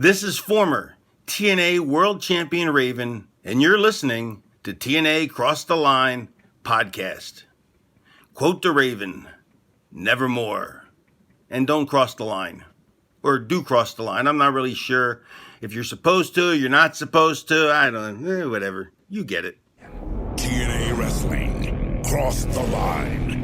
This is former TNA World Champion Raven, and you're listening to TNA Cross the Line podcast. Quote the Raven, nevermore. And don't cross the line. Or do cross the line. I'm not really sure if you're supposed to, you're not supposed to. I don't know. Whatever. You get it. TNA Wrestling. Cross the line.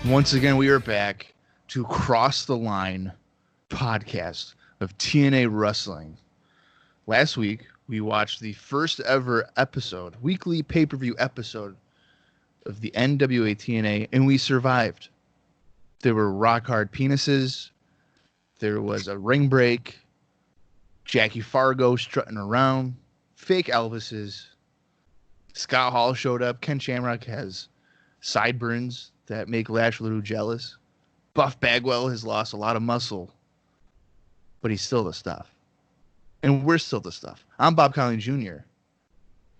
Once again, we are back to Cross the Line podcast of TNA Wrestling. Last week, we watched the first ever episode, weekly pay-per-view episode of the NWA-TNA, and we survived. There were rock-hard penises. There was a ring break. Jackie Fargo strutting around. Fake Elvises. Scott Hall showed up. Ken Shamrock has sideburns that make Lash LaRue jealous. Buff Bagwell has lost a lot of muscle, but he's still the stuff. And we're still the stuff. I'm Bob Colling Jr.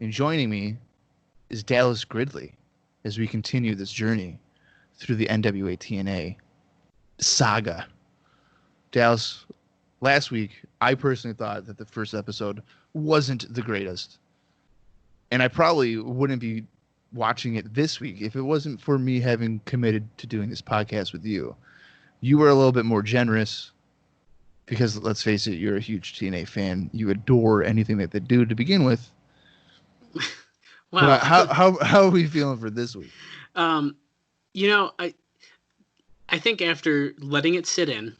And joining me is Dallas Gridley as we continue this journey through the NWA-TNA saga. Dallas, last week, I personally thought that the first episode wasn't the greatest. And I probably wouldn't be watching it this week if it wasn't for me having committed to doing this podcast with you. You were a little bit more generous because, let's face it, you're a huge TNA fan. You adore anything that they do to begin with. Wow. How are we feeling for this week? I think after letting it sit in,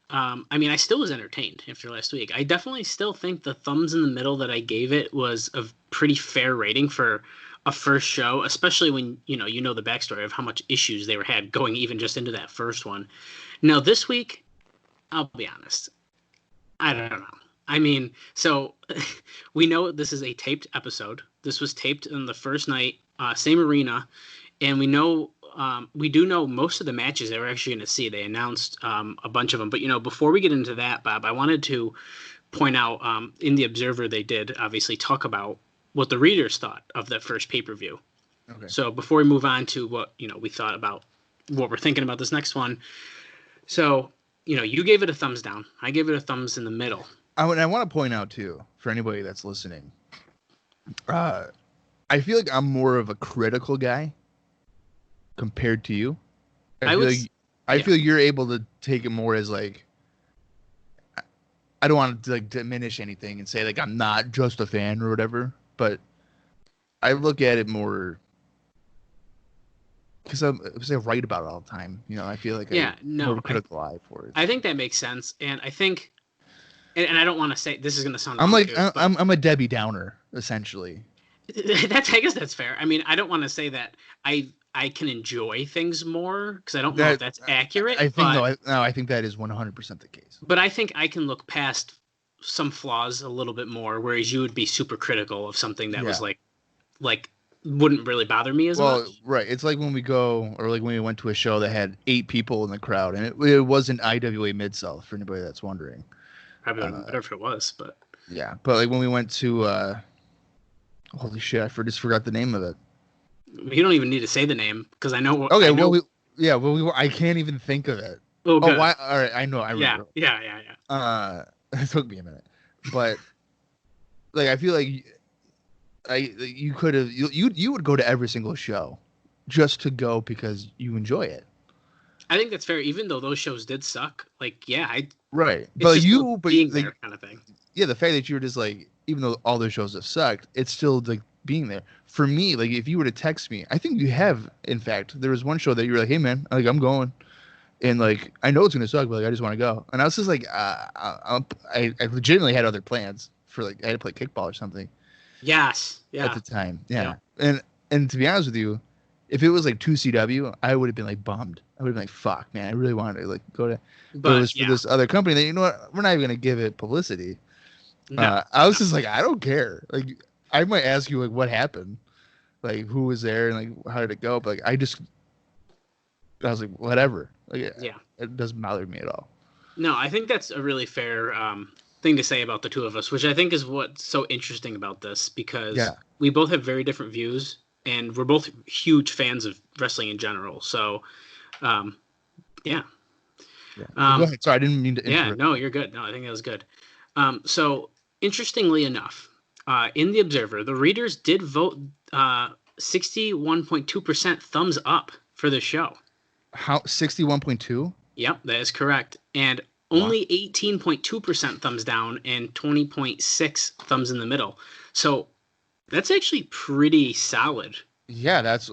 I still was entertained after last week. I definitely still think the thumbs in the middle that I gave it was a pretty fair rating for a first show, especially when you know the backstory of how much issues they had going even just into that first one. Now this week, I'll be honest, I don't know. So we know this is a taped episode. This was taped on the first night, same arena, and we do know most of the matches that we're actually going to see. They announced a bunch of them, but before we get into that, Bob, I wanted to point out in the Observer they did obviously talk about what the readers thought of that first pay-per-view. Okay. So before we move on to what we thought about what we're thinking about this next one. So, you gave it a thumbs down. I gave it a thumbs in the middle. I want to point out too, for anybody that's listening, I feel like I'm more of a critical guy compared to you. I feel you're able to take it more as like, I don't want to diminish anything and say I'm not just a fan or whatever. But I look at it more because I write about it all the time. I feel like I'm more critical eye for it. I think that makes sense, and I think, and I don't want to say this is going to sound. I'm a Debbie Downer essentially. I guess that's fair. I don't want to say that I can enjoy things more because I don't know if that's accurate. I think that is 100% the case. But I think I can look past some flaws a little bit more, whereas you would be super critical of something that was like wouldn't really bother me as much. Right. It's like when we when we went to a show that had 8 people in the crowd, and it wasn't IWA Mid-South for anybody that's wondering. Probably better if it was, but yeah. But when we went to holy shit, I just forgot the name of it. You don't even need to say the name because I know. Okay. I can't even think of it. Oh, good. Why? All right. I know. I remember. Yeah. It took me a minute, but I feel like you could have you would go to every single show just to go because you enjoy it. I think that's fair, even though those shows did suck. Right, but being there kind of thing. Yeah, the fact that you were just even though all those shows have sucked, it's still being there. For me, if you were to text me, I think you have. In fact, there was one show that you were like, "Hey man, I'm going." And I know it's gonna suck, but I just want to go. And I was just I legitimately had other plans for I had to play kickball or something. Yes. Yeah. At the time, yeah. And to be honest with you, if it was 2CW, I would have been bummed. I would have been fuck, man, I really wanted to go to. But it was for this other company that we're not even gonna give it publicity. No. I was just I don't care. I might ask you what happened, who was there and how did it go? But I was whatever. Like, Yeah. it doesn't bother me at all. No, I think that's a really fair thing to say about the two of us, which I think is what's so interesting about this, because Yeah. we both have very different views, and we're both huge fans of wrestling in general. So, yeah. Yeah. Go ahead. Sorry, I didn't mean to Yeah, interrupt. no, you're good. No, I think that was good. So, interestingly enough, in the Observer, the readers did vote 61.2% thumbs up for the show. How 61.2? Yep, that is correct. And Wow. only 18.2% thumbs down and 20.6 thumbs in the middle. So that's actually pretty solid. Yeah, that's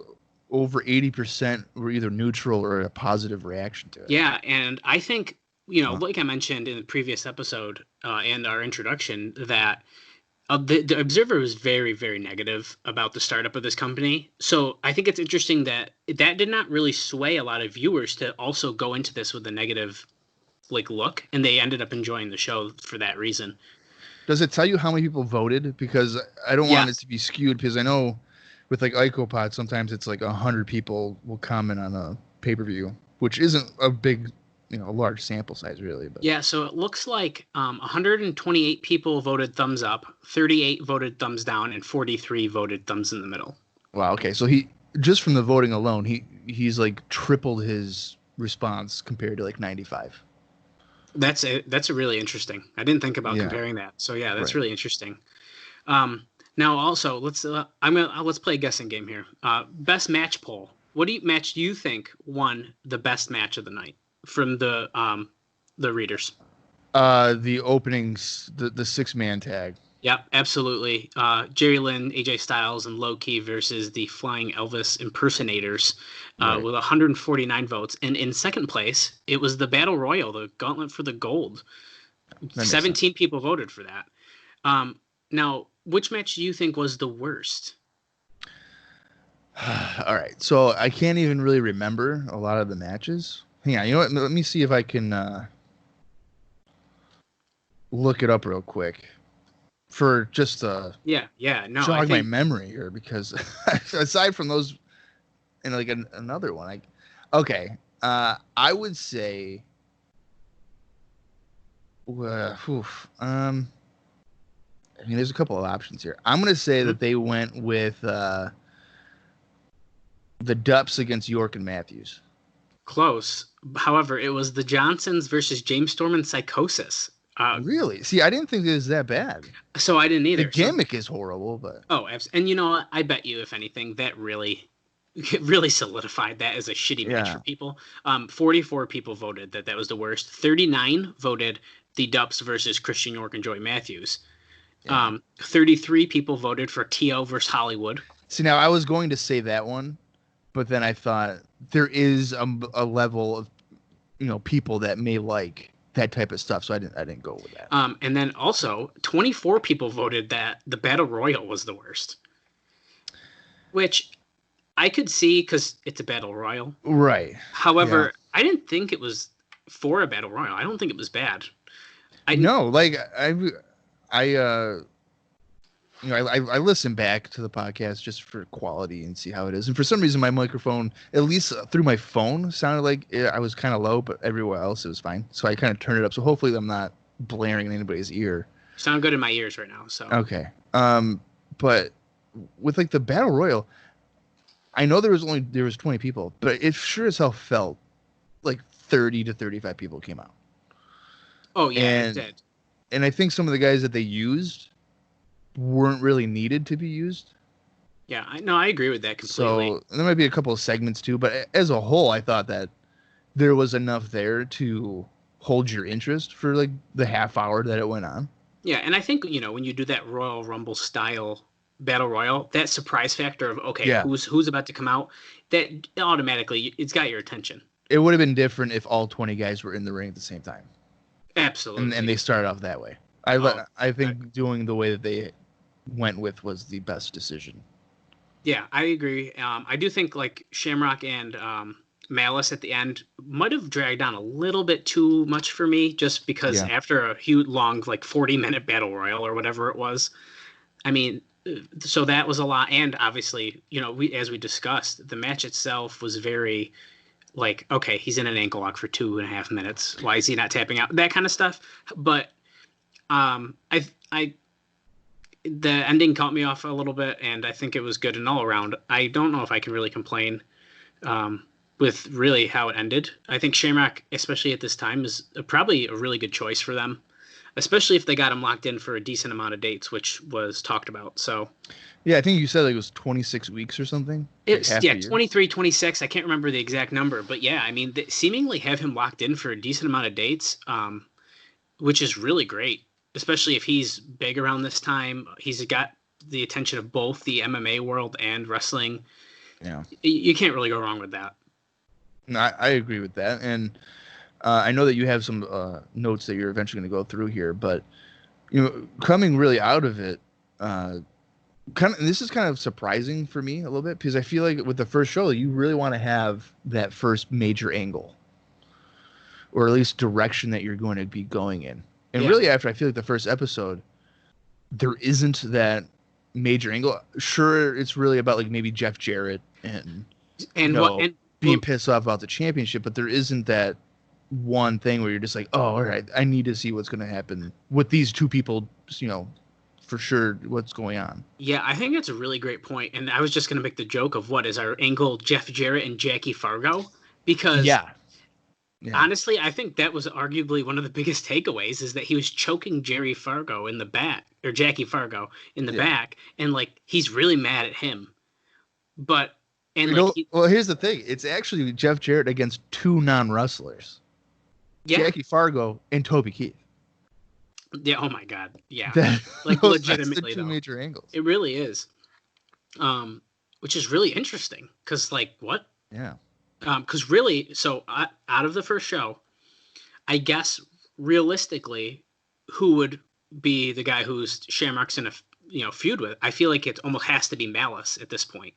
over 80% were either neutral or a positive reaction to it. Yeah, and I think, Wow. like I mentioned in the previous episode and our introduction, that the Observer was very, very negative about the startup of this company. So I think it's interesting that did not really sway a lot of viewers to also go into this with a negative look, and they ended up enjoying the show for that reason. Does it tell you how many people voted? Because I don't want it to be skewed, because I know with like IcoPod, sometimes it's like 100 people will comment on a pay-per-view, which isn't a big, a large sample size really. But yeah, so it looks like 128 people voted thumbs up, 38 voted thumbs down, and 43 voted thumbs in the middle. Wow. Okay, so he just from the voting alone, he's like tripled his response compared to like 95. That's really interesting. I didn't think about comparing that. So yeah, that's really interesting. Now also let's play a guessing game here. Best match poll. What match do you think won the best match of the night from the readers? The openings, the 6-man tag. Yep, absolutely. Jerry Lynn, AJ Styles, and Low Key versus the Flying Elvis Impersonators with 149 votes. And in second place, it was the Battle Royal, the Gauntlet for the Gold. 17 people voted for that. Now, which match do you think was the worst? All right, so I can't even really remember a lot of the matches. Hang on, you know what? Let me see if I can look it up real quick. For just jog my memory here, because aside from those, and like another one, I would say, I mean, there's a couple of options here. I'm gonna say that they went with the Dups against York and Matthews. Close. However, it was the Johnsons versus James Storm and Psychosis. Really? See, I didn't think it was that bad. So I didn't either. The gimmick is horrible, but and I bet you, if anything, that really solidified that as a shitty match for people. 44 people voted that was the worst. 39 voted the Dups versus Christian York and Joey Matthews. 33 people voted for T.O. versus Hollywood. See, now I was going to say that one, but then I thought there is a level of people that may like that type of stuff, so I didn't go with that. And then also 24 people voted that the Battle Royal was the worst, which I could see because it's a Battle Royal, right? However, I didn't think it was for a Battle Royal. I don't think it was bad. I listen back to the podcast just for quality and see how it is. And for some reason, my microphone, at least through my phone, sounded like I was kind of low, but everywhere else it was fine. So I kind of turned it up. So hopefully I'm not blaring in anybody's ear. Sound good in my ears right now. So okay. But with like the Battle Royal, I know there was 20 people, but it sure as hell felt like 30 to 35 people came out. Oh yeah, it did. And I think some of the guys that they used weren't really needed to be used. Yeah, I agree with that completely. So there might be a couple of segments too, but as a whole, I thought that there was enough there to hold your interest for like the half hour that it went on. Yeah, and I think when you do that Royal Rumble style Battle Royal, that surprise factor of who's about to come out, that automatically it's got your attention. It would have been different if all 20 guys were in the ring at the same time. Absolutely. And they started off that way. I think doing the way that they went with was the best decision. Yeah, I agree. I do think like Shamrock and Malice at the end might have dragged on a little bit too much for me, just because after a huge long 40-minute battle royal or whatever it was, I mean, so that was a lot. And obviously, as we discussed, the match itself was very like, okay, he's in an ankle lock for 2.5 minutes. Why is he not tapping out? That kind of stuff. But I the ending caught me off a little bit, and I think it was good and all around. I don't know if I can really complain with really how it ended. I think Shamrock, especially at this time, is probably a really good choice for them, especially if they got him locked in for a decent amount of dates, which was talked about. So, yeah, I think you said like it was 26 weeks or something. It's 23, 26. I can't remember the exact number, but yeah, I mean, seemingly have him locked in for a decent amount of dates, which is really great, especially if he's big around this time. He's got the attention of both the MMA world and wrestling. Yeah, you can't really go wrong with that. No, I agree with that, and I know that you have some notes that you're eventually going to go through here, but coming really out of it, this is kind of surprising for me a little bit, because I feel like with the first show, you really want to have that first major angle, or at least direction that you're going to be going in. And really, after I feel like the first episode, there isn't that major angle. Sure, it's really about like maybe Jeff Jarrett and being pissed off about the championship, but there isn't that one thing where you're just like, oh, all right, I need to see what's going to happen with these two people, for sure what's going on. Yeah, I think that's a really great point. And I was just going to make the joke of what is our angle, Jeff Jarrett and Jackie Fargo, because honestly, I think that was arguably one of the biggest takeaways, is that he was choking Jerry Fargo in the back, or Jackie Fargo in the back, and like he's really mad at him. But well, here's the thing: it's actually Jeff Jarrett against two non-wrestlers, Jackie Fargo and Toby Keith. Yeah. Oh my God. Yeah. Like legitimately, two major angles. It really is. Which is really interesting, because like what? Yeah. Because really, so out of the first show, I guess realistically, who would be the guy who's Shamrock's in a feud with? I feel like it almost has to be Malice at this point.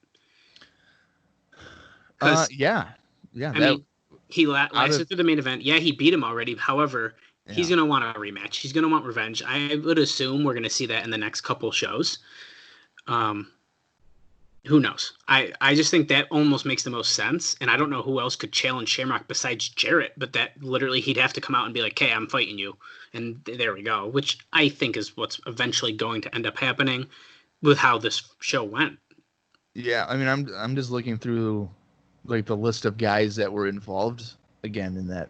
Yeah. I mean, he lasted through the main event. Yeah, he beat him already. However, he's going to want a rematch. He's going to want revenge. I would assume we're going to see that in the next couple shows. Who knows? I just think that almost makes the most sense. And I don't know who else could challenge Shamrock besides Jarrett, but that literally he'd have to come out and be like, hey, I'm fighting you. And there we go, which I think is what's eventually going to end up happening with how this show went. Yeah, I mean, I'm just looking through like the list of guys that were involved again in that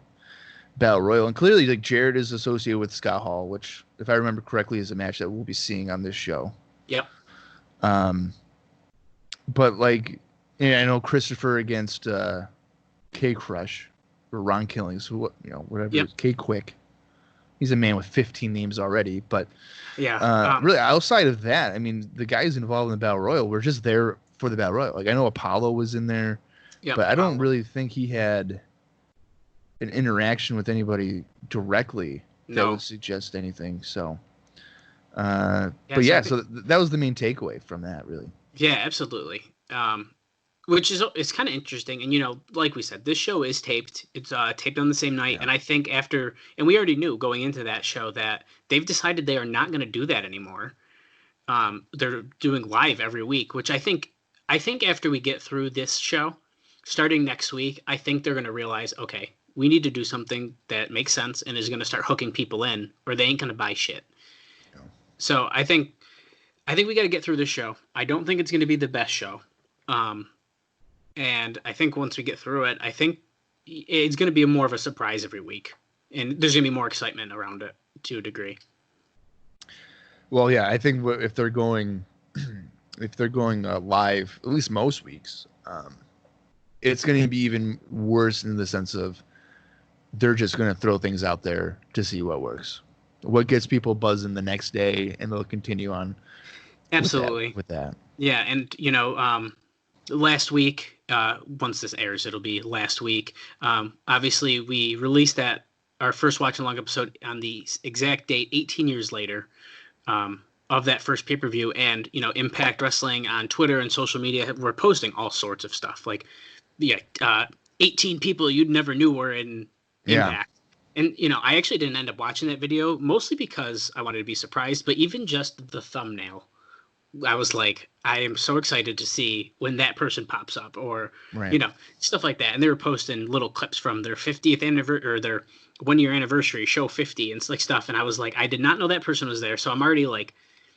Battle Royal, and clearly like Jarrett is associated with Scott Hall, which, if I remember correctly, is a match that we'll be seeing on this show. Yep. But like, I know Christopher against K Crush or Ron Killings, whatever. Yep. K Quick. He's a man with 15 names already, but really outside of that, I mean, the guys involved in the Battle Royal were just there for the Battle Royal. Like, I know Apollo was in there, but I don't really think he had an interaction with anybody directly that would suggest anything. So, that was the main takeaway from that, really. Yeah, absolutely. Which is, it's kind of interesting. And, like we said, this show is taped. It's taped on the same night. Yeah. And I think and we already knew going into that show that they've decided they are not going to do that anymore. They're doing live every week, which I think after we get through this show, starting next week, I think they're going to realize, okay, we need to do something that makes sense and is going to start hooking people in, or they ain't going to buy shit. Yeah. So I think we got to get through this show. I don't think it's going to be the best show. And I think once we get through it, I think it's going to be more of a surprise every week. And there's going to be more excitement around it to a degree. Well, yeah, I think if they're going live, at least most weeks, it's going to be even worse in the sense of they're just going to throw things out there to see what works. What gets people buzzing the next day, and they'll continue on. Absolutely. With that. Yeah, and last week, once this airs, it'll be last week. Obviously, we released our first watch along episode on the exact date, 18 years later, of that first pay-per-view. And Impact Wrestling on Twitter and social media were posting all sorts of stuff, like 18 people you'd never knew were in Impact. And I actually didn't end up watching that video, mostly because I wanted to be surprised. But even just the thumbnail I was like, I am so excited to see when that person pops up, or Right. stuff like that. And they were posting little clips from their 50th anniversary or their 1 year anniversary, show 50 and like stuff. And I was like, I did not know that person was there. So I'm already like,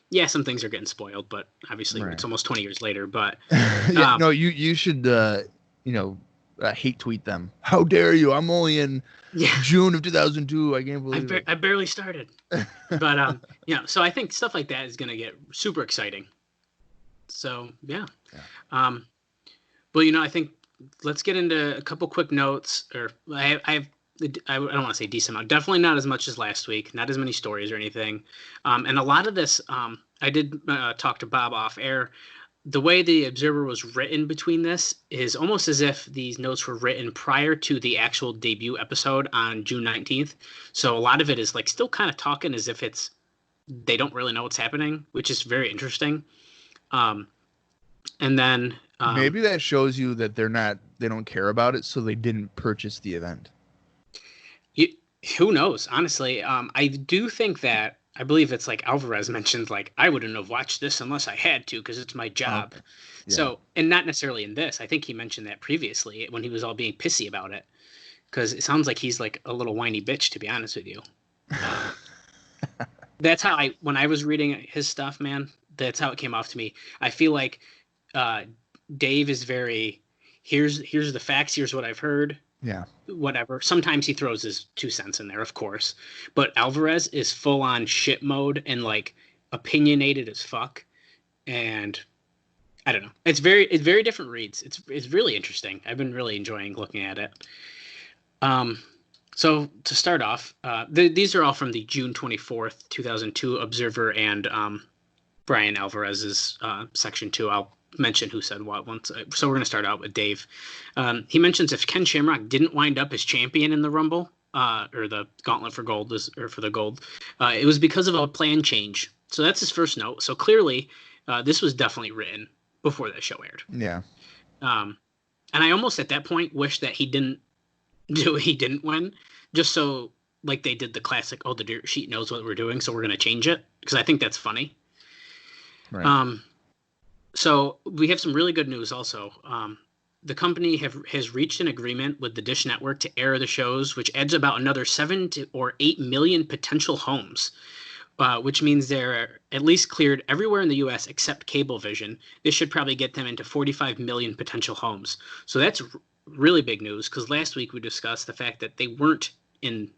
yeah, some things are getting spoiled, but obviously Right. it's almost 20 years later. But Yeah, no, you should hate tweet them. How dare you? I'm only in June of 2002. I can't believe it. I barely started. But so I think stuff like that is going to get super exciting. So yeah. But I think let's get into a couple quick notes. Or I don't want to say decent amount. Definitely not as much as last week. Not as many stories or anything. And a lot of this, I did talk to Bob off air. The way the Observer was written between this is almost as if these notes were written prior to the actual debut episode on June 19th. So a lot of it is like still kind of talking as if they don't really know what's happening, which is very interesting. And then maybe that shows you that they don't care about it, so they didn't purchase the event. Who knows? Honestly, I do think that I believe it's like Alvarez mentioned, like, I wouldn't have watched this unless I had to because it's my job. Okay. Yeah. So, and not necessarily in this. I think he mentioned that previously when he was all being pissy about it, because it sounds like he's like a little whiny bitch, to be honest with you. That's how when I was reading his stuff, man, that's how it came off to me. I feel like Dave is very, here's the facts, here's what I've heard. Yeah. Whatever. Sometimes he throws his 2 cents in there, of course. But Alvarez is full on shit mode and like opinionated as fuck. And I don't know. It's very different reads. It's really interesting. I've been really enjoying looking at it. So to start off, these are all from the June 24th, 2002 Observer and Brian Alvarez's section 2. I'll mention who said what once. So we're going to start out with Dave. He mentions if Ken Shamrock didn't wind up as champion in the Rumble, or the Gauntlet for Gold, or for the Gold, it was because of a plan change. So that's his first note. So clearly, this was definitely written before that show aired. Yeah. And I almost at that point wish that he didn't win, just so like they did the classic, the dirt sheet knows what we're doing, so we're going to change it, because I think that's funny. Right. So we have some really good news also. The company has reached an agreement with the Dish Network to air the shows, which adds about another 7 or 8 million potential homes, which means they're at least cleared everywhere in the U.S. except Cablevision. This should probably get them into 45 million potential homes. So that's really big news, because last week we discussed the fact that they weren't in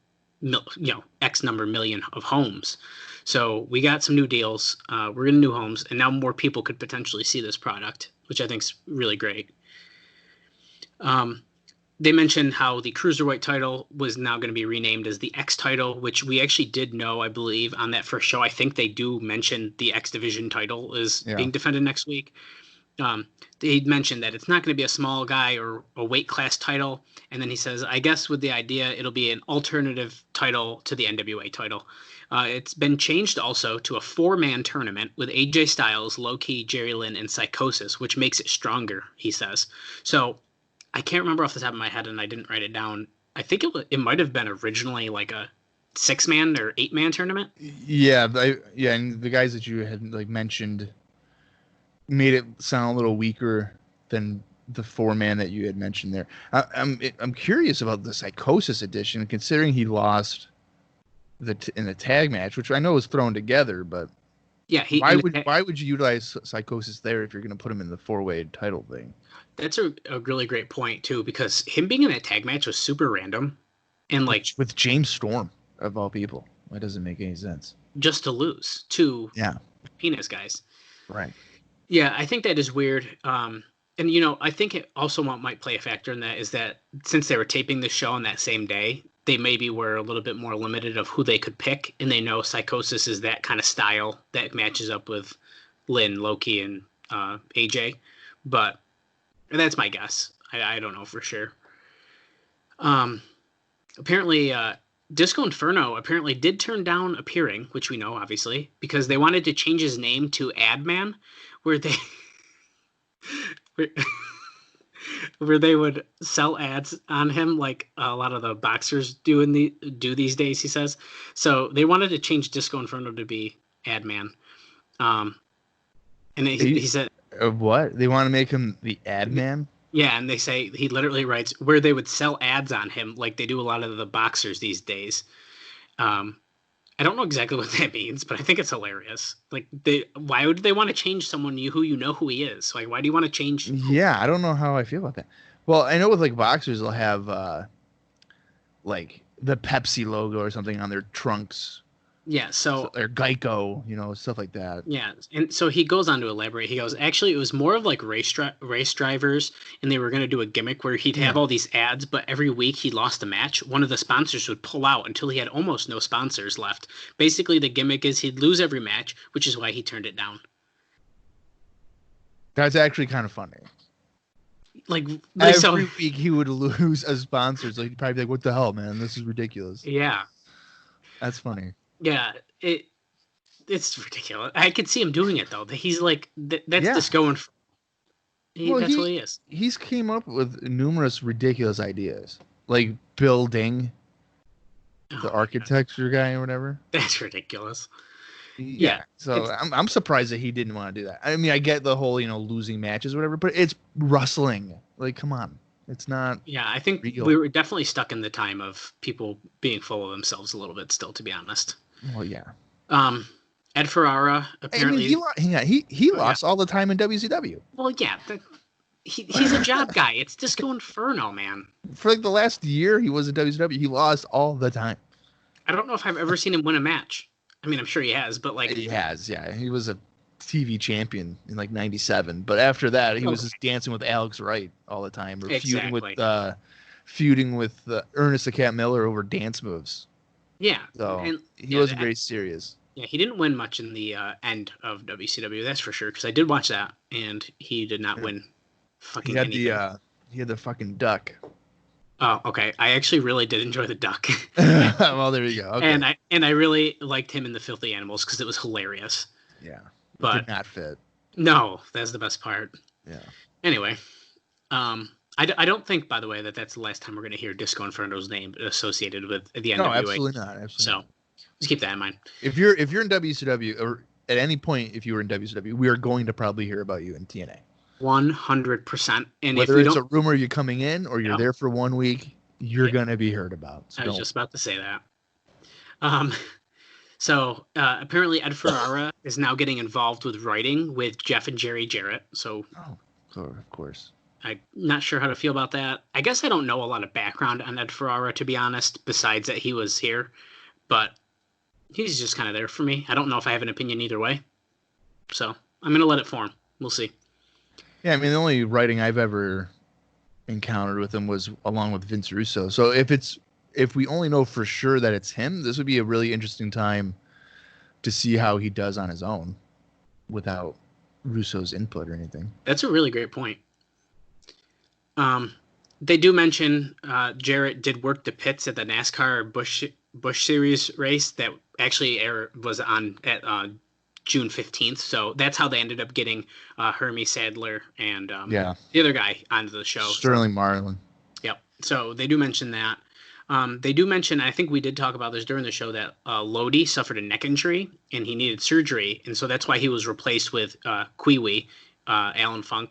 X number million of homes. So we got some new deals. We're in new homes, and now more people could potentially see this product, which I think is really great. They mentioned how the Cruiserweight title was now going to be renamed as the X-Title, which we actually did know, I believe, on that first show. I think they do mention the X Division title is being defended next week. He mentioned that it's not going to be a small guy or a weight class title. And then he says, I guess with the idea, it'll be an alternative title to the NWA title. It's been changed also to a 4-man tournament with AJ Styles, Low-Key, Jerry Lynn, and Psychosis, which makes it stronger, he says. So I can't remember off the top of my head, and I didn't write it down. I think it might have been originally like a 6-man or 8-man tournament. Yeah, and the guys that you had mentioned made it sound a little weaker than the 4-man that you had mentioned there. I'm curious about the Psychosis edition, considering he lost in the tag match, which I know was thrown together, but yeah, why would you utilize Psychosis there if you're going to put him in the 4-way title thing? That's a really great point too, because him being in that tag match was super random, and with James Storm of all people, that doesn't make any sense. Just to lose to penis guys, right? Yeah, I think that is weird. And I think it also might play a factor in that is that since they were taping the show on that same day, they maybe were a little bit more limited of who they could pick, and they know Psychosis is that kind of style that matches up with Lynn, Loki, and AJ. But that's my guess. I don't know for sure. Apparently, Disco Inferno apparently did turn down appearing, which we know, obviously, because they wanted to change his name to Adman, where they would sell ads on him like a lot of the boxers do these days, he says. So they wanted to change Disco Inferno to be Adman. And And he said, what? They want to make him the ad man? Yeah, and they say he literally writes where they would sell ads on him like they do a lot of the boxers these days. I don't know exactly what that means, but I think it's hilarious. Like, why would they want to change someone who you know who he is? Like, why do you want to change? Yeah, I don't know how I feel about that. Well, I know with like boxers, they'll have like the Pepsi logo or something on their trunks. Yeah, so or Geico, stuff like that. Yeah, and so he goes on to elaborate. He goes, actually, it was more of like race drivers, and they were going to do a gimmick where he'd have all these ads, but every week he lost a match. One of the sponsors would pull out until he had almost no sponsors left. Basically, the gimmick is he'd lose every match, which is why he turned it down. That's actually kind of funny. Like every week he would lose a sponsor, so he'd probably be like, "What the hell, man? This is ridiculous." Yeah, that's funny. Yeah, it's ridiculous. I could see him doing it though. He's like that's just going. That's what he is. He's came up with numerous ridiculous ideas, like building the architecture guy or whatever. That's ridiculous. Yeah. So I'm surprised that he didn't want to do that. I mean, I get the whole losing matches or whatever, but it's wrestling. Like, come on. It's not. Yeah, I think we were definitely stuck in the time of people being full of themselves a little bit still, to be honest. Well, yeah. Ed Ferrara apparently. He lost all the time in WCW. Well, yeah, he's a job guy. It's Disco Inferno, man. For like the last year he was in WCW, he lost all the time. I don't know if I've ever seen him win a match. I mean, I'm sure he has, but like he has, yeah. He was a TV champion in like '97, but after that he was just dancing with Alex Wright all the time, or feuding with Ernest the Cat Miller over dance moves. Yeah, so he wasn't very serious. Yeah, he didn't win much in the end of WCW, that's for sure. Because I did watch that, and he did not win. Fucking anything. He had the fucking duck. Oh, okay. I actually really did enjoy the duck. Well, there you go. Okay. And I really liked him in the Filthy Animals because it was hilarious. Yeah, but did not fit. No, that's the best part. Yeah. Anyway, I don't think, by the way, that's the last time we're going to hear Disco Inferno's name associated with the NWA. No, absolutely not. So just keep that in mind. If you're in WCW, or at any point if you were in WCW, we are going to probably hear about you in TNA. 100%. And whether it's a rumor you're coming in or you're there for 1 week, you're going to be heard about. So I was just about to say that. So apparently Ed Ferrara is now getting involved with writing with Jeff and Jerry Jarrett. So of course. I'm not sure how to feel about that. I guess I don't know a lot of background on Ed Ferrara, to be honest, besides that he was here. But he's just kind of there for me. I don't know if I have an opinion either way. So I'm going to let it form. We'll see. Yeah, I mean, the only writing I've ever encountered with him was along with Vince Russo. So if we only know for sure that it's him, this would be a really interesting time to see how he does on his own without Russo's input or anything. That's a really great point. They do mention Jarrett did work the pits at the NASCAR Busch Series race that actually was on at June 15th. So that's how they ended up getting Hermie Sadler and the other guy onto the show. Sterling Marlin. Yep. So they do mention that. They do mention, I think we did talk about this during the show, that Lodi suffered a neck injury and he needed surgery. And so that's why he was replaced with Kiwi, Alan Funk,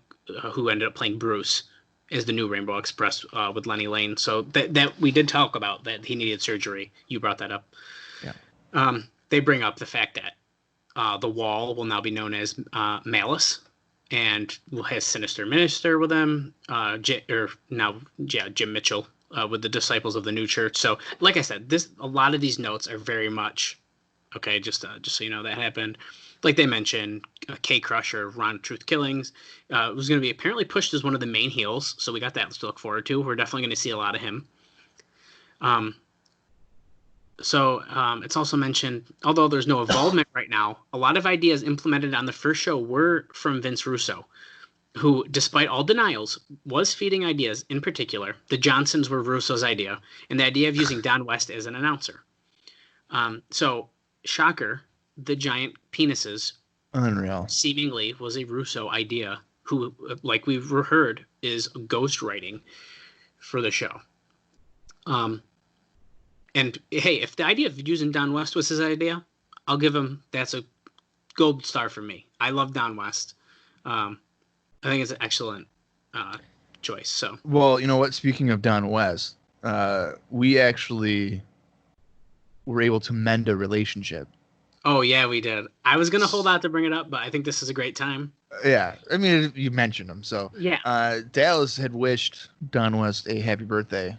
who ended up playing Bruce as the new Rainbow Express with Lenny Lane. So that we did talk about that he needed surgery. You brought that up. Yeah. They bring up the fact that the Wall will now be known as Malice, and will have Sinister Minister with them. Jim Mitchell with the Disciples of the New Church. So, like I said, a lot of these notes are very much okay. Just so you know, that happened. Like they mentioned, K Crusher, Ron Truth Killings, was going to be apparently pushed as one of the main heels. So we got that to look forward to. We're definitely going to see a lot of him. So it's also mentioned, although there's no involvement right now, a lot of ideas implemented on the first show were from Vince Russo, who, despite all denials, was feeding ideas. In particular, the Johnsons were Russo's idea, and the idea of using Don West as an announcer. So, shocker, the giant penises, unreal, seemingly was a Russo idea, who, like we've heard, is ghostwriting for the show. And hey, if the idea of using Don West was his idea, I'll give him, that's a gold star for me. I love Don West. I think it's an excellent choice. So, well, you know what? Speaking of Don West, we actually were able to mend a relationship. oh yeah, we did. I was gonna hold out to bring it up, but I think this is a great time. Yeah, I mean, you mentioned him, so Yeah. Dallas had wished Don West a happy birthday.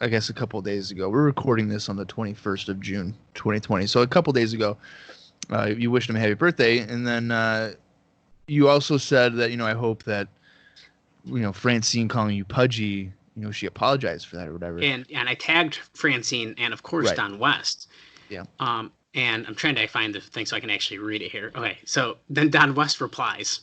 I guess a couple of days ago. We're recording this on the 21st of June, 2020. So a couple of days ago, you wished him a happy birthday, and then you also said that, I hope that, Francine calling you Pudgy, she apologized for that or whatever. And I tagged Francine and of course Right. Don West. Yeah. And I'm trying to find the thing so I can actually read it here. Okay, so then Don West replies,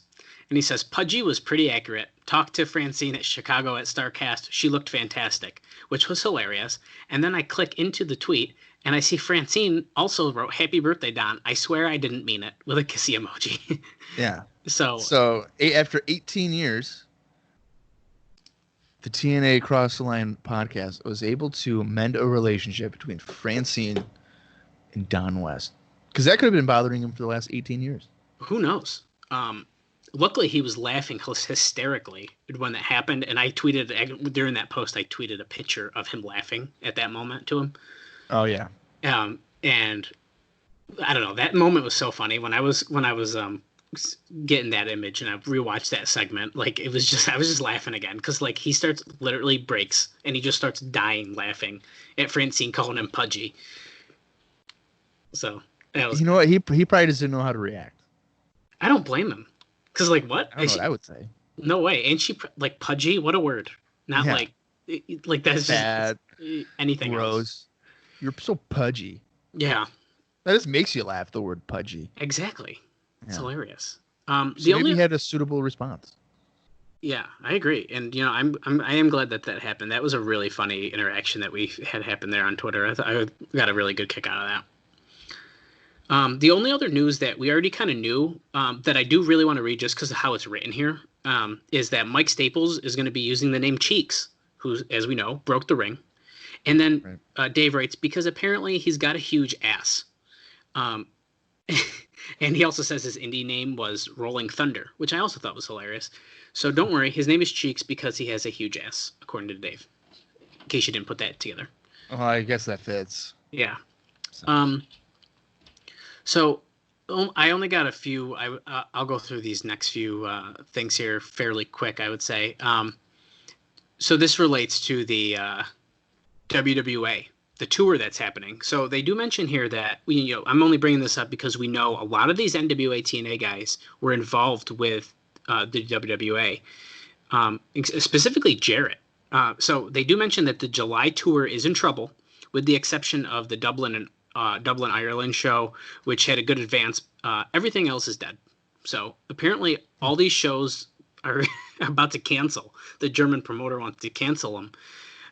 and he says, Pudgy was pretty accurate. Talked to Francine at Chicago at StarCast. She looked fantastic, which was hilarious. And then I click into the tweet, and I see Francine also wrote, happy birthday, Don. I swear I didn't mean it, with a kissy emoji. Yeah. So After 18 years, the TNA Cross the Line podcast was able to mend a relationship between Francine and Don West. Because that could have been bothering him for the last 18 years. who knows? Luckily, he was laughing hysterically when that happened, and I tweeted during that post. I tweeted a picture of him laughing at that moment to him. Oh yeah. And I don't know. That moment was so funny when I was getting that image and I rewatched that segment. Like I was just laughing again because like he literally breaks and he just starts dying laughing at Francine calling him Pudgy. So that was. You know what? He probably just didn't know how to react. I don't blame him. Because, like, what? I don't know what I would say. No way. Ain't she, like, pudgy? What a word. Not Yeah. like that's Bad, just anything gross. else. You're so pudgy. Yeah, That just makes you laugh, the word pudgy. exactly. It's Yeah. hilarious. So maybe he had a suitable response. Yeah, I agree. And, I am glad that happened. That was a really funny interaction that we had happen there on Twitter. I got a really good kick out of that. The only other news that we already kind of knew that I do really want to read just because of how it's written here is that Mike Staples is going to be using the name Cheeks, who, as we know, broke the ring. And then Dave writes, because apparently he's got a huge ass. And he also says his indie name was Rolling Thunder, which I also thought was hilarious. So don't worry, his name is Cheeks because he has a huge ass, according to Dave. In case you didn't put that together. Well, I guess that fits. Yeah. So I only got a few. I'll go through these next few things here fairly quick, I would say. So this relates to the WWA, the tour that's happening. So they do mention here that I'm only bringing this up because we know a lot of these NWA-TNA guys were involved with the WWA, specifically Jarrett. So they do mention that the July tour is in trouble, with the exception of the Dublin, Ireland show, which had a good advance. Everything else is dead. So apparently all these shows are about to cancel. The German promoter wants to cancel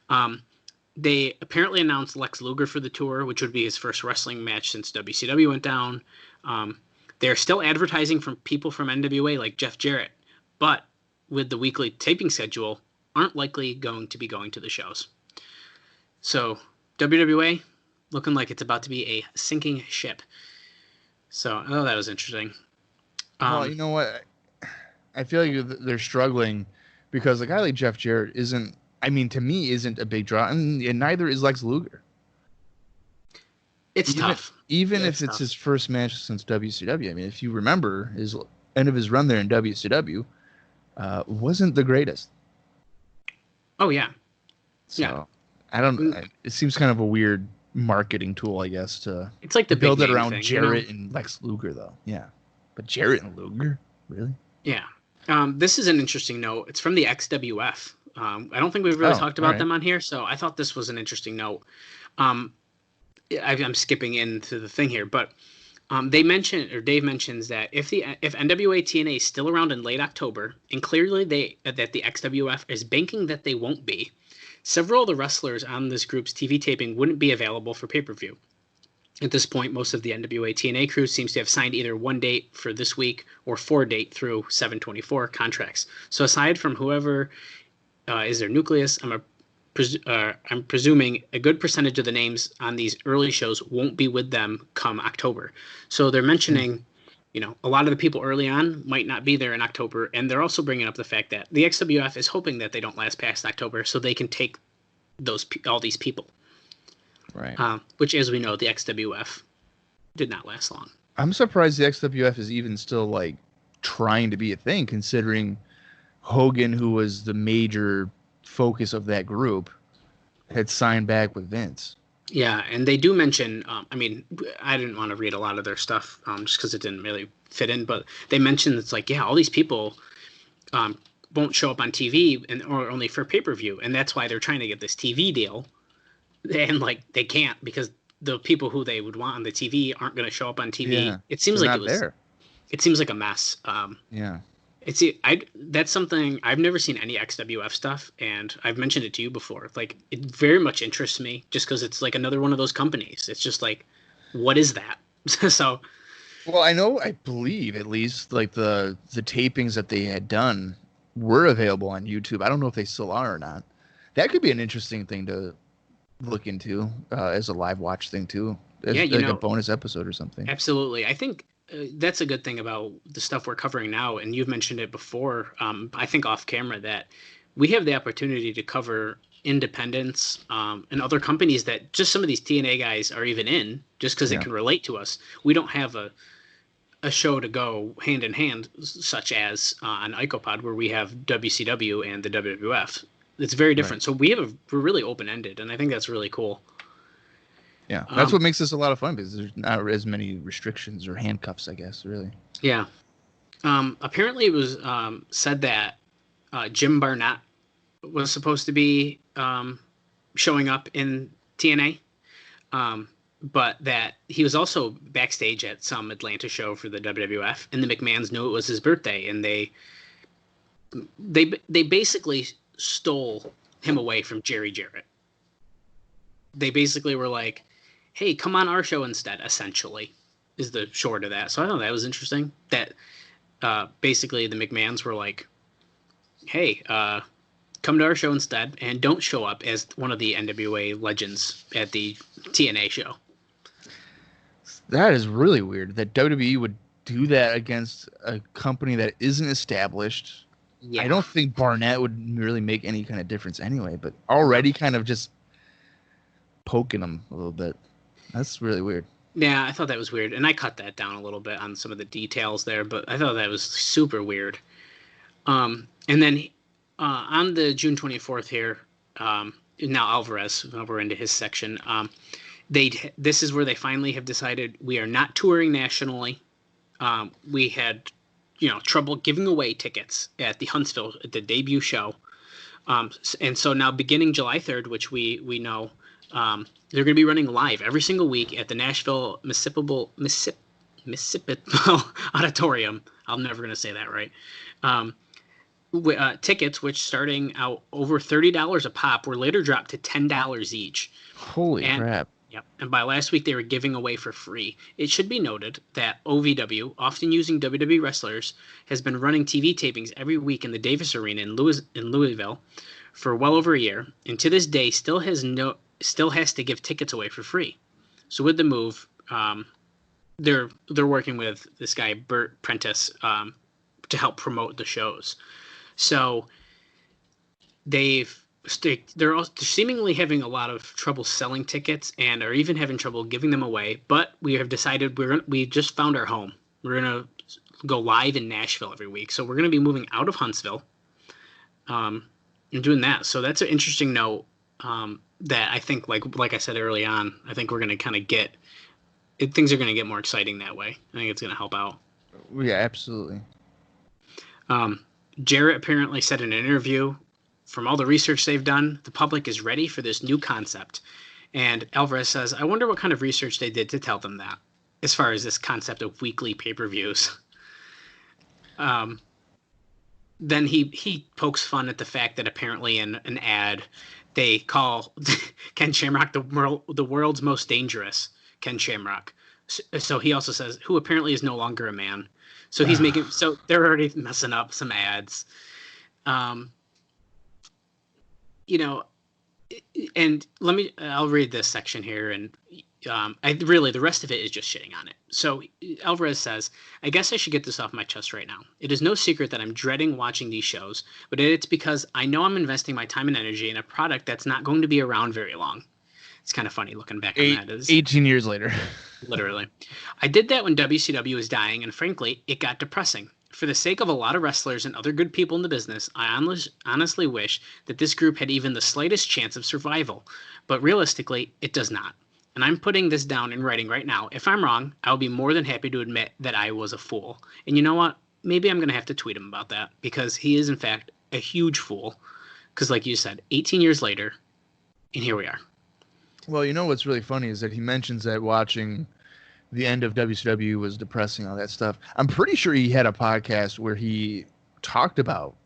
them. They apparently announced Lex Luger for the tour, which would be his first wrestling match since WCW went down. They're still advertising from people from NWA like Jeff Jarrett, but with the weekly taping schedule, aren't likely going to be going to the shows. So WWA looking like it's about to be a sinking ship. So that was interesting. Well, you know what? I feel like they're struggling because a guy like Jeff Jarrett isn't a big draw, and neither is Lex Luger. It's tough. Even if it's his first match since WCW. I mean, if you remember, his end of his run there in WCW wasn't the greatest. Oh, yeah. So, yeah. I don't. It seems kind of a weird marketing tool, I guess, to it's like the build big it around thing, Jarrett and Lex Luger, though. Yeah, but Jarrett and Luger, really? Yeah. This is an interesting note. It's from the XWF. I don't think we've really talked about them on here, so I thought this was an interesting note. I'm skipping into the thing here, but Dave mentions that if NWA-TNA is still around in late October, and clearly that the XWF is banking that they won't be, several of the wrestlers on this group's TV taping wouldn't be available for pay-per-view. At this point, most of the NWA-TNA crew seems to have signed either one date for this week or 4-date through 7/24 contracts. So aside from whoever is their nucleus, I'm presuming a good percentage of the names on these early shows won't be with them come October. So they're mentioning a lot of the people early on might not be there in October, and they're also bringing up the fact that the XWF is hoping that they don't last past October, so they can take all these people. Right. Which, as we know, the XWF did not last long. I'm surprised the XWF is even still like trying to be a thing, considering Hogan, who was the major focus of that group, had signed back with Vince. Yeah, and they do mention, I didn't want to read a lot of their stuff just because it didn't really fit in, but they mentioned it's like, all these people won't show up on TV or only for pay-per-view, and that's why they're trying to get this TV deal, and like they can't because the people who they would want on the TV aren't going to show up on TV. Yeah, it seems like there. It seems like a mess. Yeah. That's something I've never seen any XWF stuff, and I've mentioned it to you before. Like, it very much interests me just because it's like another one of those companies. It's just like, what is that? So, well, I believe at least like the tapings that they had done were available on YouTube. I don't know if they still are or not. That could be an interesting thing to look into as a live watch thing too. As, a bonus episode or something. Absolutely. I think that's a good thing about the stuff we're covering now, and you've mentioned it before, I think off camera, that we have the opportunity to cover independents and other companies that just some of these TNA guys are even in, just because it can relate to us. We don't have a show to go hand in hand, such as on IcoPod, where we have WCW and the WWF. It's very different. Right. So we're really open-ended, and I think that's really cool. Yeah, that's what makes this a lot of fun, because there's not as many restrictions or handcuffs, I guess, really. Yeah. Apparently it was said that Jim Barnett was supposed to be showing up in TNA, but that he was also backstage at some Atlanta show for the WWF, and the McMahons knew it was his birthday, and they basically stole him away from Jerry Jarrett. They basically were like, hey, come on our show instead, essentially, is the short of that. So I thought that was interesting, that basically the McMahons were like, hey, come to our show instead, and don't show up as one of the NWA legends at the TNA show. That is really weird, that WWE would do that against a company that isn't established. Yeah. I don't think Barnett would really make any kind of difference anyway, but already kind of just poking him a little bit. That's really weird. Yeah, I thought that was weird, and I cut that down a little bit on some of the details there, but I thought that was super weird. And then on the June 24th here, now Alvarez, we're into his section, this is where they finally have decided we are not touring nationally. We had trouble giving away tickets at the Huntsville, at the debut show. And so now beginning July 3rd, which we know, they're going to be running live every single week at the Nashville Mississippi Auditorium. I'm never going to say that right. Tickets, which starting out over $30 a pop, were later dropped to $10 each. Holy crap. Yep. And by last week, they were giving away for free. It should be noted that OVW, often using WWE wrestlers, has been running TV tapings every week in the Davis Arena in Louisville for well over a year, and to this day still has to give tickets away for free. So with the move, they're working with this guy Bert Prentice to help promote the shows. So they're seemingly having a lot of trouble selling tickets and are even having trouble giving them away. But we have decided we just found our home. We're gonna go live in Nashville every week. So we're gonna be moving out of Huntsville, and doing that. So that's an interesting note. That I think, like I said early on, I think we're gonna kind of things are gonna get more exciting that way. I think it's gonna help out. Yeah, absolutely. Jarrett apparently said in an interview, from all the research they've done, the public is ready for this new concept. And Alvarez says, I wonder what kind of research they did to tell them that, as far as this concept of weekly pay-per-views. Then he pokes fun at the fact that apparently in an ad, they call Ken Shamrock the world's most dangerous Ken Shamrock. So he also says, who apparently is no longer a man. So he's so they're already messing up some ads. And I'll read this section here, and the rest of it is just shitting on it. So Alvarez says, I guess I should get this off my chest right now. It is no secret that I'm dreading watching these shows, but it's because I know I'm investing my time and energy in a product that's not going to be around very long. It's kind of funny looking back on that. 18 years later. Literally. I did that when WCW was dying, and frankly, it got depressing. For the sake of a lot of wrestlers and other good people in the business, I honestly wish that this group had even the slightest chance of survival. But realistically, it does not. And I'm putting this down in writing right now. If I'm wrong, I'll be more than happy to admit that I was a fool. And you know what? Maybe I'm going to have to tweet him about that, because he is, in fact, a huge fool. Because like you said, 18 years later, and here we are. Well, you know what's really funny is that he mentions that watching the end of WCW was depressing, all that stuff. I'm pretty sure he had a podcast where he talked about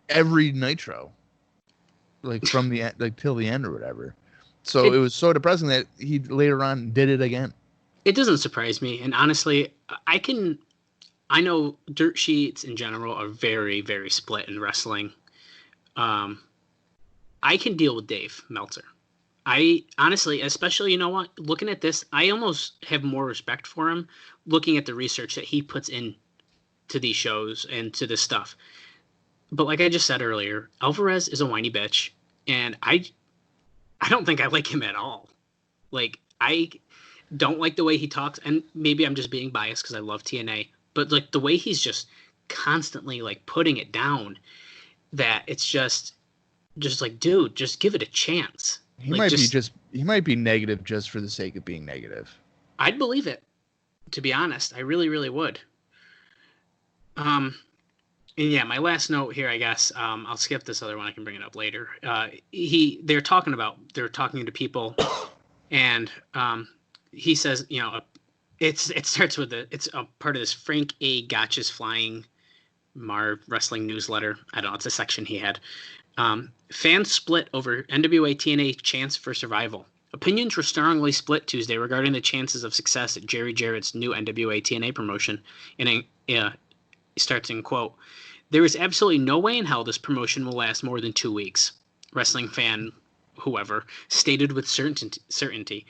every Nitro, like from the end, like till the end or whatever. So it was so depressing that he later on did it again. It doesn't surprise me, and honestly, I know dirt sheets in general are very, very split in wrestling. I can deal with Dave Meltzer. I honestly, especially, you know what, looking at this, I almost have more respect for him looking at the research that he puts in to these shows and to this stuff. But like I just said earlier, Alvarez is a whiny bitch, and I don't think I like him at all. Like, I don't like the way he talks, and maybe I'm just being biased because I love TNA, but like the way he's just constantly like putting it down, that it's just like, dude, just give it a chance. He might be negative just for the sake of being negative. I'd believe it, to be honest. I really, really would. And yeah, my last note here, I guess, I'll skip this other one. I can bring it up later. They're talking to people, and he says, you know, it starts with it's a part of this Frank A. Gotch's Flying Marv Wrestling newsletter. I don't know, it's a section he had. Fans split over NWA-TNA chance for survival. Opinions were strongly split Tuesday regarding the chances of success at Jerry Jarrett's new NWA-TNA promotion. And starts in quote, "There is absolutely no way in hell this promotion will last more than 2 weeks." Wrestling fan, whoever, stated with certainty.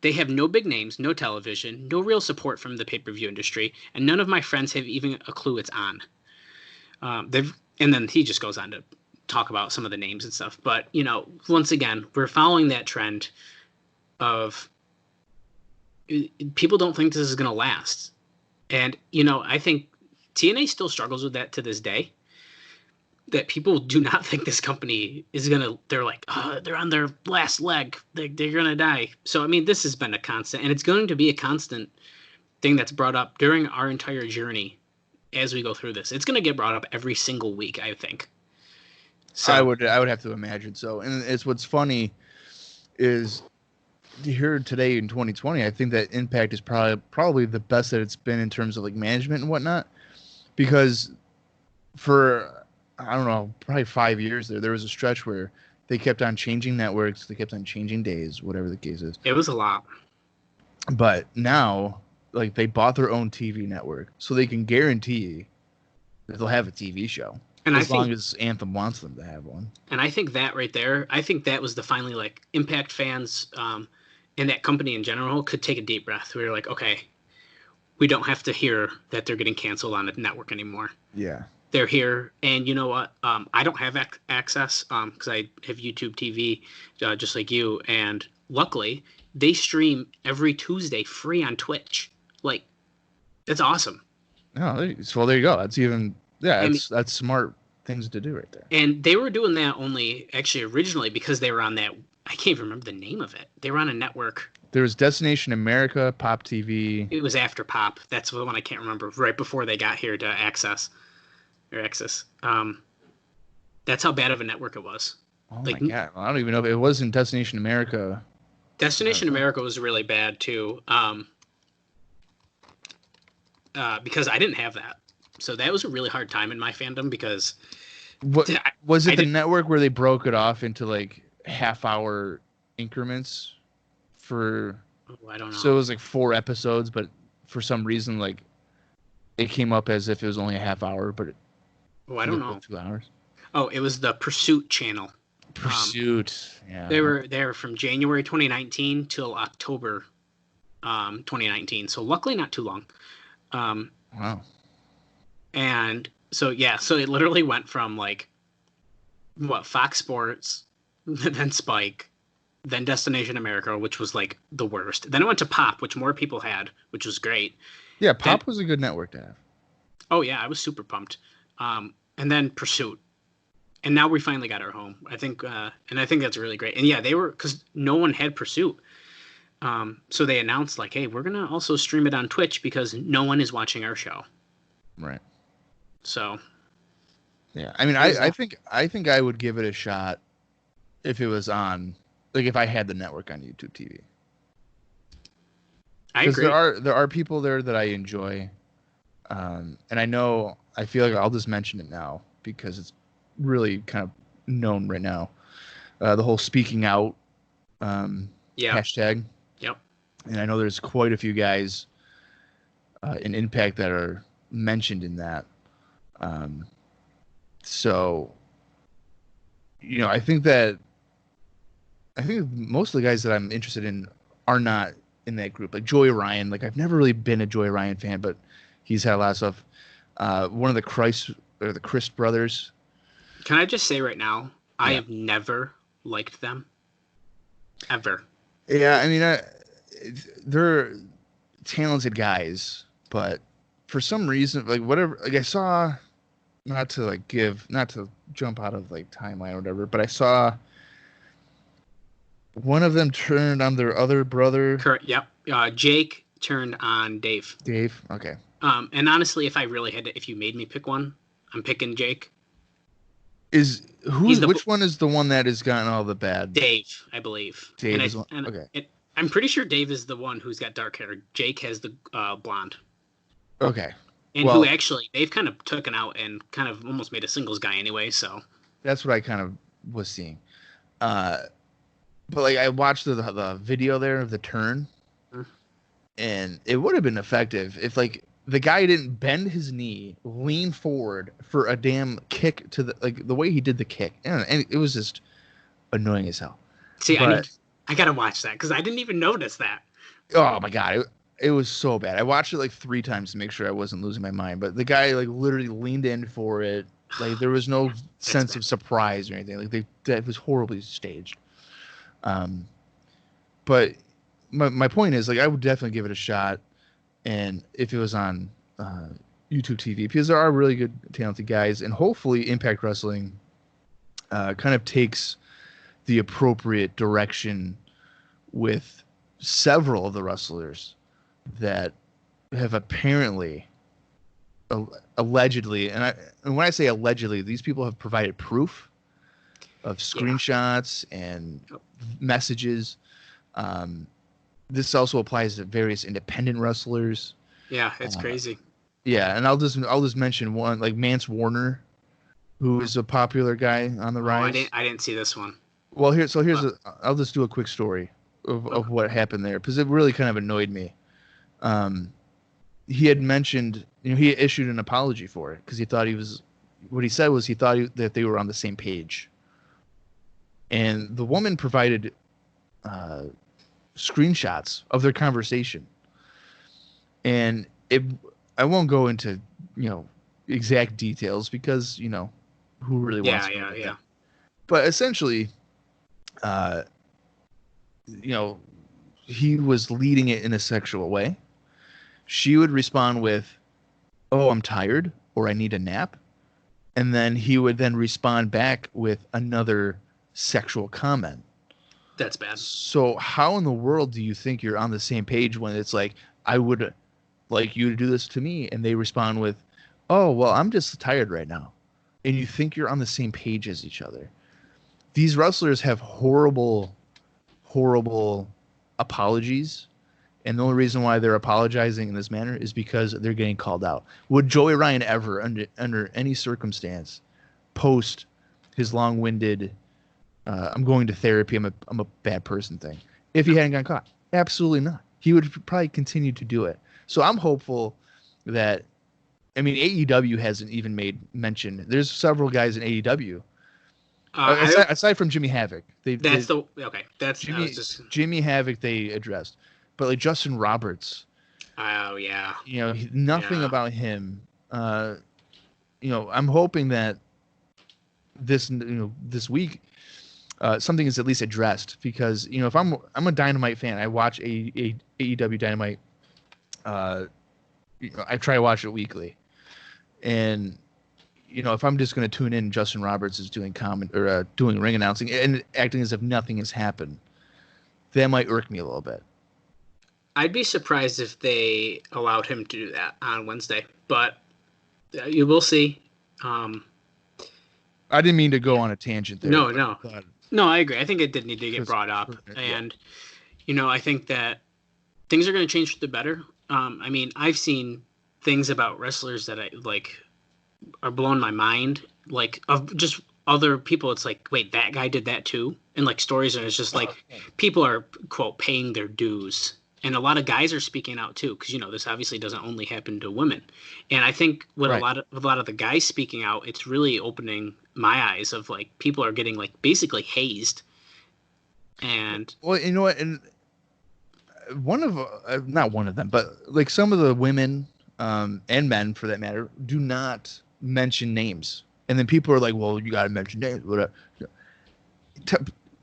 They have no big names, no television, no real support from the pay-per-view industry, and none of my friends have even a clue it's on. And then he just goes on to talk about some of the names and stuff. But, you know, once again, we're following that trend of people don't think this is going to last. And, you know, I think TNA still struggles with that to this day, that people do not think this company is going to, they're like, oh, they're on their last leg. They're going to die. So, I mean, this has been a constant, and it's going to be a constant thing that's brought up during our entire journey as we go through this. It's going to get brought up every single week, I think. So I would have to imagine so. And it's what's funny is here today in 2020, I think that Impact is probably the best that it's been in terms of like management and whatnot, because for, I don't know, probably 5 years there was a stretch where they kept on changing networks, they kept on changing days, whatever the case is. It was a lot. But now, like, they bought their own TV network, so they can guarantee that they'll have a TV show. And as long as Anthem wants them to have one. And I think that right there, I think that was the finally, like, Impact fans and that company in general could take a deep breath. We were like, okay, we don't have to hear that they're getting canceled on the network anymore. Yeah. They're here. And you know what? I don't have access because I have YouTube TV just like you. And luckily, they stream every Tuesday free on Twitch. Like, that's awesome. Oh, well, there you go. That's even... Yeah, that's smart things to do right there. And they were doing that only actually originally because they were on that, I can't even remember the name of it. They were on a network. There was Destination America, Pop TV. It was after Pop. That's the one I can't remember. Right before they got here to Access. That's how bad of a network it was. Oh like, my God. I don't even know if it wasn't Destination America. Destination America was really bad too. Because I didn't have that. So that was a really hard time in my fandom because... Was it the network where they broke it off into like half-hour increments for... Oh, I don't know. So it was like 4 episodes, but for some reason, like, it came up as if it was only a half hour, but I don't know. 2 hours. Oh, it was the Pursuit channel. Pursuit. Yeah. They were there from January 2019 till October 2019. So luckily not too long. Wow. And so it literally went from like Fox Sports, then Spike, then Destination America, which was like the worst. Then it went to Pop, which more people had, which was great. Yeah, Pop was a good network to have. Oh yeah, I was super pumped. And then Pursuit. And now we finally got our home. I think that's really great. And yeah, they were, because no one had Pursuit. So they announced like, hey, we're going to also stream it on Twitch because no one is watching our show. Right. So. Yeah. I mean, I think I would give it a shot if it was on, like if I had the network on YouTube TV. I agree. There are people there that I enjoy. And I feel like I'll just mention it now because it's really kind of known right now. The whole speaking out hashtag. Yep. And I know there's quite a few guys in Impact that are mentioned in that. So, I think most of the guys that I'm interested in are not in that group. Like Joey Ryan, like I've never really been a Joey Ryan fan, but he's had a lot of stuff. One of the Christ brothers. Can I just say right now, I have never liked them. Ever. Yeah, I mean, they're talented guys, but for some reason, like whatever, like I saw, not to jump out of like timeline or whatever, but I saw one of them turned on their other brother. Correct. Yep. Jake turned on Dave. Dave. Okay. And honestly, if I really had to, if you made me pick one, I'm picking Jake. Which one is the one that has gotten all the bad? Dave, I believe. Dave is one. Okay. I'm pretty sure Dave is the one who's got dark hair. Jake has the blonde. Okay. And who actually they've kind of taken out and kind of almost made a singles guy anyway. So that's what I kind of was seeing. But like I watched the video there of the turn, and it would have been effective if like the guy didn't bend his knee, lean forward for a damn kick to the way he did the kick, and it was just annoying as hell. See, I gotta watch that because I didn't even notice that. Oh my god, it was so bad. I watched it like 3 times to make sure I wasn't losing my mind. But the guy like literally leaned in for it. Like there was no sense of surprise or anything. Like that was horribly staged. But my point is like I would definitely give it a shot. And if it was on YouTube TV, because there are really good, talented guys, and hopefully Impact Wrestling kind of takes the appropriate direction with several of the wrestlers that have apparently, allegedly, and when I say allegedly, these people have provided proof of screenshots and messages. This also applies to various independent wrestlers. Yeah, it's crazy. Yeah, and I'll just mention one, like Mance Warner, who is a popular guy on the rise. I didn't see this one. Well, I'll just do a quick story of what happened there because it really kind of annoyed me. He had mentioned, he issued an apology for it because he thought that they were on the same page. And the woman provided screenshots of their conversation, and I won't go into exact details because who really wants to know that. But essentially he was leading it in a sexual way. She would respond with, "Oh, I'm tired," or "I need a nap," and then he would then respond back with another sexual comment. That's bad. So how in the world do you think you're on the same page when it's like, I would like you to do this to me, and they respond with, "Oh, well, I'm just tired right now," and you think you're on the same page as each other? These wrestlers have horrible apologies, and the only reason why they're apologizing in this manner is because they're getting called out. Would Joey Ryan ever, under any circumstance, post his long-winded "I'm going to therapy, I'm a bad person" thing if he hadn't gotten caught? Absolutely not. He would probably continue to do it. So I'm hopeful that, AEW hasn't even made mention. There's several guys in AEW Aside from Jimmy Havoc, Jimmy Havoc they addressed, but like Justin Roberts. Oh yeah. Nothing about him. I'm hoping that this week something is at least addressed, because if I'm a Dynamite fan, I watch a AEW Dynamite. I try to watch it weekly, and if I'm just going to tune in, Justin Roberts is doing doing ring announcing and acting as if nothing has happened, that might irk me a little bit. I'd be surprised if they allowed him to do that on Wednesday, but you will see. I didn't mean to go on a tangent there. No, I agree. I think it did need to get brought up, and I think that things are going to change for the better. I've seen things about wrestlers that I like are blowing my mind, like of just other people. It's like, wait, that guy did that too, and like stories, and it's just like people are quote paying their dues. And a lot of guys are speaking out too, because this obviously doesn't only happen to women. And I think with a lot of the guys speaking out, it's really opening my eyes of like people are getting like basically hazed. And well, you know what, and not one of them, but like some of the women and men for that matter do not mention names, and then people are like, well, you got to mention names. Whatever.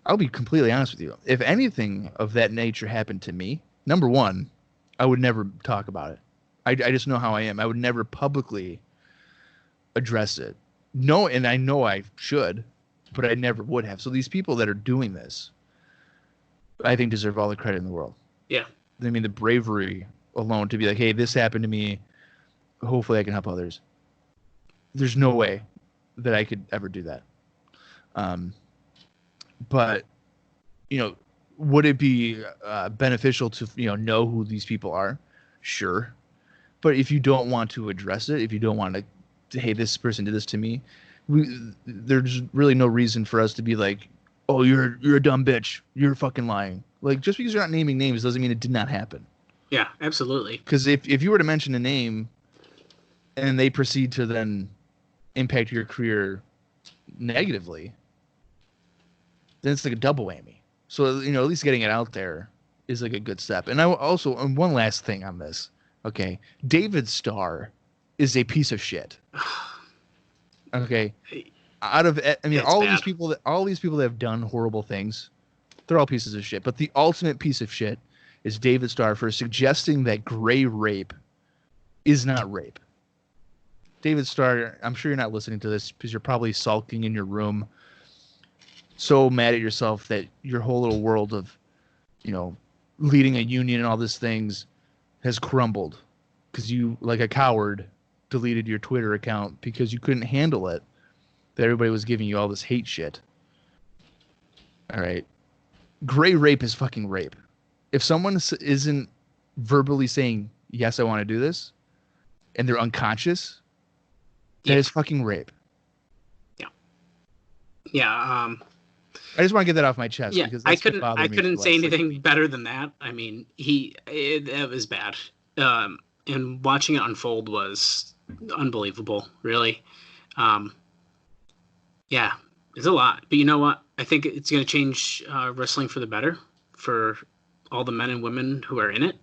I'll be completely honest with you. If anything of that nature happened to me, number one, I would never talk about it. I just know how I am. I would never publicly address it. No, and I know I should, but I never would have. So these people that are doing this, I think, deserve all the credit in the world. Yeah. I mean, the bravery alone to be like, hey, this happened to me. Hopefully I can help others. There's no way that I could ever do that. But, would it be beneficial to, know who these people are? Sure. But if you don't want to address it, if you don't want to, hey, this person did this to me, there's really no reason for us to be like, oh, you're a dumb bitch. You're fucking lying. Like, just because you're not naming names doesn't mean it did not happen. Yeah, absolutely. Because if you were to mention a name and they proceed to then impact your career negatively, then it's like a double whammy. So, at least getting it out there is like a good step. And and one last thing on this. Okay. David Starr is a piece of shit. Okay. All these people that have done horrible things, they're all pieces of shit. But the ultimate piece of shit is David Starr for suggesting that gray rape is not rape. David Starr, I'm sure you're not listening to this because you're probably sulking in your room, so mad at yourself that your whole little world of, leading a union and all these things has crumbled because you, like a coward, deleted your Twitter account because you couldn't handle it, that everybody was giving you all this hate shit. All right. Gray rape is fucking rape. If someone isn't verbally saying, yes, I want to do this, and they're unconscious, that is fucking rape. Yeah. Yeah. I just want to get that off my chest. Yeah, because I couldn't say anything better than that. I mean, it was bad. And watching it unfold was unbelievable, really. Yeah, it's a lot. But you know what? I think it's going to change wrestling for the better for all the men and women who are in it.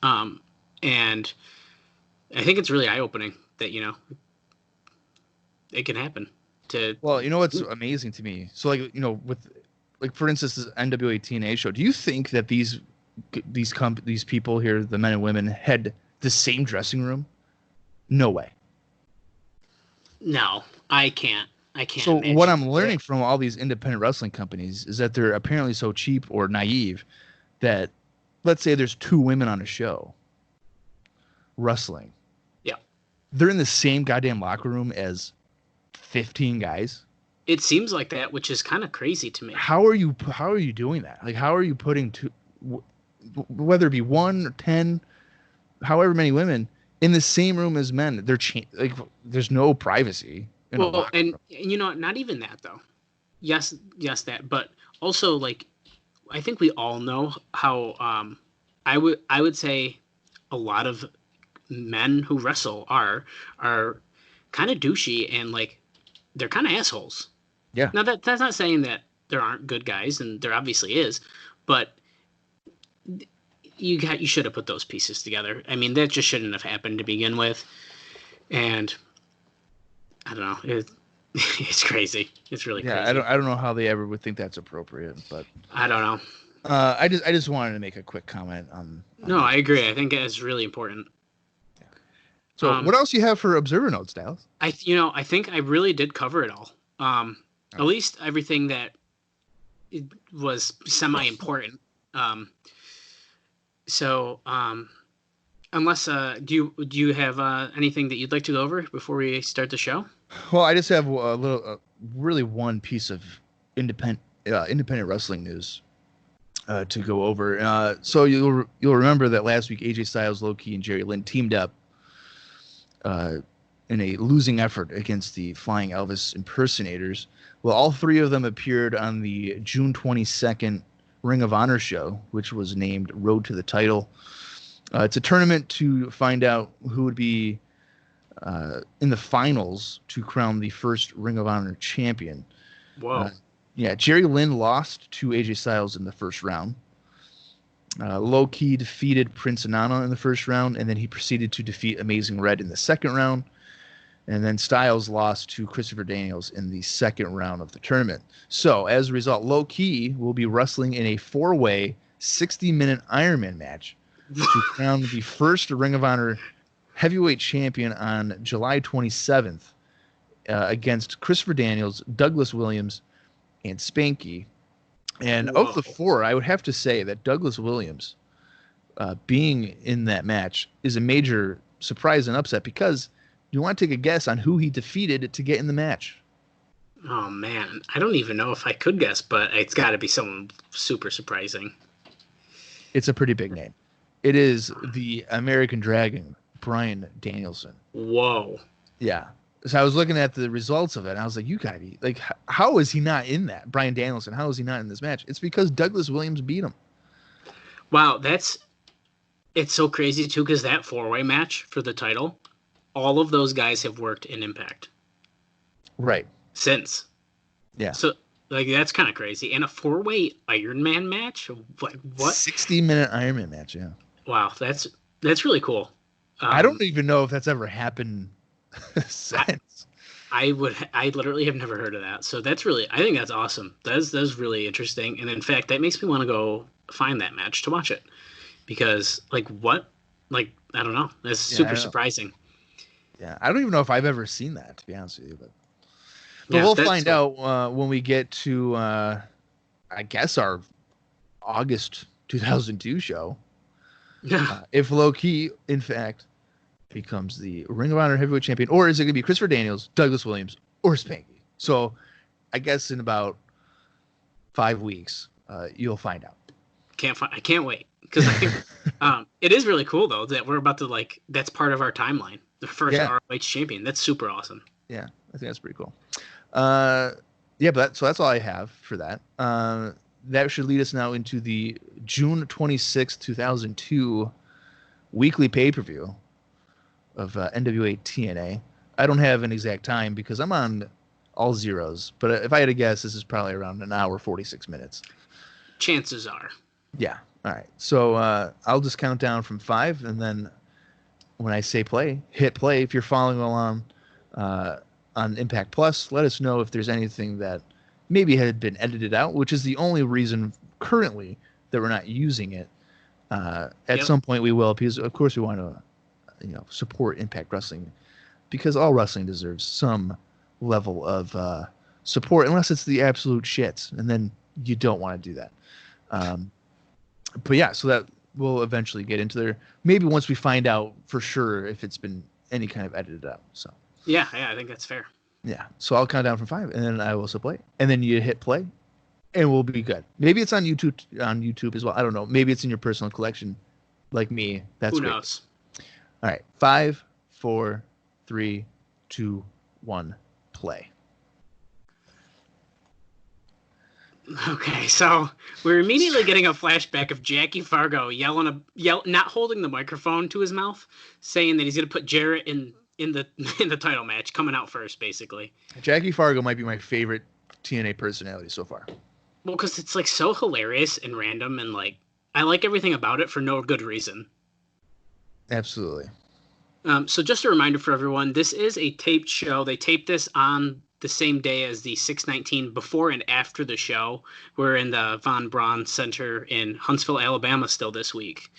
And I think it's really eye-opening that, it can happen. Well, what's amazing to me? So, with, for instance, this NWA-TNA show, do you think that these people here, the men and women, had the same dressing room? No way. No, I can't. So what I'm learning from all these independent wrestling companies is that they're apparently so cheap or naive that, let's say there's 2 women on a show wrestling. Yeah. They're in the same goddamn locker room as 15 guys. It seems like that, which is kind of crazy to me. How are you doing that? Like, how are you putting whether it be 1 or 10, however many women in the same room as men? They're there's no privacy. Well, and not even that though. Yes, that, but also I think we all know how I would say a lot of men who wrestle are kind of douchey and they're kind of assholes. Yeah. Now that's not saying that there aren't good guys, and there obviously is, but you should have put those pieces together. I mean, that just shouldn't have happened to begin with, and I don't know. It's crazy. It's really crazy. I don't know how they ever would think that's appropriate, but I don't know. I just wanted to make a quick comment on No, I agree. I think it's really important. So what else you have for observer notes, Dallas? I think I really did cover it all. At least everything that it was semi-important. Unless do you have anything that you'd like to go over before we start the show? Well, I just have a little, really one piece of independent wrestling news to go over. So you'll remember that last week AJ Styles, Low Ki, and Jerry Lynn teamed up in a losing effort against the Flying Elvis impersonators. Well, all three of them appeared on the June 22nd Ring of Honor show, which was named Road to the Title. It's a tournament to find out who would be in the finals to crown the first Ring of Honor champion. Whoa. Jerry Lynn lost to AJ Styles in the first round. Low Ki defeated Prince Nana in the first round, and then he proceeded to defeat Amazing Red in the second round. And then Styles lost to Christopher Daniels in the second round of the tournament. So, as a result, Low Ki will be wrestling in a 4-way, 60-minute Iron Man match to crown the first Ring of Honor heavyweight champion on July 27th against Christopher Daniels, Douglas Williams, and Spanky. And Whoa. of the four, I would have to say that Douglas Williams being in that match is a major surprise and upset, because you want to take a guess on who he defeated to get in the match. Oh, man. I don't even know if I could guess, but it's got to be someone super surprising. It's a pretty big name. It is the American Dragon, Bryan Danielson. Whoa. Yeah. So I was looking at the results of it, and I was like, you gotta be, like, how is he not in that? Bryan Danielson, how is he not in this match? It's because Douglas Williams beat him. Wow, it's so crazy, too, because that 4-way match for the title, all of those guys have worked in Impact. Right. Since. Yeah. So, like, that's kind of crazy. And a 4-way Iron Man match? Like, what? 60-minute Iron Man match, yeah. Wow, that's really cool. I don't even know if that's ever happened since. I literally have never heard of that. So I think that's awesome. That's really interesting. And in fact, that makes me want to go find that match to watch it. Because, like, what? Like, I don't know. That's super surprising. Yeah, I don't even know if I've ever seen that, to be honest with you. But we'll find out when we get to, I guess, our August 2002 show. If Low Ki, in fact, becomes the Ring of Honor heavyweight champion, or is it going to be Christopher Daniels, Douglas Williams, or Spanky? So I guess in about 5 weeks, you'll find out. I can't wait. Because I think it is really cool, though, that we're about to, like, that's part of our timeline. The first ROH champion. That's super awesome. Yeah, I think that's pretty cool. But that's all I have for that. That should lead us now into the June 26th, 2002 weekly pay-per-view of NWA-TNA. I don't have an exact time because I'm on all zeros, but if I had to guess, this is probably around an hour, 46 minutes. Chances are. Yeah. All right. So I'll just count down from 5, and then when I say play, hit play. If you're following along on Impact Plus, let us know if there's anything that maybe had been edited out, which is the only reason currently that we're not using it. At some point we will, because of course we want to support Impact Wrestling, because all wrestling deserves some level of support, unless it's the absolute shits, and then you don't want to do that. But yeah, so that we'll eventually get into there. Maybe once we find out for sure if it's been any kind of edited out. So yeah, I think that's fair. Yeah. So I'll count down from 5, and then I will also play. And then you hit play, and we'll be good. Maybe it's on YouTube as well. I don't know. Maybe it's in your personal collection, like me. That's great. Who knows? All right. 5, 4, 3, 2, 1, play. Okay, so we're immediately getting a flashback of Jackie Fargo not holding the microphone to his mouth, saying that he's going to put Jarrett in the title match, coming out first, basically. Jackie Fargo might be my favorite TNA personalities so far. Well, because it's like so hilarious and random, and like I like everything about it for no good reason. Absolutely. So just a reminder for everyone, this is a taped show. They taped this on the same day as the 619 before and after the show. We're in the Braun Center in Huntsville, Alabama still this week.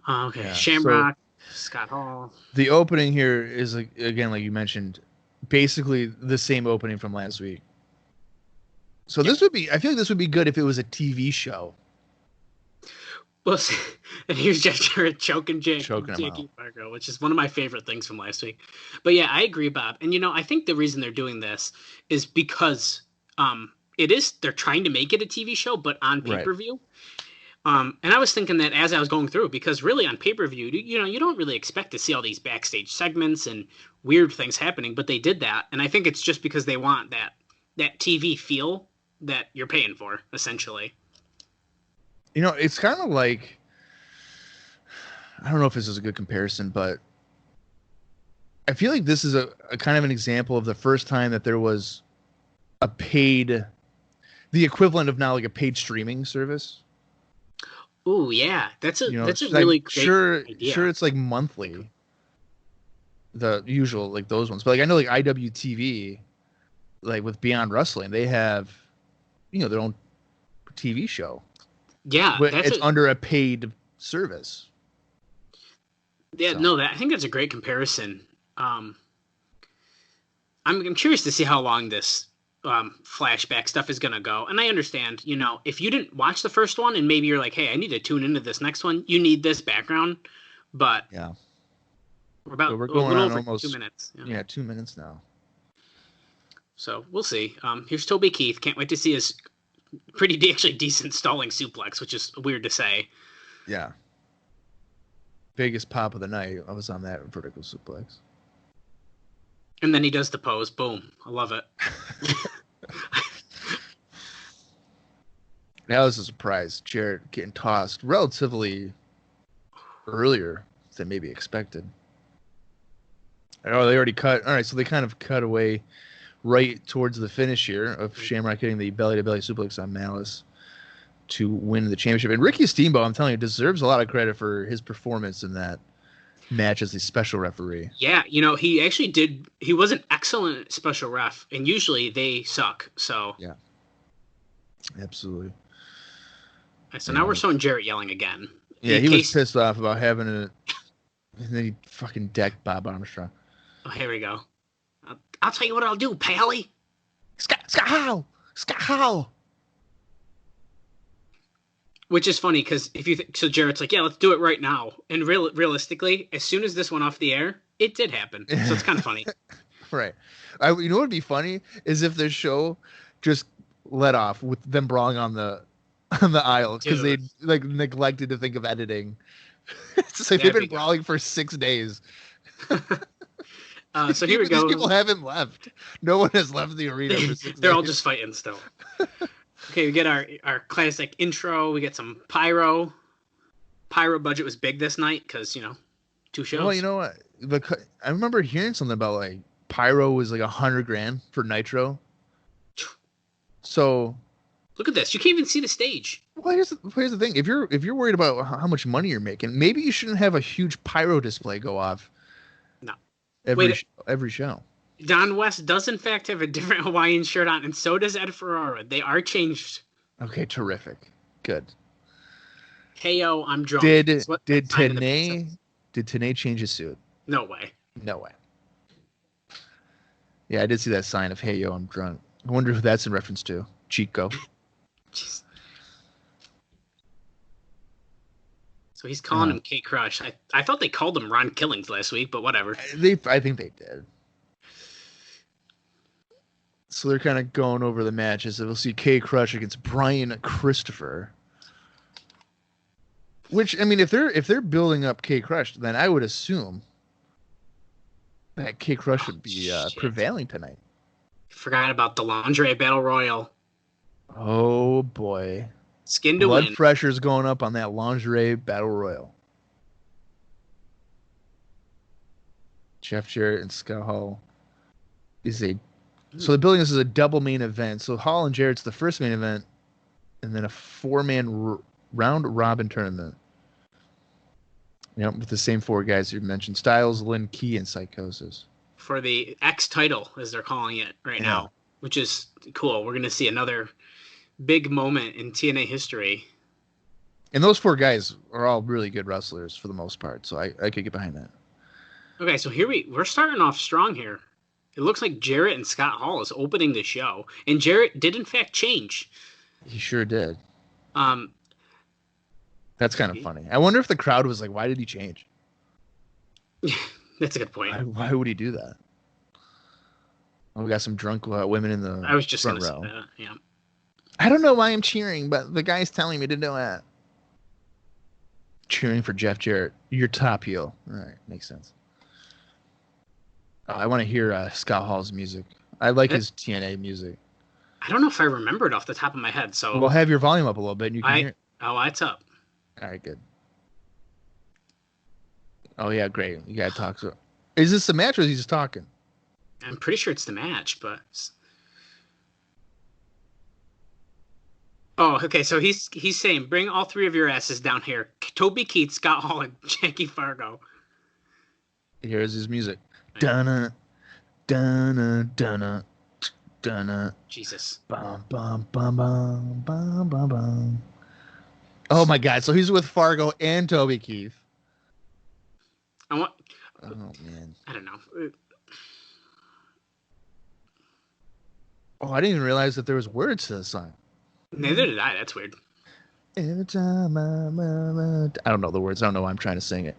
Okay, Yeah, Shamrock, Scott Hall. The opening here is, again, like you mentioned, basically the same opening from last week. So I feel like this would be good if it was a TV show. Well, and here's Jeff Jarrett choking Jackie Fargo, which is one of my favorite things from last week. But yeah, I agree, Bob. And I think the reason they're doing this is because they're trying to make it a TV show, but on pay-per-view. Right. And I was thinking that as I was going through, because really on pay-per-view, you don't really expect to see all these backstage segments and weird things happening, but they did that. And I think it's just because they want that TV feel that you're paying for, essentially. It's kind of like, I don't know if this is a good comparison, but I feel like this is a kind of an example of the first time that there was the equivalent of now like a paid streaming service. Oh yeah, that's a really great idea. Sure, it's like monthly, the usual like those ones, but like I know like IWTV, like with Beyond Wrestling, they have their own TV show. Yeah, it's under a paid service. Yeah, so. I think that's a great comparison. I'm curious to see how long this flashback stuff is gonna go. And I understand, if you didn't watch the first one and maybe you're like, hey, I need to tune into this next one, you need this background. But yeah, we're going on almost 2 minutes. Yeah, 2 minutes now. So we'll see. Here's Toby Keith. Can't wait to see his pretty actually decent stalling suplex, which is weird to say. Yeah. Biggest pop of the night. I was on that vertical suplex. And then he does the pose. Boom. I love it. That was a surprise. Jarrett getting tossed relatively earlier than maybe expected. Oh, they already cut. All right, so they kind of cut away right towards the finish here of Shamrock hitting the belly-to-belly suplex on Malice to win the championship. And Ricky Steamboat, I'm telling you, deserves a lot of credit for his performance in that match as the special referee. Yeah, he actually did. He was an excellent special ref, and usually they suck. So yeah, absolutely. So now we're showing Jarrett yelling again. Yeah, he was pissed off about having it, and then he fucking decked Bob Armstrong. Oh, here we go. I'll tell you what I'll do, Pally. Scott Howell. Which is funny because so Jarrett's like, yeah, let's do it right now. And realistically, as soon as this went off the air, it did happen. So it's kind of funny. Right. You know what would be funny is if the show just let off with them brawling on the aisles because they like neglected to think of editing. It's just like they've been brawling for 6 days. So here we go. These people haven't left. No one has left the arena for 6 days. They're all just fighting still. Okay, we get our classic intro. We get some pyro. Pyro budget was big this night because, 2 shows. Well, you know what? I remember hearing something about like pyro was like $100,000 for Nitro. So look at this. You can't even see the stage. Well, here's the thing. If you're worried about how much money you're making, maybe you shouldn't have a huge pyro display go off. No. Every show. Don West does in fact have a different Hawaiian shirt on, and so does Ed Ferrara. They are changed. Okay, terrific. Good. Heyo, I'm drunk. Did Tenay change his suit? No way. No way. Yeah, I did see that sign of Heyo, I'm drunk. I wonder who that's in reference to. Chico. Jeez. So he's calling him K Crush. I thought they called him Ron Killings last week, but whatever. I think they did. So they're kind of going over the matches. We'll see K Crush against Brian Christopher. Which, I mean, if they're building up K Crush, then I would assume that K Crush would be prevailing tonight. Forgot about the Lingerie Battle Royal. Oh boy. Skin to win. Blood pressure's going up on that Lingerie Battle Royal. Jeff Jarrett and Scott Hall is a So they're building this as a double main event. So Hall and Jarrett's the first main event, and then a 4-man round robin tournament. With the same 4 guys you mentioned: Styles, Lynn, Key, and Psychosis. For the X-Title, as they're calling it right now, which is cool. We're going to see another big moment in TNA history. And those 4 guys are all really good wrestlers for the most part, so I could get behind that. Okay, so here we're starting off strong here. It looks like Jarrett and Scott Hall is opening the show, and Jarrett did in fact change. He sure did. That's kind of funny. I wonder if the crowd was like, "Why did he change?" That's a good point. Why would he do that? Oh, we got some drunk women in the I was just front going to row. say that. Yeah. I don't know why I'm cheering, but the guy's telling me to do that. Cheering for Jeff Jarrett. Your top heel. All right, makes sense. I want to hear Scott Hall's music. I like his TNA music. I don't know if I remember it off the top of my head. So we'll have your volume up a little bit and you can hear it. Oh, it's up. All right, good. Oh, yeah, great. You got to talk. So, is this the match or is he just talking? I'm pretty sure it's the match, but... Oh, okay, so he's saying, bring all 3 of your asses down here. Toby Keith, Scott Hall, and Jackie Fargo. Here's his music. Dunna, dunna, dunna, dunna. Jesus. Bum, bum, bum, bum, bum, bum, bum. Oh, my God. So he's with Fargo and Toby Keith. Oh, man. I don't know. Oh, I didn't even realize that there was words to the song. Neither did I. That's weird. Every time I don't know the words. I don't know why I'm trying to sing it.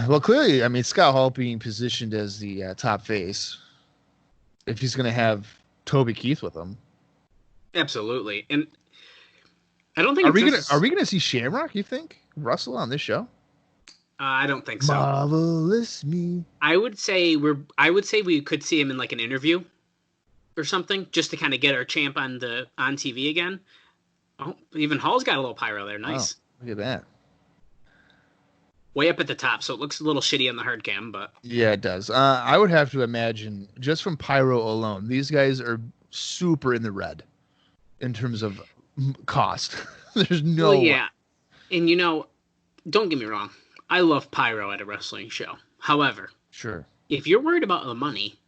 Well, clearly, I mean, Scott Hall being positioned as the top face, if he's going to have Toby Keith with him. Absolutely. And I don't think are we gonna see Shamrock, you think? Russell on this show? I don't think so. Marvelous me. I would say we could see him in like an interview or something, just to kind of get our champ on TV again. Oh, even Hall's got a little pyro there. Nice. Oh, look at that. Way up at the top, so it looks a little shitty on the hard cam, but yeah, it does. I would have to imagine, just from pyro alone, these guys are super in the red in terms of cost. There's no yeah. And don't get me wrong, I love pyro at a wrestling show. However, sure, if you're worried about the money,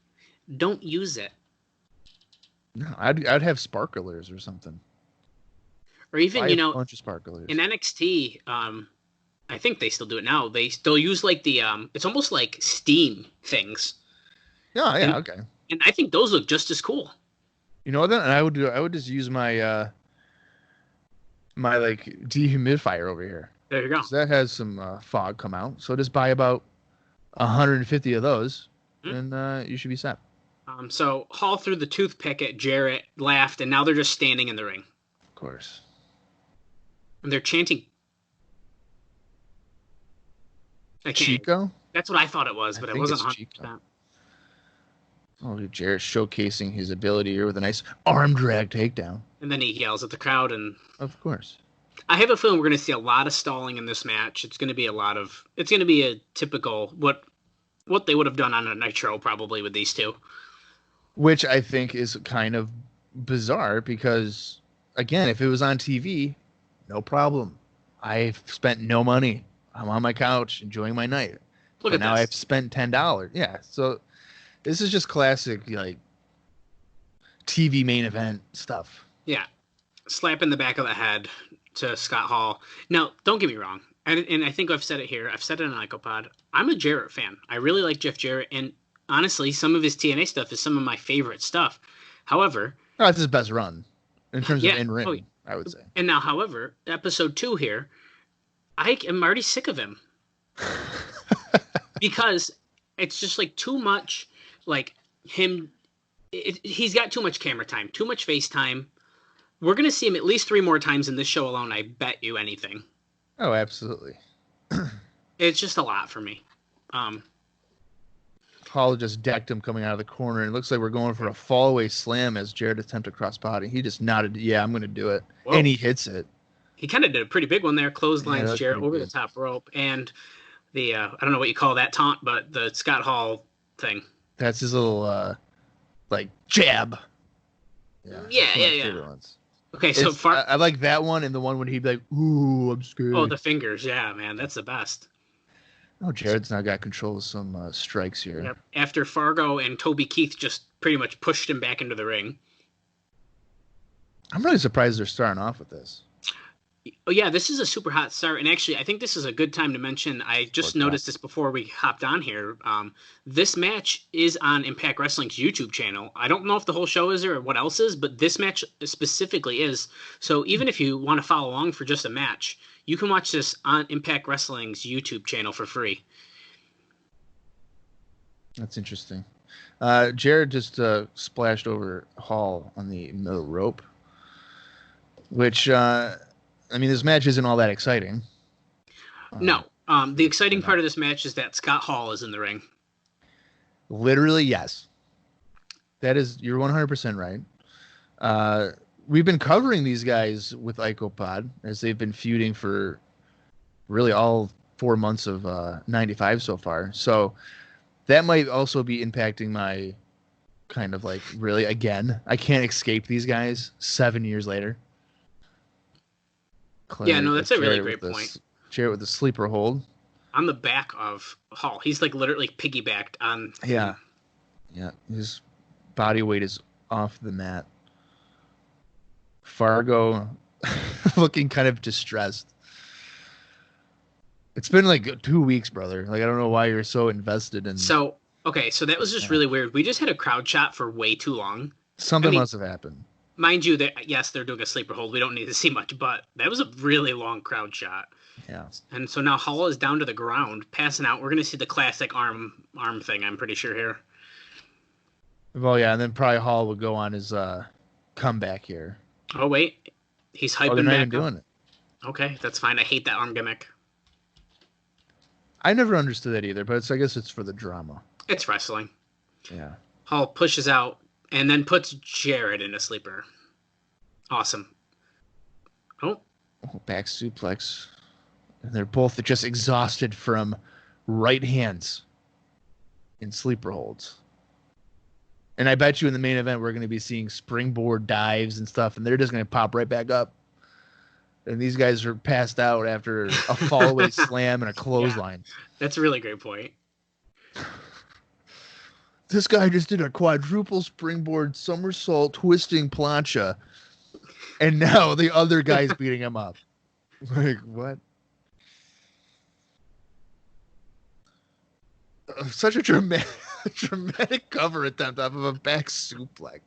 don't use it. No, I'd have sparklers or something. Or even, a bunch of sparklers. In NXT, I think they still do it now. They still use like the it's almost like steam things. Yeah, okay. And I think those look just as cool. You know what? Then I would just use my my like dehumidifier over here. There you go. So that has some fog come out. So just buy about 150 of those, and you should be set. So Hall threw the toothpick at Jarrett, laughed, and now they're just standing in the ring. Of course. And they're chanting. Chico? That's what I thought it was, but it wasn't. Chico. Oh, Jarrett showcasing his ability here with a nice arm drag takedown. And then he yells at the crowd, and of course. I have a feeling we're going to see a lot of stalling in this match. It's going to be a typical what they would have done on a Nitro probably with these two. Which I think is kind of bizarre because, again, if it was on TV, no problem. I've spent no money. I'm on my couch enjoying my night. Look at now this. I've spent $10. Yeah, so this is just classic like TV main event stuff. Yeah, slap in the back of the head to Scott Hall. Now, don't get me wrong, and I think I've said it here. I've said it on IcoPod. I'm a Jarrett fan. I really like Jeff Jarrett, and honestly, some of his TNA stuff is some of my favorite stuff. However, that's his best run in terms of in-ring, I would say. And now, however, episode 2 here, I am already sick of him because it's just like too much. Like him, he's got too much camera time, too much face time. We're gonna see him at least 3 more times in this show alone. I bet you anything. Oh, absolutely. It's just a lot for me. Hall just decked him coming out of the corner, and it looks like we're going for a fallaway slam as Jarrett attempted crossbody. He just nodded, yeah, I'm going to do it. Whoa. And he hits it. He kind of did a pretty big one there, clotheslines Jarrett over the top rope, and the, I don't know what you call that taunt, but the Scott Hall thing. That's his little like jab. Yeah. One of my favorite ones. Okay, so I like that one and the one when he'd be like, "Ooh, I'm scared." Oh, the fingers. Yeah, man, that's the best. Oh, Jared's now got control of some strikes here. Yep. After Fargo and Toby Keith just pretty much pushed him back into the ring. I'm really surprised they're starting off with this. Oh, yeah, this is a super hot start. And actually, I think this is a good time to mention, I just noticed this before we hopped on here. This match is on Impact Wrestling's YouTube channel. I don't know if the whole show is there or what else is, but this match specifically is. So even if you want to follow along for just a match, you can watch this on Impact Wrestling's YouTube channel for free. That's interesting. Jared just splashed over Hall on the middle rope, which... I mean, this match isn't all that exciting. No. The exciting part of this match is that Scott Hall is in the ring. Literally, yes. You're 100% right. We've been covering these guys with IcoPod as they've been feuding for really all 4 months of 95 so far. So that might also be impacting my kind of like, really, again, I can't escape these guys 7 years later. Yeah, no, that's a really great point. Jared with the sleeper hold. On the back of Hall. He's like literally piggybacked on. Yeah. Yeah. His body weight is off the mat. Fargo looking kind of distressed. It's been like 2 weeks, brother. Like, I don't know why you're so invested in. So that was just really weird. We just had a crowd shot for way too long. Something must have happened. Mind you, that yes, they're doing a sleeper hold. We don't need to see much, but that was a really long crowd shot. Yeah. And so now Hall is down to the ground, passing out. We're going to see the classic arm thing, I'm pretty sure, here. Well, yeah, and then probably Hall would go on his comeback here. Oh, wait. He's hyping they're not back even doing it. Okay, that's fine. I hate that arm gimmick. I never understood that either, but I guess it's for the drama. It's wrestling. Yeah. Hall pushes out and then puts Jared in a sleeper. Awesome. Oh. Back suplex. And they're both just exhausted from right hands in sleeper holds. And I bet you in the main event we're going to be seeing springboard dives and stuff, and they're just going to pop right back up. And these guys are passed out after a fallaway slam and a clothesline. Yeah, that's a really great point. This guy just did a quadruple springboard somersault twisting plancha, and now the other guy's beating him up. Like, what? Such a dramatic cover attempt off of a back suplex.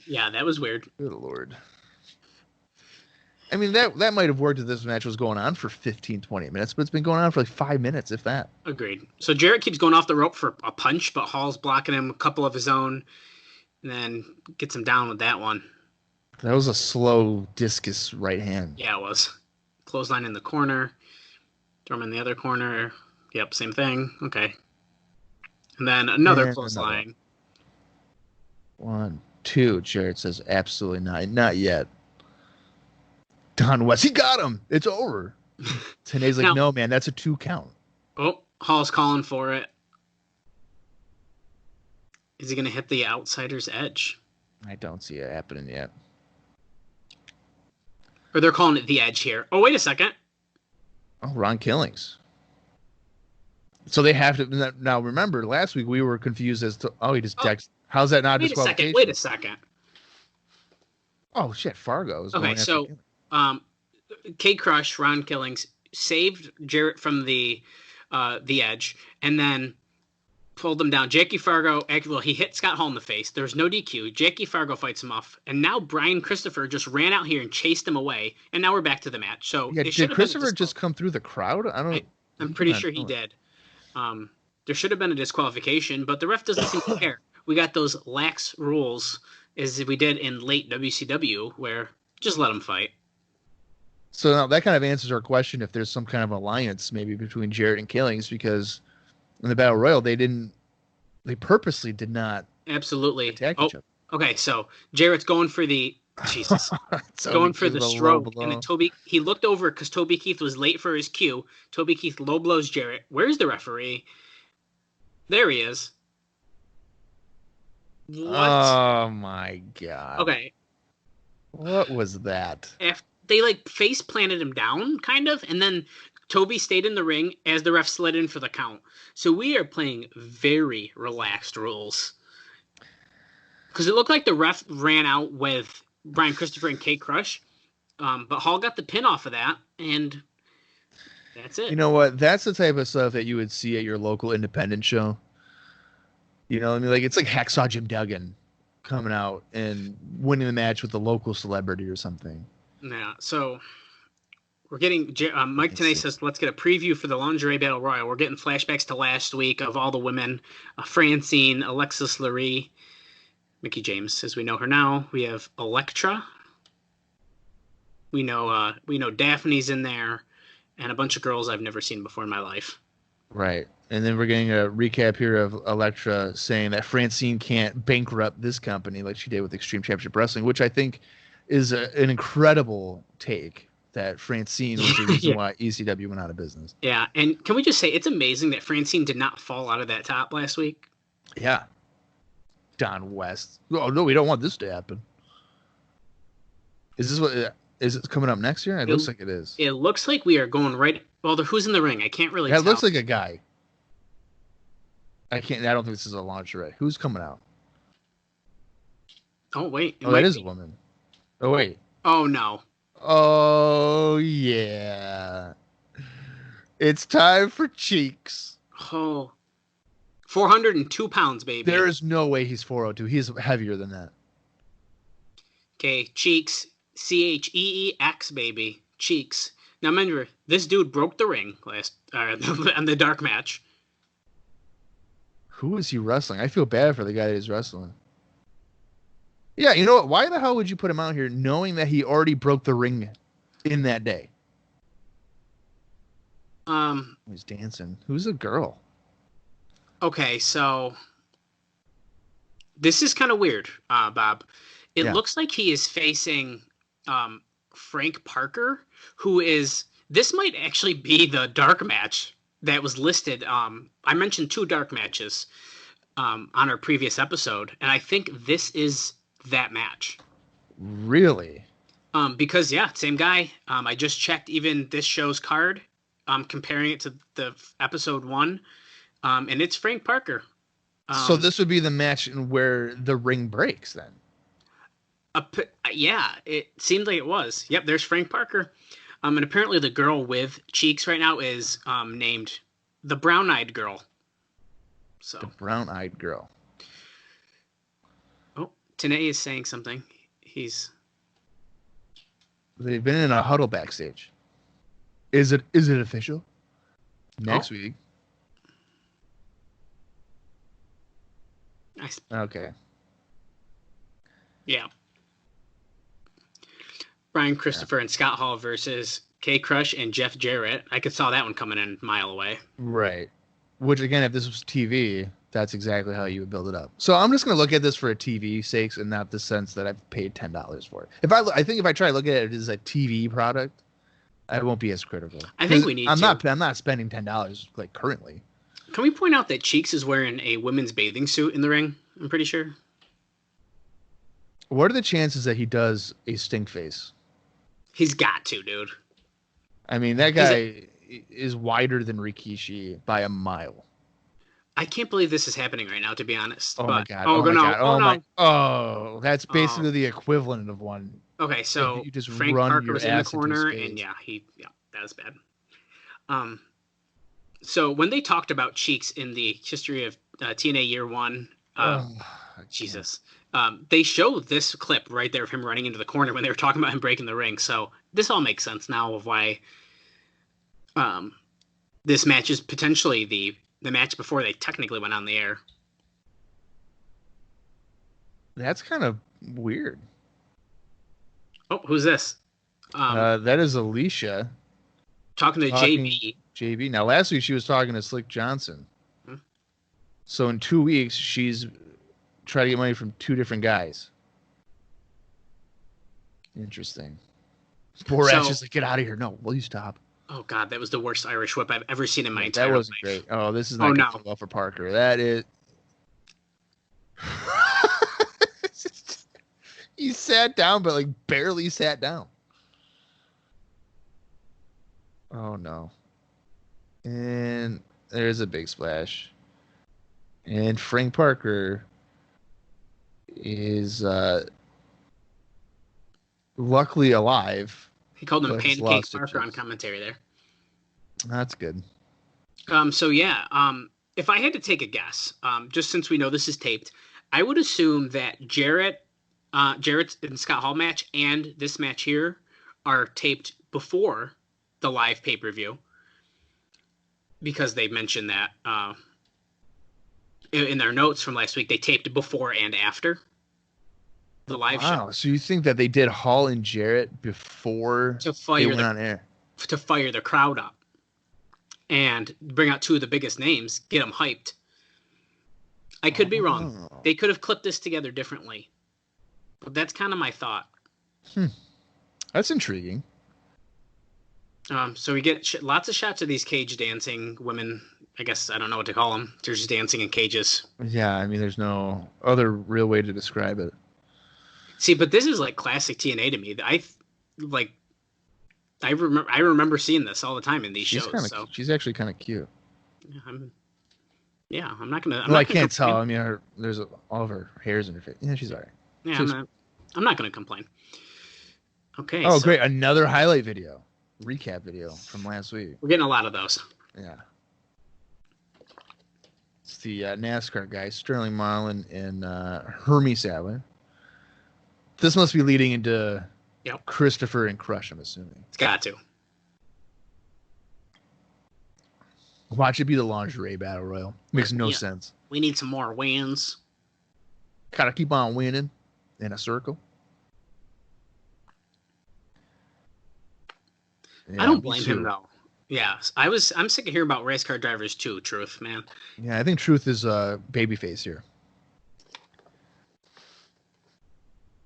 Yeah, that was weird. Good Lord. I mean, that might have worked if this match was going on for 15, 20 minutes, but it's been going on for like 5 minutes, if that. Agreed. So Jarrett keeps going off the rope for a punch, but Hall's blocking him, a couple of his own, and then gets him down with that one. That was a slow discus right hand. Yeah, it was. Clothesline in the corner. Throw him in the other corner. Yep, same thing. Okay. And then another clothesline. 1, 2. Jarrett says, absolutely not. Not yet. Don West, he got him. It's over. Tanae's like, no, man, that's a 2 count. Oh, Hall's calling for it. Is he going to hit the outsider's edge? I don't see it happening yet. Or they're calling it the edge here. Oh, wait a second. Oh, Ron Killings. So they have to. Now, remember, last week we were confused as to, he just text. How's that not disqualification? Wait a second. Oh, shit, Fargo's. Okay, so K-Crush, Ron Killings, saved Jarrett from the edge, and then pulled him down. Jackie Fargo, he hit Scott Hall in the face. There's no DQ. Jackie Fargo fights him off, and now Brian Christopher just ran out here and chased him away, and now we're back to the match. So yeah, did Christopher just come through the crowd? I'm pretty sure he did. There should have been a disqualification, but the ref doesn't seem to care. We got those lax rules as we did in late WCW, where just let them fight. So now that kind of answers our question if there's some kind of alliance maybe between Jarrett and Killings, because in the Battle Royal they purposely did not attack each other. Okay, so Jarrett's going for the going for the stroke, and then he looked over because Toby Keith was late for his cue. Toby Keith low blows Jarrett. Where's the referee? There he is. What? Oh my god. Okay. What was that? They like face planted him down, kind of, and then Toby stayed in the ring as the ref slid in for the count. So we are playing very relaxed rules. Because it looked like the ref ran out with Brian Christopher and Kate Crush, but Hall got the pin off of that, and that's it. You know what? That's the type of stuff that you would see at your local independent show. You know what I mean? Like, it's like Hacksaw Jim Duggan coming out and winning the match with the local celebrity or something. Yeah, so we're getting Mike Tenay says, let's get a preview for the Lingerie Battle Royal. We're getting flashbacks to last week of all the women, Francine, Alexis Lurie, Mickie James, as we know her now. We have Elektra. We know Daphne's in there, and a bunch of girls I've never seen before in my life. Right. And then we're getting a recap here of Elektra saying that Francine can't bankrupt this company like she did with Extreme Championship Wrestling, which I think is an incredible take, that Francine was the reason why ECW went out of business. Yeah, and can we just say it's amazing that Francine did not fall out of that top last week? Yeah. Don West. Oh, no, we don't want this to happen. Is it coming up next year? It looks like it is. It looks like we are going right. Well, who's in the ring? I can't really tell. It looks like a guy. I don't think this is a lingerie. Who's coming out? Oh, wait. Oh, that is a woman. Oh, wait. Oh, no. Oh, yeah. It's time for Cheeks. Oh. 402 pounds, baby. There is no way he's 402. He's heavier than that. Okay, Cheeks. CHEEX, baby. Cheeks. Now, remember, this dude broke the ring on the dark match. Who is he wrestling? I feel bad for the guy that he's wrestling. Yeah, you know what? Why the hell would you put him out here knowing that he already broke the ring in that day? He's dancing. Who's the girl? Okay, so this is kind of weird, Bob. It looks like he is facing Frank Parker, who is... This might actually be the dark match that was listed. I mentioned 2 dark matches on our previous episode, and I think this is that match. Really? Because, same guy. I just checked even this show's card, comparing it to the episode 1, and it's Frank Parker. So this would be the match where the ring breaks, then? Yeah, it seemed like it was. Yep, there's Frank Parker. And apparently the girl with Cheeks right now is named the Brown-Eyed Girl. So the Brown-Eyed Girl. Oh, Tenay is saying something. They've been in a huddle backstage. Is it official? Next week. Okay. Yeah. Brian Christopher and Scott Hall versus K Crush and Jeff Jarrett. I could saw that one coming in a mile away. Right. Which, again, if this was TV, that's exactly how you would build it up. So I'm just going to look at this for a TV sakes and not the sense that I've paid $10 for it. I think if I try to look at it as a TV product, I won't be as critical. I think we need I'm not spending $10 like currently. Can we point out that Cheeks is wearing a women's bathing suit in the ring? I'm pretty sure. What are the chances that he does a stink face? He's got to, dude. I mean, that guy is wider than Rikishi by a mile. I can't believe this is happening right now, to be honest. My God. Oh, that's basically the equivalent of one. Okay, so you just Frank Parker was in the corner, and that was bad. So when they talked about Cheeks in the history of TNA Year 1, Jesus, they showed this clip right there of him running into the corner when they were talking about him breaking the ring. So this all makes sense now of why this match is potentially the match before they technically went on the air. That's kind of weird. Oh, who's this? That is Alicia. Talking to JB. Now, last week she was talking to Slick Johnson. Hmm? So in 2 weeks, she's trying to get money from 2 different guys. Interesting. Borat's just like, get out of here. No, will you stop? Oh, God, that was the worst Irish whip I've ever seen in my entire life. That wasn't great. Oh, this is not going well for Parker. That is... He sat down, but like barely sat down. Oh no. And there's a big splash. And Frank Parker is luckily alive. He called him but he's Pancake lost Parker it. on commentary there. That's good. If I had to take a guess, just since we know this is taped, I would assume that Jarrett and Scott Hall match and this match here are taped before the live pay-per-view, because they mentioned that in their notes from last week, they taped before and after the live show. Wow, so you think that they did Hall and Jarrett before they went on air? To fire the crowd up and bring out two of the biggest names, get them hyped. I could be wrong. They could have clipped this together differently. But that's kind of my thought. That's intriguing. So we get lots of shots of these cage dancing women. I guess I don't know what to call them. They're just dancing in cages. Yeah, I mean, there's no other real way to describe it. See, but this is like classic TNA to me. I remember seeing this all the time in these shows. She's actually kind of cute. I'm not gonna. I can't tell. I mean, there's all of her hairs in her face. Yeah, she's all right. Yeah, I'm not gonna complain. Okay. Oh, great! Another highlight video, recap video from last week. We're getting a lot of those. Yeah. It's the NASCAR guys, Sterling Marlin and Hermie Sadler. This must be leading into Christopher and Crush, I'm assuming. It's got to. Watch it be the lingerie battle royal. Makes no sense. We need some more wins. Gotta keep on winning in a circle. Yeah, I don't blame him though. Yeah, I'm sick of hearing about race car drivers too. Truth, man. Yeah, I think Truth is babyface here.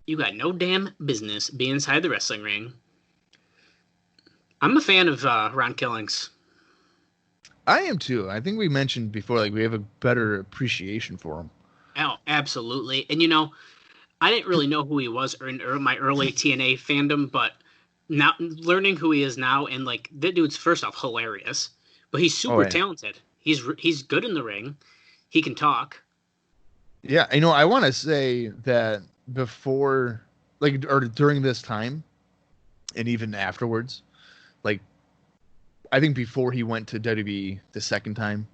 You got no damn business being inside the wrestling ring. I'm a fan of Ron Killings. I am too. I think we mentioned before, like, we have a better appreciation for him. Oh, absolutely. And I didn't really know who he was in my early TNA fandom, but now learning who he is now, and like, that dude's first off hilarious, but he's super talented. He's good in the ring. He can talk. Yeah, I want to say that before, like, or during this time, and even afterwards, like, I think before he went to WWE the second time,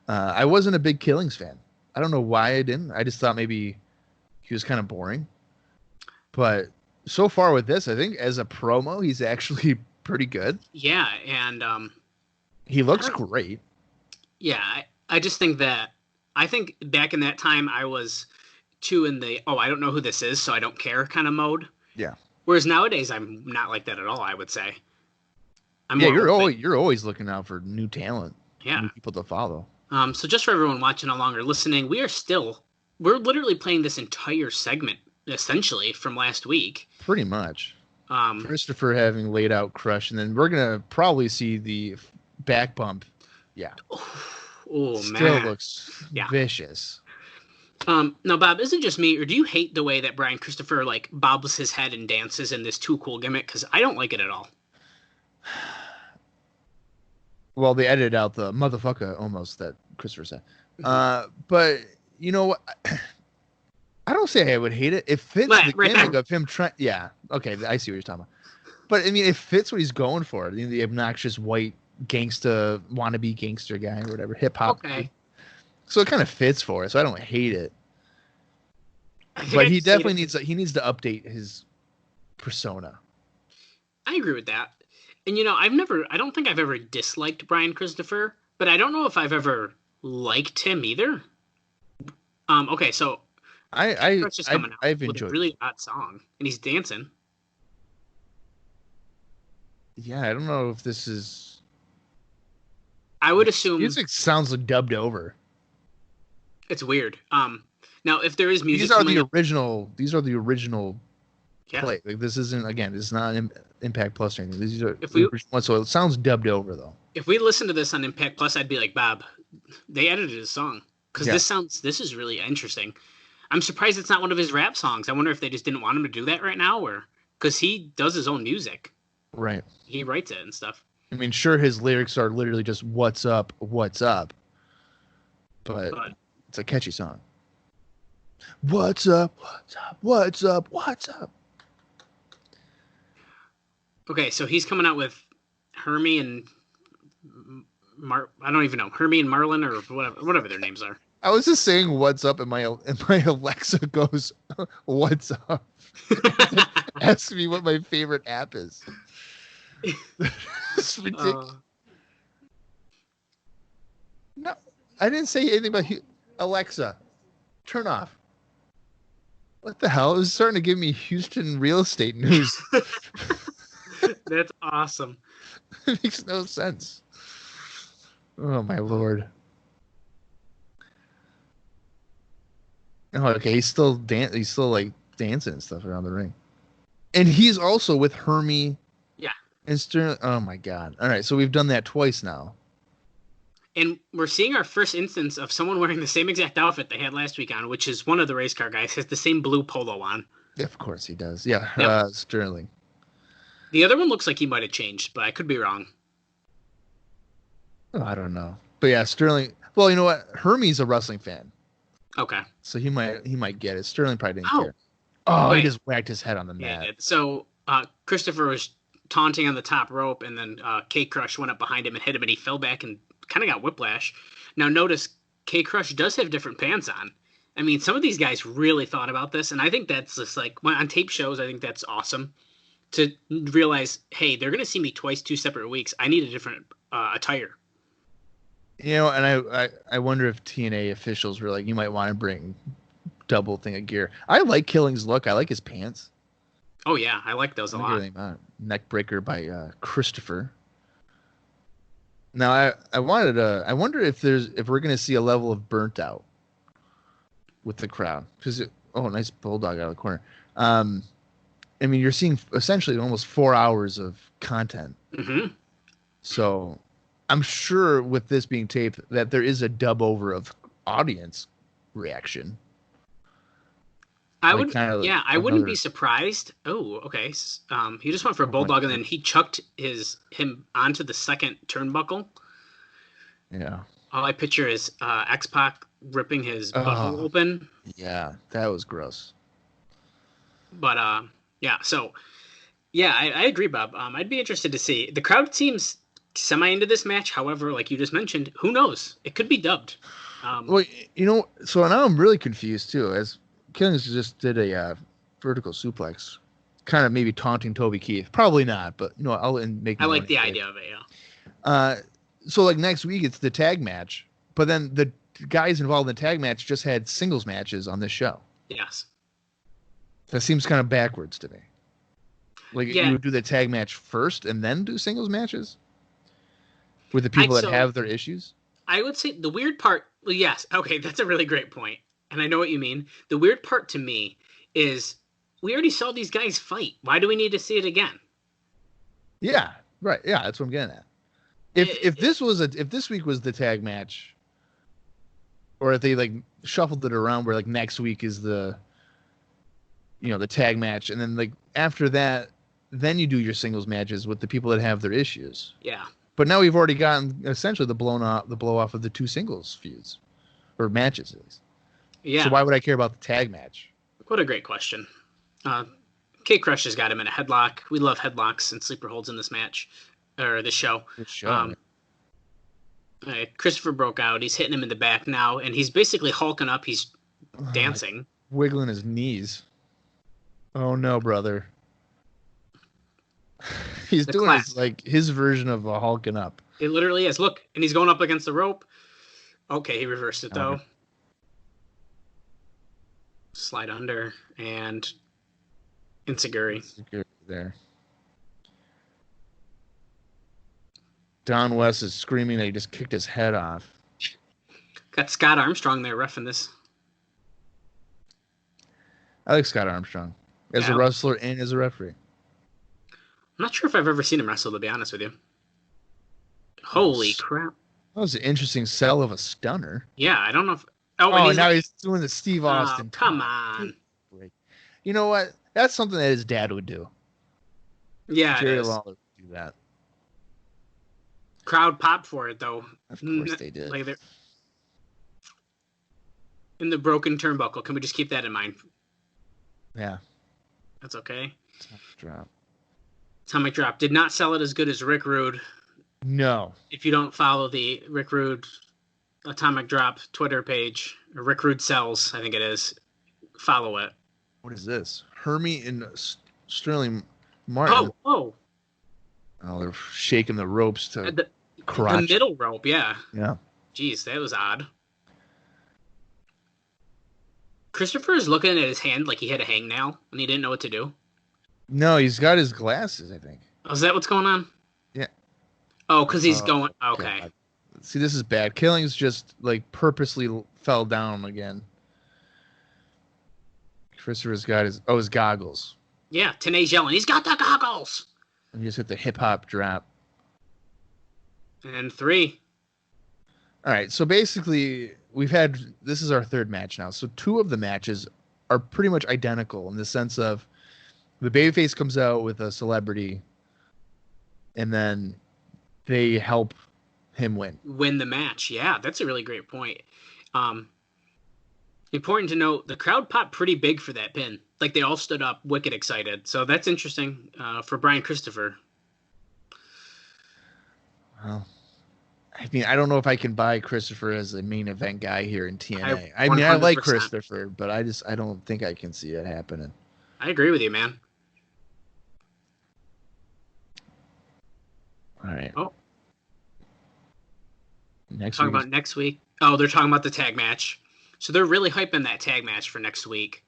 I wasn't a big Killings fan. I don't know why I didn't. I just thought maybe he was kind of boring. But so far with this, I think as a promo, he's actually pretty good. Yeah, and he looks great. Yeah, I just think I think back in that time I was too in the, I don't know who this is, so I don't care kind of mode. Yeah. Whereas nowadays I'm not like that at all, I would say. You're always looking out for new talent. Yeah. New people to follow. So just for everyone watching along or listening, we're literally playing this entire segment essentially from last week. Pretty much. Christopher having laid out Crush, and then we're gonna probably see the back bump. Yeah. Oh man. Still looks vicious. Now, Bob, is it just me, or do you hate the way that Brian Christopher like bobbles his head and dances in this Too Cool gimmick? Because I don't like it at all. Well, they edited out the motherfucker almost that Christopher said. But you know what? I don't say I would hate it. It fits the gimmick of him trying. Yeah, okay, I see what you're talking about. But I mean, it fits what he's going for. The obnoxious white gangsta, wannabe gangster guy or whatever, hip hop. Okay. So it kind of fits for it. So I don't hate it. But he definitely needs to update his persona. I agree with that. And I don't think I've ever disliked Brian Christopher, but I don't know if I've ever liked him either. Okay, so I've enjoyed a really odd song, and he's dancing. Yeah, I don't know if this is. I would assume music sounds like dubbed over. It's weird. Now if there is music, these are the original. Yeah. Play. Like, this isn't, again, it's not Impact Plus or anything. These are the original, so it sounds dubbed over though. If we listen to this on Impact Plus, I'd be like, Bob, they edited a song because this is really interesting. I'm surprised it's not one of his rap songs. I wonder if they just didn't want him to do that right now, or because he does his own music. Right. He writes it and stuff. I mean, sure, his lyrics are literally just "What's up, what's up," but it's a catchy song. What's up? What's up? What's up? What's up? Okay, so he's coming out with Hermie and I don't even know, Hermie and Marlin or whatever their names are. I was just saying "What's up," and my Alexa goes, "What's up?" Ask me what my favorite app is. It's ridiculous. No, I didn't say anything about Alexa. Turn off. What the hell? It was starting to give me Houston real estate news. That's awesome. It makes no sense. Oh my lord. Oh, okay. He's still like dancing and stuff around the ring, and he's also with Hermie. Yeah. And Sterling. Oh my god. All right, so we've done that twice now. And we're seeing our first instance of someone wearing the same exact outfit they had last week on, which is one of the race car guys has the same blue polo on. Yeah, of course he does. Yeah, Yep. Sterling. The other one looks like he might have changed, but I could be wrong. Oh, I don't know. But yeah, Sterling. Well, you know what? Hermie's a wrestling fan, Okay. so he might get it. Sterling probably didn't Oh. care. Oh, Wait. he just whacked his head on the Yeah, mat. he did. So Christopher was taunting on the top rope, and then K-Crush went up behind him and hit him, and he fell back and kind of got whiplash. Now notice K-Crush does have different pants on. I mean, some of these guys really thought about this, and I think that's just like on tape shows. I think that's awesome to realize, hey, they're gonna see me twice, 2 separate weeks. I need a different attire. You know, and I wonder if TNA officials were like, you might want to bring double thing of gear. I like Killing's look. I like his pants. Oh yeah, I like those a lot. Neckbreaker by Christopher. Now I wonder if we're gonna see a level of burnt out with the crowd, because nice bulldog out of the corner. I mean, you're seeing essentially almost 4 hours of content. Mm-hmm. So I'm sure with this being taped that there is a dub over of audience reaction. I Like I wouldn't be surprised. Oh, okay. He just went for a bulldog, and then he chucked him onto the second turnbuckle. Yeah. All I picture is X-Pac ripping his butthole open. Yeah, that was gross. But yeah. So yeah, I agree, Bob. I'd be interested to see. The crowd seems semi into this match. However, like you just mentioned, who knows? It could be dubbed. Well, you know, so now I'm really confused too, as Killings just did a vertical suplex, kind of maybe taunting Toby Keith. Probably not, but you know, I like the idea of it. Yeah. So like next week it's the tag match, but then the guys involved in the tag match just had singles matches on this show. Yes. That seems kind of backwards to me. Like you would do the tag match first and then do singles matches with the people that have their issues. I would say the weird part. Well, yes. Okay, that's a really great point. And I know what you mean. The weird part to me is we already saw these guys fight. Why do we need to see it again? Yeah, right. Yeah, that's what I'm getting at. If this week was the tag match, or if they like shuffled it around where like next week is the tag match, and then like after that, then you do your singles matches with the people that have their issues. Yeah. But now we've already gotten essentially the blow off of the two singles feuds or matches at least. Yeah. So why would I care about the tag match? What a great question. K-Crush has got him in a headlock. We love headlocks and sleeper holds in this match, or this show. Good show. Christopher broke out. He's hitting him in the back now, and he's basically hulking up. He's dancing. Wiggling his knees. Oh, no, brother. He's doing his version of a hulking up. It literally is. Look, and he's going up against the rope. Okay, he reversed it, though. Slide under, and Insiguri. There. Don West is screaming that he just kicked his head off. Got Scott Armstrong there reffing this. I like Scott Armstrong as a wrestler and as a referee. I'm not sure if I've ever seen him wrestle, to be honest with you. Holy crap. That was an interesting sell of a stunner. Yeah, I don't know if... Oh, and now he's doing the Steve Austin. Come on. You know what? That's something that his dad would do. Yeah, Jerry it is. Lawler would do that. Crowd pop for it, though. Of course they did. Like in the broken turnbuckle. Can we just keep that in mind? Yeah. That's okay. Drop. Atomic Drop did not sell it as good as Rick Rude. No. If you don't follow the Rick Rude Atomic Drop Twitter page, or Rick Rude Sells, I think it is, follow it. What is this? Hermie and Sterling Martin. Oh, they're shaking the ropes to the crotch. The middle rope, yeah. Yeah. Jeez, that was odd. Christopher is looking at his hand like he had a hangnail and he didn't know what to do. No, he's got his glasses, I think. Oh, is that what's going on? Yeah. Oh, because he's going... Okay. God. See, this is bad. Killing's just, purposely fell down again. Christopher's got his goggles. Yeah, Tenay's yelling, he's got the goggles! And he just hit the hip-hop drop. And 3. All right, so basically, this is our third match now. So 2 of the matches are pretty much identical in the sense of the babyface comes out with a celebrity, and then they help him win the match. Yeah, that's a really great point. Important to note, the crowd popped pretty big for that pin. Like, they all stood up wicked excited. So that's interesting for Brian Christopher. Well, I mean, I don't know if I can buy Christopher as a main event guy here in TNA. I mean, I like Christopher, but I don't think I can see it happening. I agree with you, man. All right. Oh. Next week. Oh, they're talking about the tag match. So they're really hyping that tag match for next week.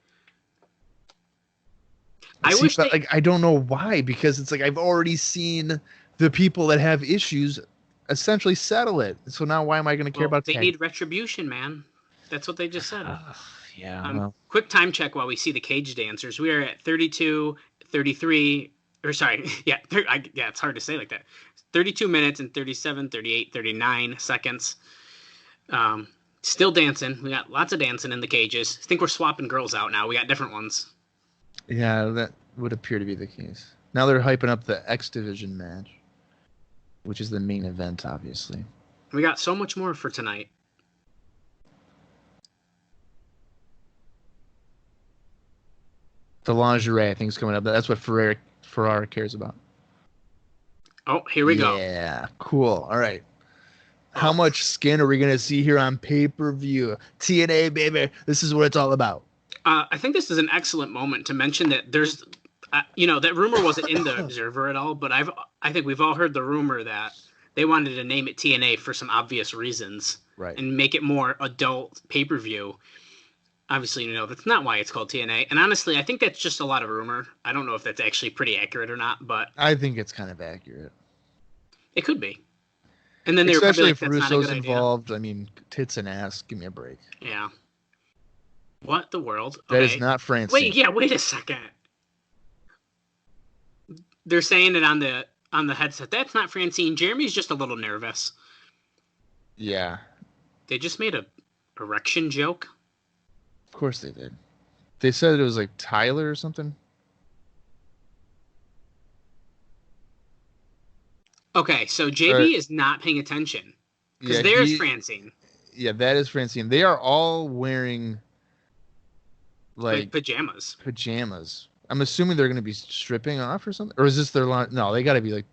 I don't know why, because it's like I've already seen the people that have issues essentially settle it. So now why am I going to care about they need retribution, man. That's what they just said. Yeah. Quick time check while we see the cage dancers. We are at 32, 33, or sorry, yeah, it's hard to say like that. 32 minutes and 37, 38, 39 seconds. Still dancing. We got lots of dancing in the cages. I think we're swapping girls out now. We got different ones. Yeah, that would appear to be the case. Now they're hyping up the X Division match, which is the main event, obviously. We got so much more for tonight. The lingerie, I think, is coming up. That's what Ferrara cares about. Oh, here we go. Yeah, cool. All right. How much skin are we going to see here on pay-per-view? TNA, baby. This is what it's all about. I think this is an excellent moment to mention that there's, that rumor wasn't in the Observer at all, but I think we've all heard the rumor that they wanted to name it TNA for some obvious reasons. Right. And make it more adult pay-per-view. Obviously, that's not why it's called TNA. And honestly, I think that's just a lot of rumor. I don't know if that's actually pretty accurate or not, but I think it's kind of accurate. It could be. And then especially if Russo's involved. I mean, tits and ass. Give me a break. Yeah. What the world? That is not Francine. Wait a second. They're saying it on the headset. That's not Francine. Jeremy's just a little nervous. Yeah. They just made a erection joke. Of course they did. They said it was like Tyler or something. Okay, so JB is not paying attention. Because there's Francine. Yeah, that is Francine. They are all wearing like pajamas. Pajamas. I'm assuming they're going to be stripping off or something. Or is this their line? No, they got to be like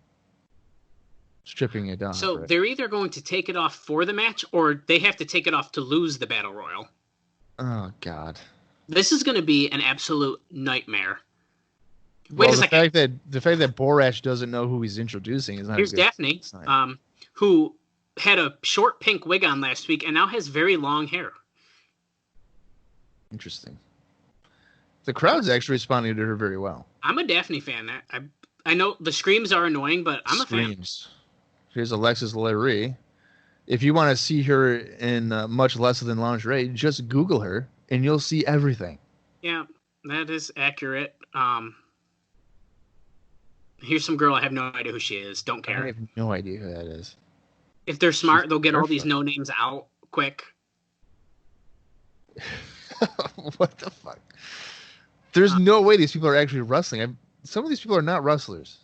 stripping it down. So they're either going to take it off for the match or they have to take it off to lose the Battle Royal. Oh, God. This is going to be an absolute nightmare. Wait a second. The fact that Borash doesn't know who he's introducing is not. Here's Daphne, who had a short pink wig on last week and now has very long hair. Interesting. The crowd's actually responding to her very well. I'm a Daphne fan. I know the screams are annoying, but I'm a fan. Here's Alexis Larry. If you want to see her in much less than lingerie, just Google her and you'll see everything. Yeah, that is accurate. Here's some girl I have no idea who she is. Don't care. I have no idea who that is. If they're smart, they'll get all these no names out quick. What the fuck? There's no way these people are actually wrestling. Some of these people are not wrestlers.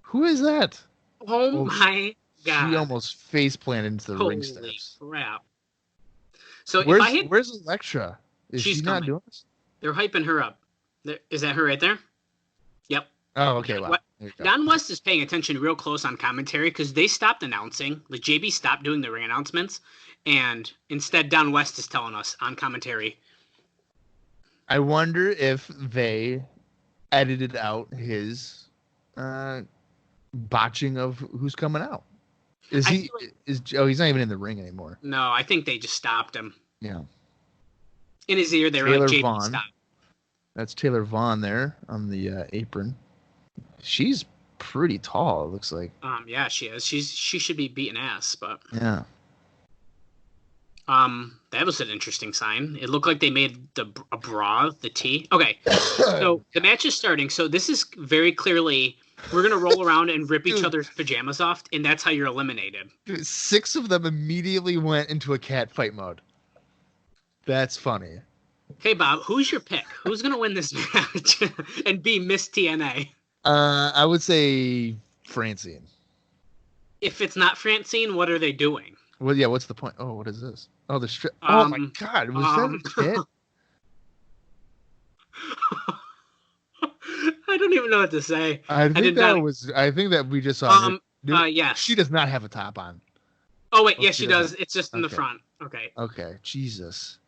Who is that? Oh my God. She almost face planted into the ring Holy steps. crap. So Where's Elektra? Is she's she not coming. doing this? They're hyping her up. Is that her right there? Yep. Oh, okay. Wow. Don West is paying attention real close on commentary because they stopped announcing. Like JB stopped doing the ring announcements, and instead Don West is telling us on commentary. I wonder if they edited out his botching of who's coming out. He's not even in the ring anymore. No, I think they just stopped him. Yeah. In his ear, they were like, JB, stop. That's Taylor Vaughn there on the apron. She's pretty tall, it looks like. Yeah, she is. She should be beating ass, but yeah. That was an interesting sign. It looked like they made a bra, the T. Okay, so the match is starting. So this is very clearly we're gonna roll around and rip each other's pajamas off, and that's how you're eliminated. Dude, 6 of them immediately went into a cat fight mode. That's funny. Hey Bob, who's your pick? Who's gonna win this match and be Miss TNA? I would say Francine. If it's not Francine, what are they doing? Well, yeah. What's the point? Oh, what is this? Oh, the strip. Oh my God! Was that it? I don't even know what to say. I think that we just saw. Yes. She does not have a top on. Oh wait, yes, she does. It's just in the front. Okay. Okay. Jesus.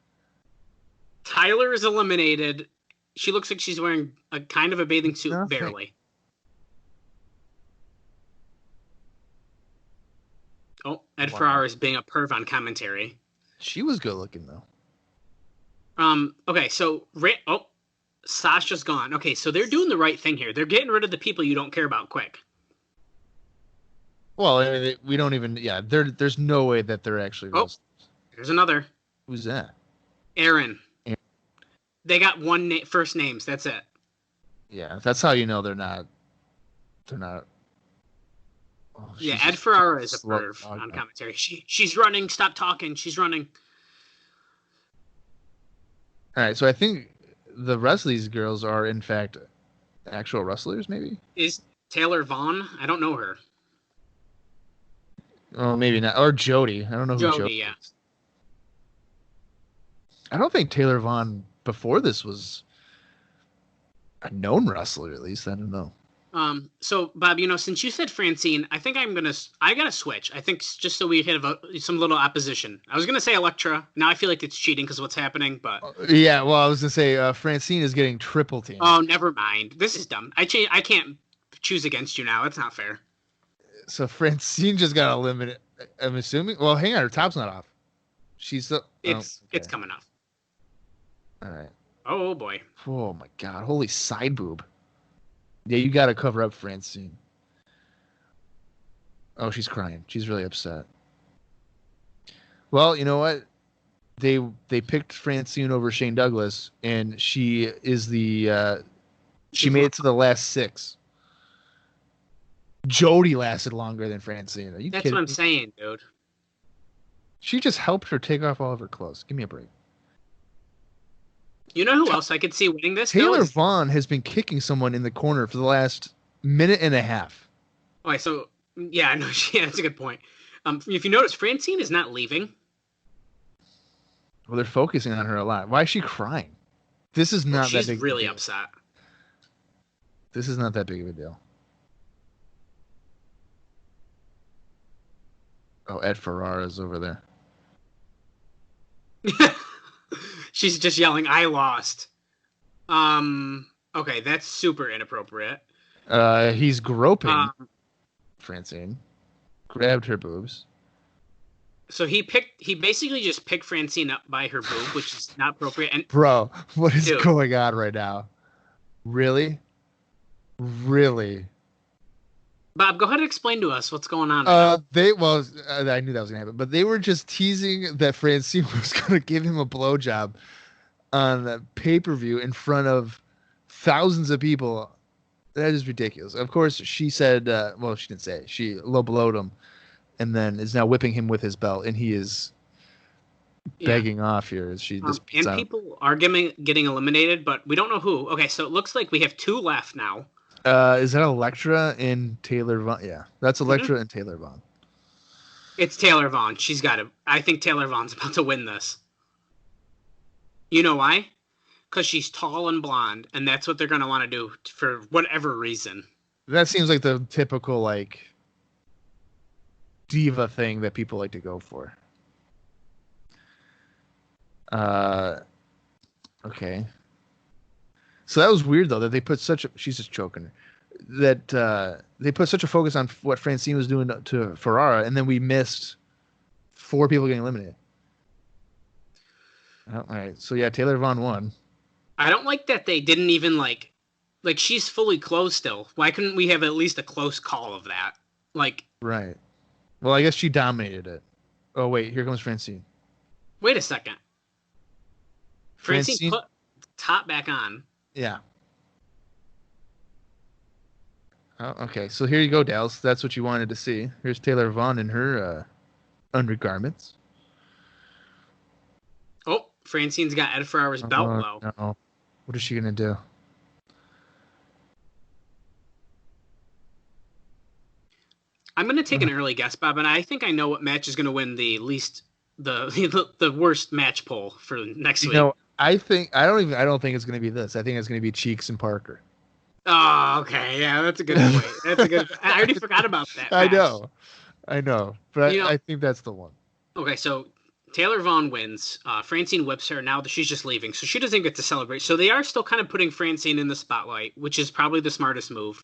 Tyler is eliminated. She looks like she's wearing a kind of a bathing suit, barely. Oh, Ed Ferrara is being a perv on commentary. She was good looking though. Okay, so Sasha's gone. Okay, so they're doing the right thing here. They're getting rid of the people you don't care about quick. Well, I mean, we don't even. Yeah, there's no way that they're actually. There's another. Who's that? Aaron. They got first names. That's it. Yeah, that's how you know they're not. They're not. Oh, yeah, Ed Ferrara is a perv on commentary. She's running. Stop talking. She's running. All right, so I think the rest of these girls are in fact actual wrestlers. Maybe is Taylor Vaughn? I don't know her. Oh, maybe not. Or Jody. I don't know who Jody yeah. is. I don't think Taylor Vaughn before this was a known wrestler. At least I don't know. So Bob, since you said Francine, I think I gotta switch. I think just so we have some little opposition. I was gonna say Elektra. Now I feel like it's cheating because what's happening, but yeah. Well, I was gonna say Francine is getting triple teamed. Oh, never mind. This is dumb. I can't choose against you now. It's not fair. So Francine just got eliminated. I'm assuming. Well, hang on, her top's not off. She's still. It's coming off. All right. Oh boy. Oh my God! Holy side boob. Yeah, you got to cover up Francine. Oh, she's crying. She's really upset. Well, you know what? They picked Francine over Shane Douglas, and she is she made it to the last 6. Jody lasted longer than Francine. Are you That's kidding what I'm me? saying, dude. She just helped her take off all of her clothes. Give me a break. You know who else I could see winning this? Taylor Vaughn has been kicking someone in the corner for the last minute and a half. Okay, so yeah, I know. Yeah, that's a good point. If you notice, Francine is not leaving. Well, they're focusing on her a lot. Why is she crying? This is not that big. She's really upset. This is not that big of a deal. Oh, Ed Ferrara's over there. She's just yelling, "I lost." Okay, that's super inappropriate. He's groping Francine. Grabbed her boobs. So he basically just picked Francine up by her boob, which is not appropriate. And bro, what is going on right now? Really? Bob, go ahead and explain to us what's going on. I knew that was gonna happen, but they were just teasing that Francine was gonna give him a blowjob on the pay-per-view in front of thousands of people. That is ridiculous. Of course, she said, she didn't say it. She low blowed him, and then is now whipping him with his belt, and he is begging off here as she just beats and out. people are getting eliminated, but we don't know who. Okay, so it looks like we have 2 left now. Is that Elektra and Taylor Vaughn? Yeah, that's Elektra and Taylor Vaughn. It's Taylor Vaughn. She's got it. I think Taylor Vaughn's about to win this. You know why? Because she's tall and blonde, and that's what they're going to want to do for whatever reason. That seems like the typical, like, diva thing that people like to go for. Okay. So that was weird, though, that they put such a... She's just choking her. That they put such a focus on what Francine was doing to Ferrara, and then we missed 4 people getting eliminated. All right. So, yeah, Taylor Vaughn won. I don't like that they didn't even, like, she's fully closed still. Why couldn't we have at least a close call of that? Like... Right. Well, I guess she dominated it. Oh, wait. Here comes Francine. Wait a second. Francine put the top back on. Yeah. Oh, okay. So here you go, Dallas. That's what you wanted to see. Here's Taylor Vaughn in her undergarments. Oh, Francine's got Ed Ferrara's belt low. No. What is she going to do? I'm going to take an early guess, Bob, and I think I know what match is going to win the worst match poll for next week. No, I don't think it's going to be this. I think it's going to be Cheeks and Parker. Oh, okay. Yeah, that's a good point. I already forgot about that match. I know. But I think that's the one. Okay, so Taylor Vaughn wins. Francine whips her. Now she's just leaving, so she doesn't get to celebrate. So they are still kind of putting Francine in the spotlight, which is probably the smartest move.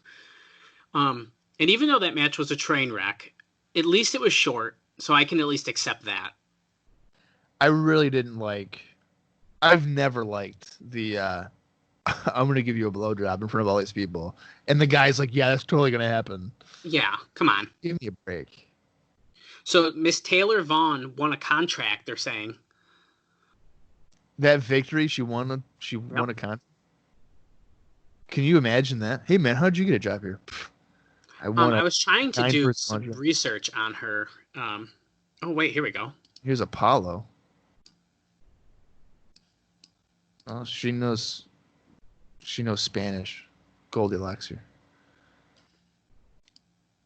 And even though that match was a train wreck, at least it was short, so I can at least accept that. I really didn't like... I've never liked the... I'm going to give you a blowjob in front of all these people. And the guy's like, yeah, that's totally going to happen. Yeah, come on. Give me a break. So Miss Taylor Vaughn won a contract, they're saying. That victory, she won a contract. Can you imagine that? Hey, man, how'd you get a job here? I was trying to do some research on her. Oh, wait, here we go. Here's Apollo. Oh, she knows Spanish. Goldilocks here.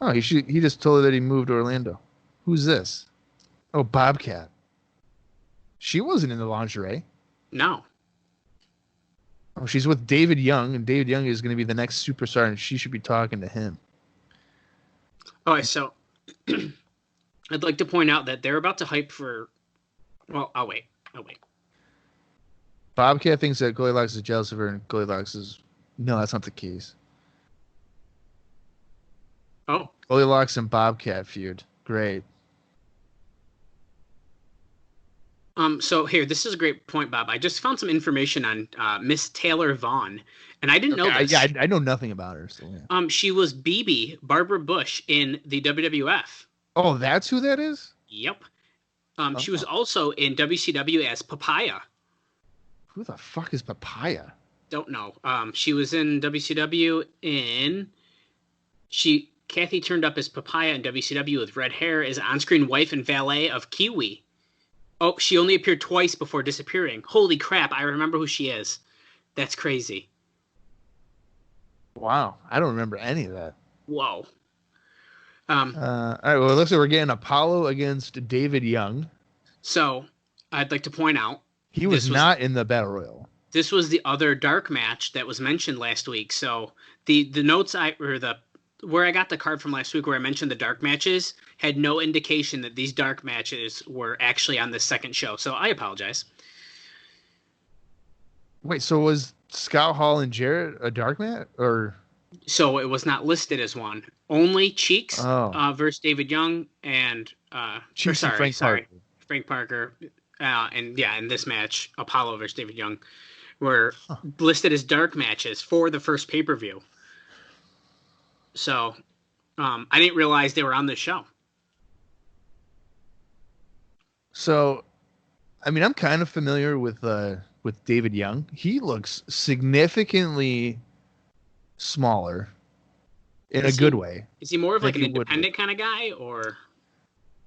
Oh, he just told her that he moved to Orlando. Who's this? Oh, Bobcat. She wasn't in the lingerie. No. Oh, she's with David Young, and David Young is going to be the next superstar, and she should be talking to him. All right, so I'd like to point out that they're about to hype for... Well, I'll wait. Bobcat thinks that Goldilocks is jealous of her, and Goldilocks is... No, that's not the case. Oh. Goldilocks and Bobcat feud. Great. So here, this is a great point, Bob. I just found some information on Miss Taylor Vaughn, and I didn't know this. Yeah, I know nothing about her. So yeah. She was BB, Barbara Bush, in the WWF. Oh, that's who that is? Yep. She was also in WCW as Papaya. Who the fuck is Papaya? Don't know. She was in WCW Kathy turned up as Papaya in WCW with red hair as on-screen wife and valet of Kiwi. Oh, she only appeared twice before disappearing. Holy crap, I remember who she is. That's crazy. Wow, I don't remember any of that. Whoa. All right, well, it looks like we're getting Apollo against David Young. So, I'd like to point out... He was not in the Battle Royal. This was the other dark match that was mentioned last week. So, the notes where I got the card from last week where I mentioned the dark matches had no indication that these dark matches were actually on this second show. So I apologize. Wait, so was Scott Hall and Jarrett a dark match? Or... So it was not listed as one. Only Cheeks versus David Young and Frank Parker. And in this match, Apollo versus David Young were listed as dark matches for the first pay-per-view. So, I didn't realize they were on this show. So, I mean, I'm kind of familiar with David Young. He looks significantly smaller in a good way. Is he more of like an independent kind of guy, or?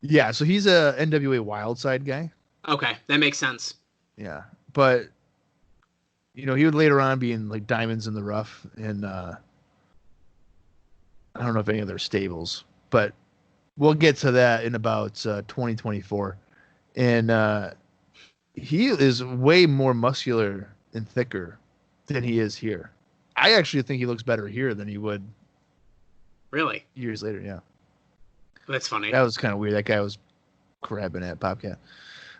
Yeah, so he's a NWA Wildside guy. Okay, that makes sense. Yeah, but he would later on be in like Diamonds in the Rough, and I don't know if any of their stables, but we'll get to that in about 2024. And he is way more muscular and thicker than he is here. I actually think he looks better here than he would Really? years later. Yeah, That's funny. that was kind of weird. That guy was grabbing at Bobcat.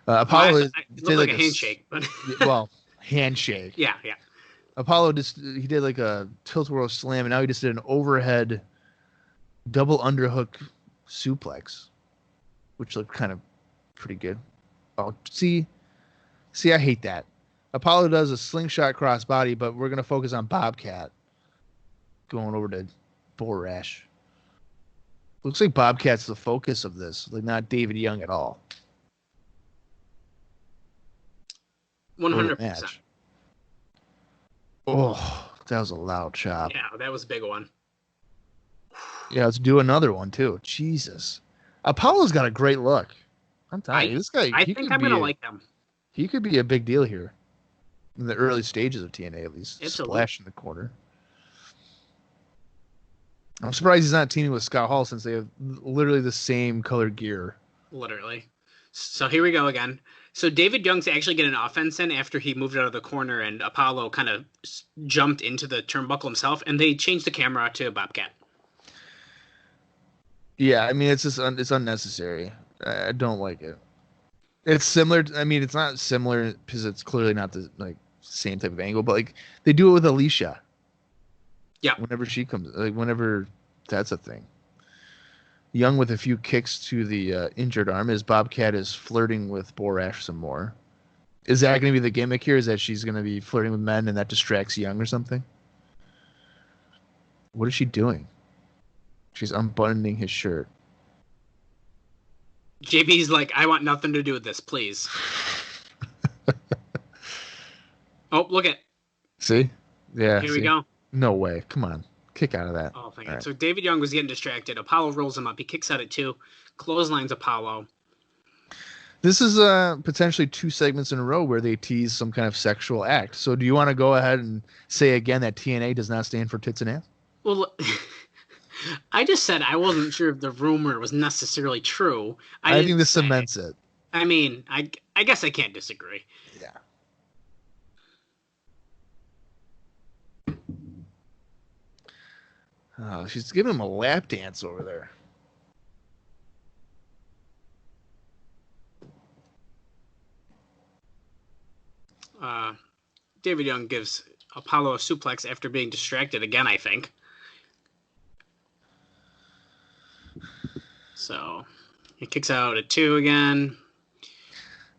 Apollo It looked like a handshake, but well, handshake. yeah. Apollo he did like a tilt whirl slam, and now he just did an overhead double underhook suplex, which looked kind of pretty good. Oh, see, I hate that. Apollo does a slingshot crossbody, but we're gonna focus on Bobcat going over to Borash. Looks like Bobcat's the focus of this, like not David Young at all. 100%. Oh, that was a loud chop. Yeah, that was a big one. Yeah, let's do another one too. Jesus, Apollo's got a great look. I'm telling you, this guy. I think I'm gonna like him. He could be a big deal here in the early stages of TNA, at least. Absolutely. Splash in the corner. I'm surprised he's not teaming with Scott Hall since they have literally the same colored gear. Literally. So here we go again. So David Young's actually getting an offense in after he moved out of the corner and Apollo kind of jumped into the turnbuckle himself, and they changed the camera to Bobcat. Yeah, I mean, it's just it's unnecessary. I don't like it. It's similar. I mean, it's not similar because it's clearly not the same type of angle, but like they do it with Alicia. Yeah. Whenever she comes, whenever that's a thing. Young with a few kicks to the injured arm as Bobcat is flirting with Borash some more. Is that going to be the gimmick here? Is that she's going to be flirting with men and that distracts Young or something? What is she doing? She's unbuttoning his shirt. JB's like, I want nothing to do with this, please. Oh, look at. See? Yeah. Here we go. No way. Come on. Kick out of that. Oh, thank you. Right. So David Young was getting distracted. Apollo rolls him up. He kicks out at 2. Clotheslines Apollo. This is potentially 2 segments in a row where they tease some kind of sexual act. So do you want to go ahead and say again that TNA does not stand for tits and ass? Well, I just said I wasn't sure if the rumor was necessarily true. I think this cements it. I mean, I guess I can't disagree. Yeah. Oh, she's giving him a lap dance over there. David Young gives Apollo a suplex after being distracted again, I think. So he kicks out at 2 again.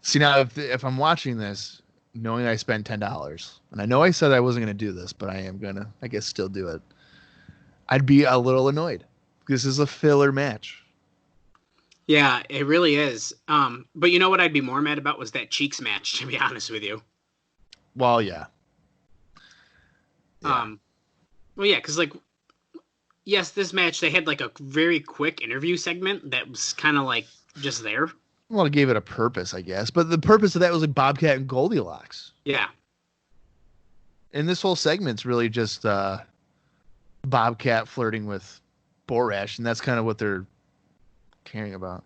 See, now if I'm watching this, knowing I spent $10, and I know I said I wasn't going to do this, but I am going to, I guess, still do it. I'd be a little annoyed. This is a filler match. Yeah, it really is. But you know what I'd be more mad about was that Cheeks match, to be honest with you. Well, yeah. Well, yeah, because, like, yes, this match, they had, like, a very quick interview segment that was kind of, like, just there. Well, it gave it a purpose, I guess. But the purpose of that was like Bobcat and Goldilocks. Yeah. And this whole segment's really just Bobcat flirting with Borash, and that's kind of what they're caring about.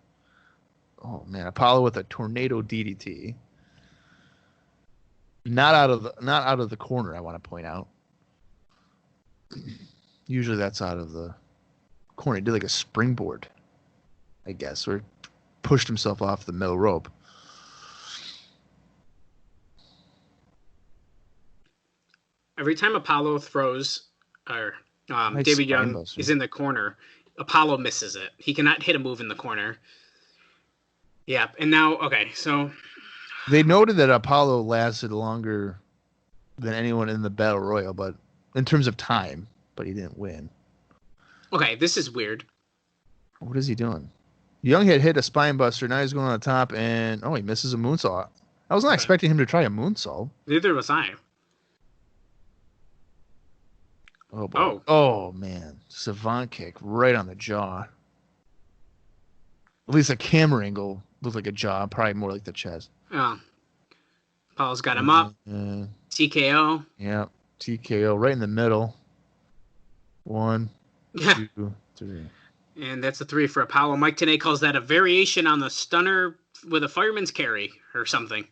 Oh man, Apollo with a tornado DDT. Not out of the corner, I want to point out. Usually that's out of the corner. He did like a springboard, I guess, or pushed himself off the middle rope. Every time Apollo throws, or Nice David Young spinebuster. is in the corner, Apollo misses it. He cannot hit a move in the corner. Yeah, and now, okay, so... They noted that Apollo lasted longer than anyone in the Battle Royal, but in terms of time, but he didn't win. Okay, this is weird. What is he doing? Young had hit a spine buster. Now he's going on the top, and he misses a moonsault. I was not expecting him to try a moonsault. Neither was I. Oh boy! Oh man! Savant kick right on the jaw. At least a camera angle looked like a jaw, probably more like the chest. Oh. Paul's got him up. TKO. Yeah, TKO right in the middle. 1, 2, 3. And that's a 3 for Apollo. Mike Tenay calls that a variation on the stunner with a fireman's carry or something.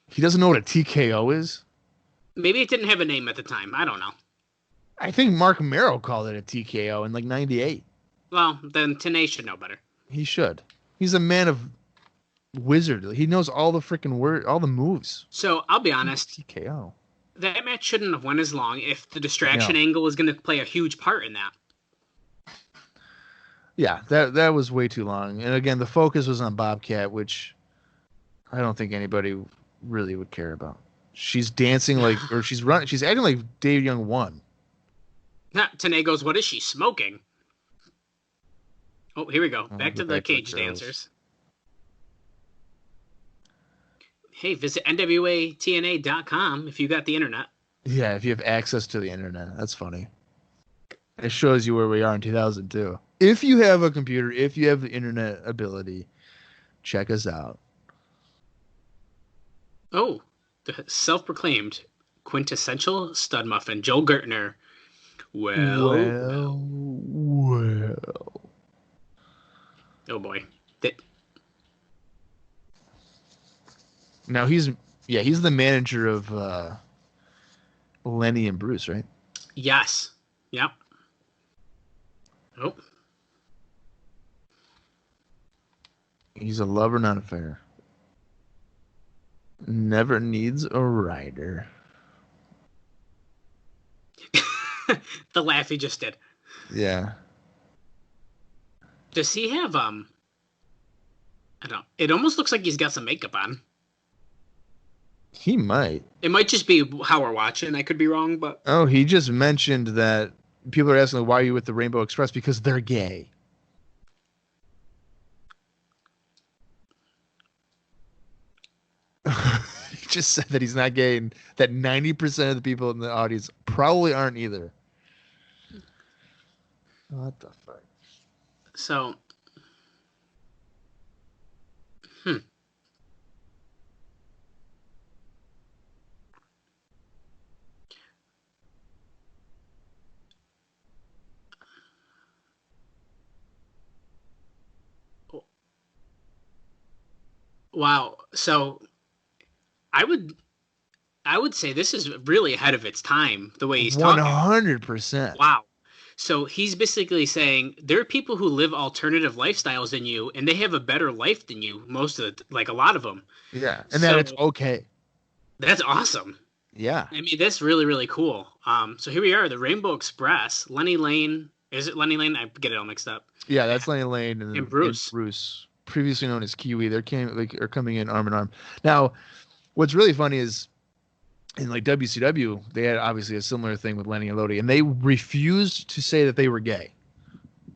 He doesn't know what a TKO is? Maybe it didn't have a name at the time. I don't know. I think Mark Merrow called it a TKO in like 98. Well, then Tenay should know better. He should. He's a man of wizard. He knows all the freaking all the moves. So I'll be honest. TKO. That match shouldn't have went as long if the distraction angle was going to play a huge part in that. Yeah, that was way too long. And again, the focus was on Bobcat, which I don't think anybody really would care about. She's dancing or she's running. She's acting like Dave Young won. Tenay goes, what is she smoking? Oh, here we go. Back to the cage dancers. Hey, visit NWA-TNA.com if you got the internet. Yeah, if you have access to the internet. That's funny. It shows you where we are in 2002. If you have a computer, if you have the internet ability, check us out. Oh, the self-proclaimed quintessential stud muffin, Joel Gertner. Well. Oh boy. Now he's the manager of Lenny and Bruce, right? Yes. Yep. Oh. He's a lover, not a fighter. Never needs a rider. The laugh he just did. Yeah. Does he have I don't. It almost looks like he's got some makeup on. He might. It might just be how we're watching. I could be wrong, but oh, he just mentioned that people are asking why are you with the Rainbow Express because they're gay. He just said that he's not gay and that 90% of the people in the audience probably aren't either. What the fuck? So, wow. So, I would say this is really ahead of its time, the way he's talking. 100%. Wow. So he's basically saying there are people who live alternative lifestyles than you, and they have a better life than you. Like a lot of them. Yeah, and that it's okay. That's awesome. Yeah. I mean, that's really, really cool. So here we are, the Rainbow Express. Lenny Lane. Is it Lenny Lane? I get it all mixed up. Yeah, that's Lenny Lane and Bruce. Bruce, previously known as Kiwi. They're coming in arm in arm. Now, what's really funny is in like WCW, they had obviously a similar thing with Lenny and Lodi, and they refused to say that they were gay.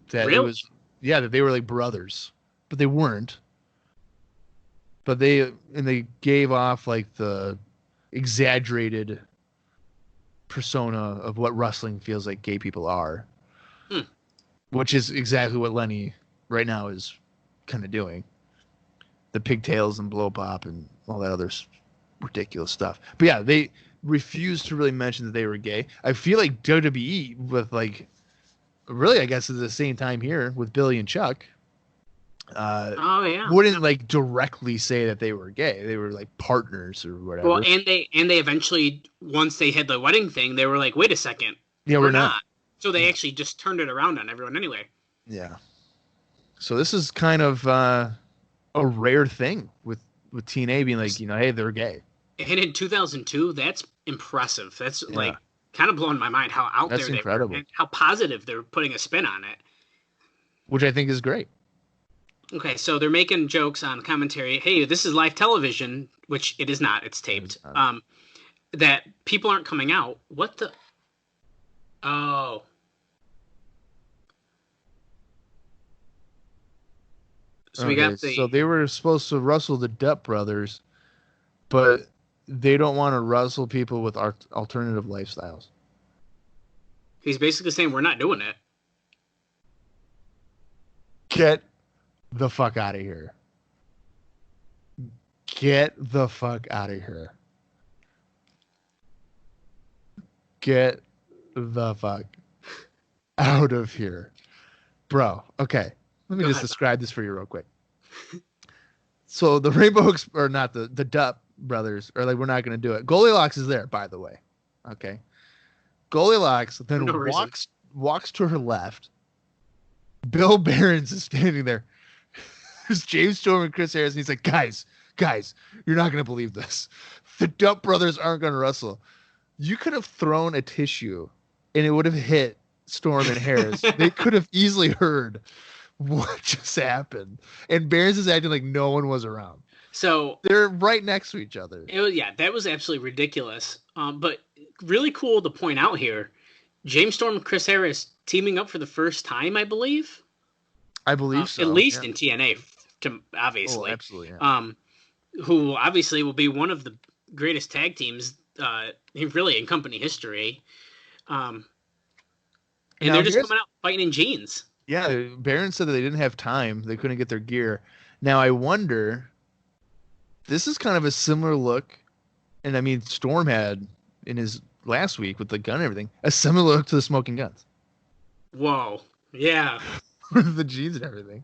That really? It was, that they were like brothers, but they weren't. But they gave off like the exaggerated persona of what wrestling feels like gay people are, which is exactly what Lenny right now is kind of doing. The pigtails and blow pop and all that other ridiculous stuff. But yeah, they refused to really mention that they were gay. I feel like WWE with like really, I guess at the same time here with Billy and Chuck wouldn't like directly say that they were gay. They were like partners or whatever. Well, and they eventually, once they had the wedding thing, they were like, wait a second. Yeah, we're not. So they actually just turned it around on everyone anyway. Yeah. So this is kind of a rare thing with TNA being like, hey, they're gay. And in 2002, that's impressive. That's like kind of blowing my mind how out there incredible. They were and how positive they're putting a spin on it. Which I think is great. Okay, so they're making jokes on commentary. Hey, this is live television, which it is not. It's taped. That people aren't coming out. What the? Oh. So we got the. So they were supposed to wrestle the Depp brothers, but they don't want to wrestle people with alternative lifestyles. He's basically saying we're not doing it. Get the fuck out of here. Get the fuck out of here. Get the fuck out of here. Bro, okay. Let me Go just ahead. describe this for you real quick. So the or not the Dupp brothers are like, we're not going to do it. Goldilocks is there, by the way. Okay. Goldilocks then For no reason. walks to her left. Bill Behrens is standing there. There's James Storm and Chris Harris, and he's like, guys, you're not going to believe this. The Dupp brothers aren't going to wrestle. You could have thrown a tissue, and it would have hit Storm and Harris. They could have easily heard what just happened. And Behrens is acting like no one was around. So They're right next to each other. that was absolutely ridiculous. But really cool to point out here, James Storm and Chris Harris teaming up for the first time, I believe. I believe so. At least in TNA, obviously. Oh, absolutely. Yeah. Who obviously will be one of the greatest tag teams really in company history. And they're just coming out fighting in jeans. Yeah, Barron said that they didn't have time. They couldn't get their gear. Now, I wonder, this is kind of a similar look. And I mean, Storm had in his last week with the gun and everything, a similar look to the Smoking Guns. Whoa. Yeah. With the jeans and everything.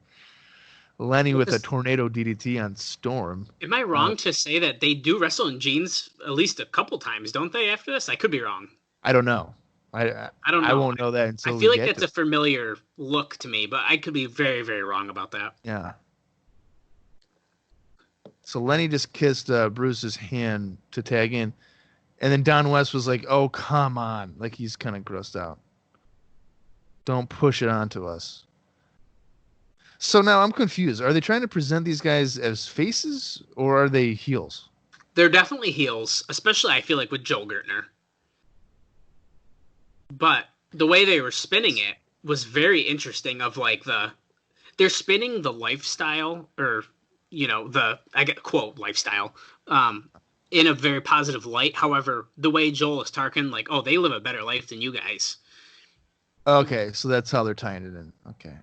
Lenny with a tornado DDT on Storm. Am I wrong to say that they do wrestle in jeans at least a couple times, don't they, after this? I could be wrong. I don't know. I don't know. I won't know that until I feel like that's a familiar look to me, but I could be very, very wrong about that. Yeah. So Lenny just kissed Bruce's hand to tag in. And then Don West was like, oh, come on. Like he's kind of grossed out. Don't push it onto us. So now I'm confused. Are they trying to present these guys as faces or are they heels? They're definitely heels, especially I feel like with Joel Gertner. But the way they were spinning it was very interesting of like they're spinning the lifestyle or, I get quote lifestyle, in a very positive light. However, the way Joel is talking, like, oh, they live a better life than you guys. Okay. So that's how they're tying it in. Okay.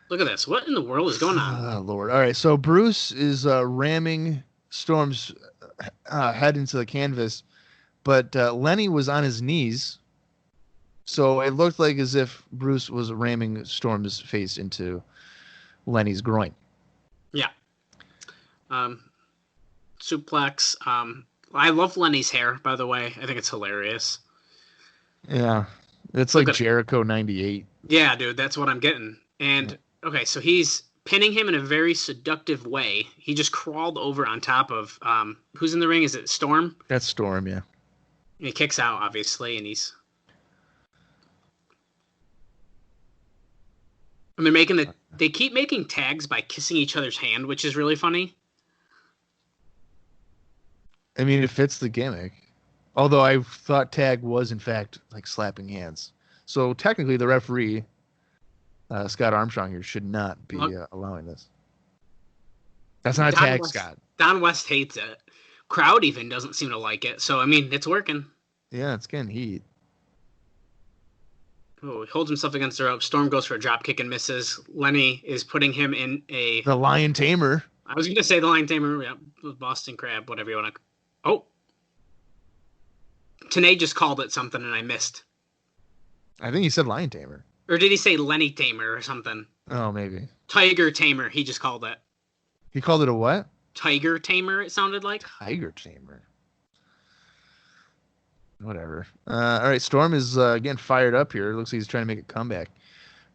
Look at this. What in the world is going on? Oh, Lord. All right. So Bruce is ramming Storm's head into the canvas, but Lenny was on his knees. So it looked like as if Bruce was ramming Storm's face into Lenny's groin. Yeah. Suplex. I love Lenny's hair, by the way. I think it's hilarious. Yeah. It's like Jericho 98. Yeah, dude. That's what I'm getting. And, okay, so he's pinning him in a very seductive way. He just crawled over on top of, who's in the ring? Is it Storm? That's Storm, yeah. And he kicks out, obviously, and he's... And they keep making tags by kissing each other's hand, which is really funny. I mean, it fits the gimmick. Although I thought tag was, in fact, like slapping hands. So technically the referee, Scott Armstrong here, should not be allowing this. That's not a tag, Scott. Don West hates it. Crowd even doesn't seem to like it. So, I mean, it's working. Yeah, it's getting heat. Oh, he holds himself against the rope. Storm goes for a drop kick and misses. Lenny is putting him in the Lion Tamer. I was going to say the Lion Tamer. Yeah, Boston Crab, whatever you want to... Oh. Tanae just called it something and I missed. I think he said Lion Tamer. Or did he say Lenny Tamer or something? Oh, maybe. Tiger Tamer, he just called it. He called it a what? Tiger Tamer, it sounded like. Tiger Tamer. Whatever. All right, Storm is getting fired up here. Looks like he's trying to make a comeback.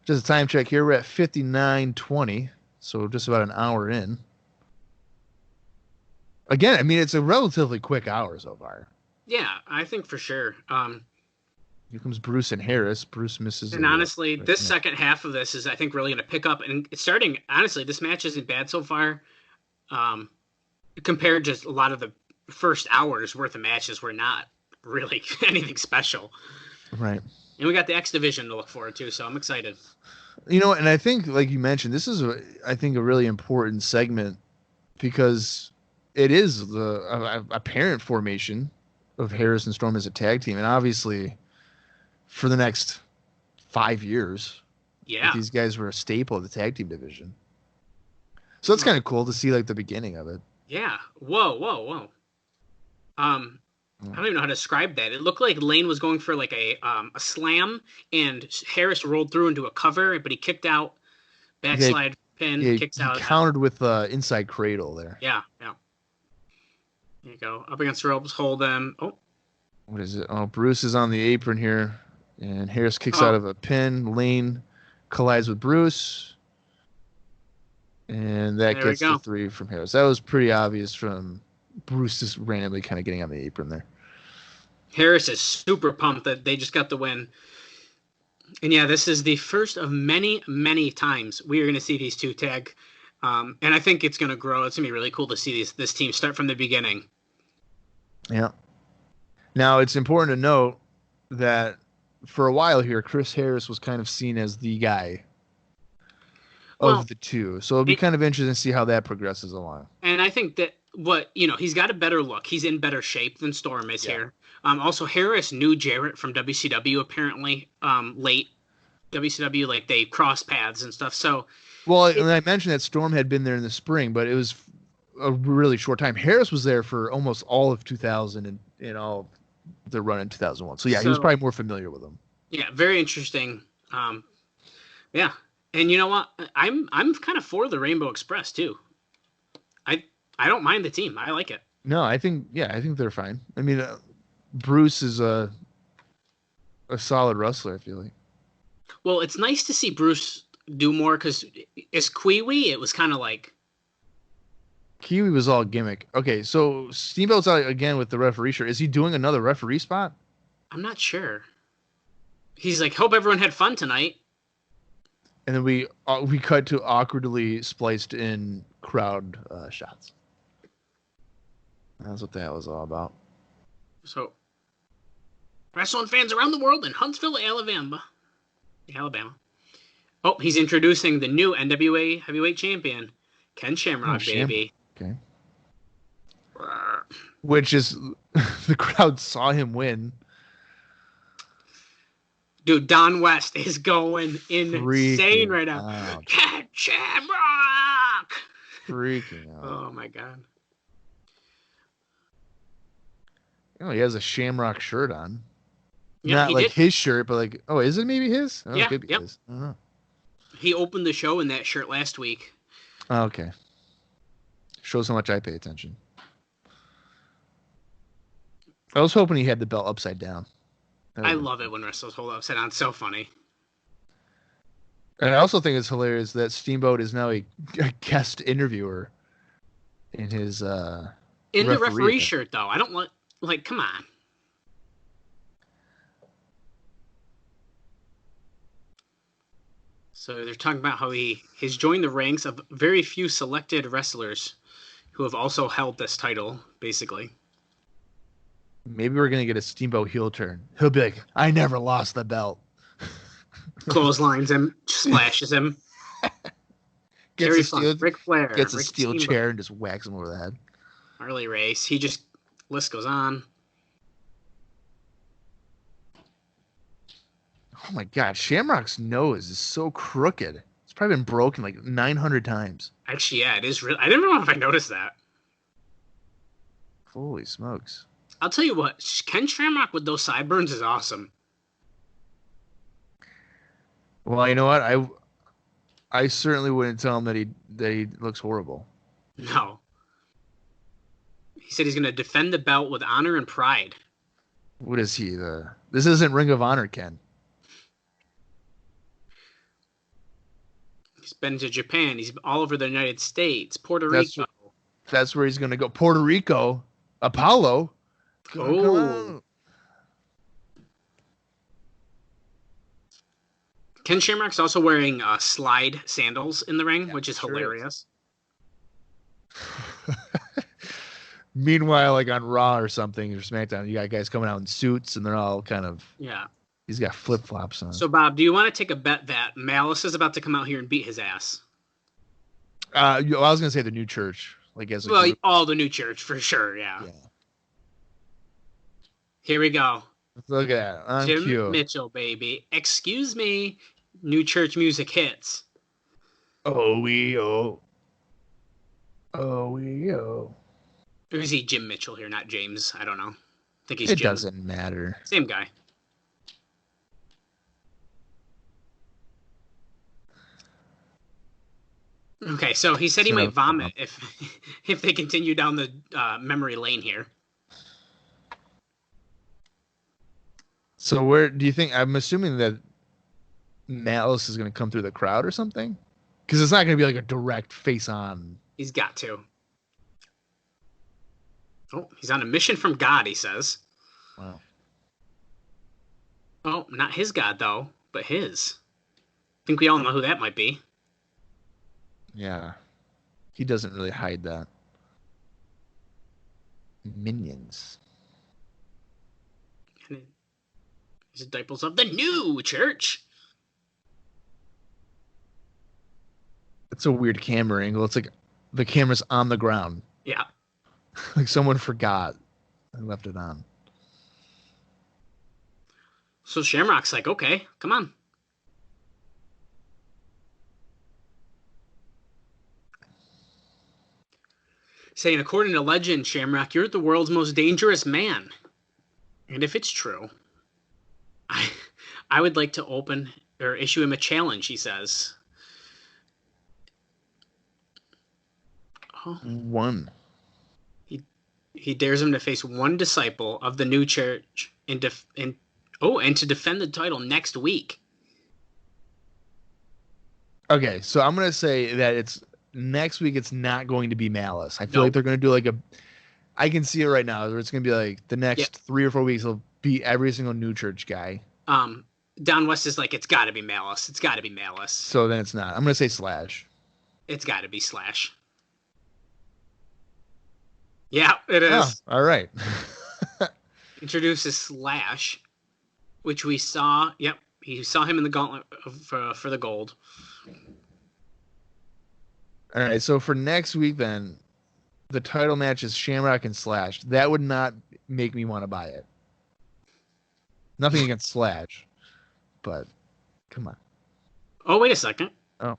Just a time check here. We're at 59:20, so just about an hour in. Again, I mean, it's a relatively quick hour so far. Yeah, I think for sure. Here comes Bruce and Harris. Bruce misses. And honestly, this second half of this is, I think, really going to pick up. And it's starting, honestly, this match isn't bad so far. Compared to a lot of the first hours worth of matches were not really anything special. Right. And we got the X Division to look forward to, so I'm excited. And I think, like you mentioned, this is, I think, a really important segment because it is the apparent formation of Harris and Storm as a tag team. And obviously, for the next 5 years, these guys were a staple of the tag team division. So it's kind of cool to see, like, the beginning of it. Yeah. Whoa. I don't even know how to describe that. It looked like Lane was going for like a slam, and Harris rolled through into a cover, but he kicked out, Yeah, backslide pin, yeah, kicks he out. countered with inside cradle there. Yeah. There you go. Up against the ropes, hold them. Oh. What is it? Oh, Bruce is on the apron here, and Harris kicks out of a pin. Lane collides with Bruce, and that gets the 3 from Harris. That was pretty obvious from Bruce just randomly kind of getting on the apron there. Harris is super pumped that they just got the win. And yeah, this is the first of many, many times we are going to see these two tag. And I think it's going to grow. It's going to be really cool to see this team start from the beginning. Yeah. Now, it's important to note that for a while here, Chris Harris was kind of seen as the guy of the two. So it'll be kind of interesting to see how that progresses along. And I think that he's got a better look. He's in better shape than Storm is here. Also, Harris knew Jarrett from WCW apparently late. WCW, like they crossed paths and stuff. So, well, and I mentioned that Storm had been there in the spring, but it was a really short time. Harris was there for almost all of 2000 and all the run in 2001. So yeah, he was probably more familiar with them. Yeah, very interesting. Yeah, and you know what? I'm kind of for the Rainbow Express too. I don't mind the team. I like it. No, I think they're fine. I mean, Bruce is a solid wrestler, I feel like. Well, it's nice to see Bruce do more because as Kiwi, it was kind of like... Kiwi was all gimmick. Okay, so Steamboat's out again with the referee shirt. Is he doing another referee spot? I'm not sure. He's like, hope everyone had fun tonight. And then we cut to awkwardly spliced in crowd shots. That's what that was all about. So, wrestling fans around the world in Huntsville, Alabama. Oh, he's introducing the new NWA Heavyweight Champion, Ken Shamrock, baby. Okay. Which is, the crowd saw him win. Dude, Don West is going insane right now. Ken Shamrock! Freaking out. Oh, my God. He has a Shamrock shirt on. Yeah, not like his shirt, but like, is it maybe his? Yeah, it could be his. I don't know. He opened the show in that shirt last week. Oh, okay. Shows how much I pay attention. I was hoping he had the belt upside down. I love it when wrestlers hold it upside down. It's so funny. And I also think it's hilarious that Steamboat is now a guest interviewer in his in the referee shirt, though. I don't like, come on. So they're talking about how he has joined the ranks of very few selected wrestlers who have also held this title, basically. Maybe we're going to get a Steamboat heel turn. He'll be like, I never lost the belt. Clotheslines him, splashes him. Gets Ric Flair. Gets a steel chair and just whacks him over the head. Harley Race. List goes on. Oh my God, Shamrock's nose is so crooked. It's probably been broken like 900 times. Actually, yeah, it is really. I didn't know if I noticed that. Holy smokes. I'll tell you what, Ken Shamrock with those sideburns is awesome. Well, you know what? I certainly wouldn't tell him that he looks horrible. No. He said he's going to defend the belt with honor and pride. What is he? This isn't Ring of Honor, Ken. He's been to Japan. He's all over the United States, Puerto Rico. That's where he's going to go. Puerto Rico, Apollo. Oh. Ken Shamrock's also wearing slide sandals in the ring, which is hilarious. Meanwhile, like on Raw or something, or SmackDown, you got guys coming out in suits, and they're all kind of... Yeah. He's got flip-flops on. So, Bob, do you want to take a bet that Malice is about to come out here and beat his ass? I was going to say the new church. All the new church, for sure, yeah. Here we go. Look at that. Jim cute. Mitchell, baby. Excuse me. New church music hits. Oh. Oh, yo. Or is he Jim Mitchell here, not James? I don't know. I think he's It Jim. doesn't matter. Same guy. Okay, so he said he might vomit if they continue down the memory lane here. So where do you think? I'm assuming that Malice is going to come through the crowd or something, because it's not going to be like a direct face-on. He's got to. Oh, he's on a mission from God, he says. Wow. Oh, not his God, though, but his. I think we all know who that might be. Yeah. He doesn't really hide that. Minions. He's disciples of the new church. It's a weird camera angle. It's like the camera's on the ground. Yeah. Like someone forgot and left it on. So Shamrock's like, okay, come on. Saying, according to legend, Shamrock, you're the world's most dangerous man. And if it's true, I would like to open or issue him a challenge, he says. Oh. One. He dares him to face one disciple of the new church and to defend the title next week. Okay, so I'm gonna say that it's next week. It's not going to be Malice. I feel like they're gonna do like a. I can see it right now. Where it's gonna be like the next 3 or 4 weeks. It'll be every single new church guy. Don West is like, it's got to be Malice. It's got to be Malice. So then it's not. I'm gonna say Slash. It's got to be Slash. Yeah, it is. Oh, all right. Introduces Slash, which we saw. Yep, he saw him in the gauntlet for the gold. All right, so for next week, then, the title match is Shamrock and Slash. That would not make me want to buy it. Nothing against Slash, but come on. Oh, wait a second. Oh.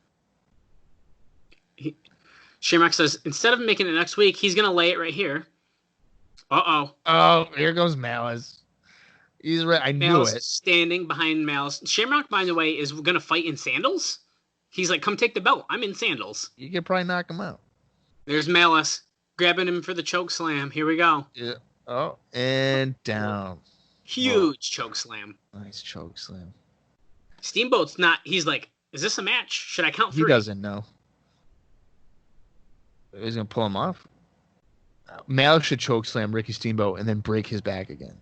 Shamrock says, instead of making it next week, he's going to lay it right here. Uh-oh. Oh, here goes Malice. He's right. I knew it. Standing behind Malice. Shamrock, by the way, is going to fight in sandals. He's like, come take the belt. I'm in sandals. You could probably knock him out. There's Malice grabbing him for the choke slam. Here we go. Yeah. Oh, and down. Huge choke slam. Nice choke slam. Steamboat's not. He's like, is this a match? Should I count 3? He doesn't know. He's going to pull him off. Malice should choke slam Ricky Steamboat and then break his back again.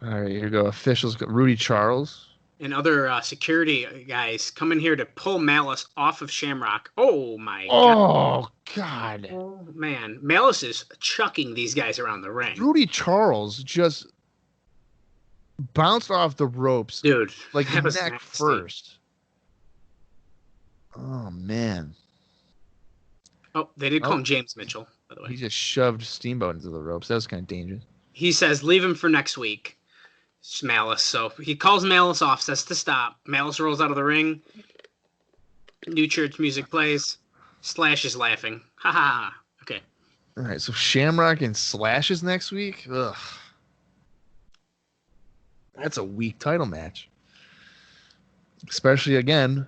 All right, here we go. Officials, Rudy Charles. And other security guys come in here to pull Malice off of Shamrock. Oh, my God. Oh, God. Oh, man. Malice is chucking these guys around the ring. Rudy Charles just bounced off the ropes. Dude. Like neck nasty. First. Oh, man. Oh, they did call him James Mitchell, by the way. He just shoved Steamboat into the ropes. That was kind of dangerous. He says, leave him for next week. It's Malice. So he calls Malice off, says to stop. Malice rolls out of the ring. New church music plays. Slash is laughing. Ha ha ha. Okay. All right, so Shamrock and Slash is next week? Ugh. That's a weak title match. Especially, again,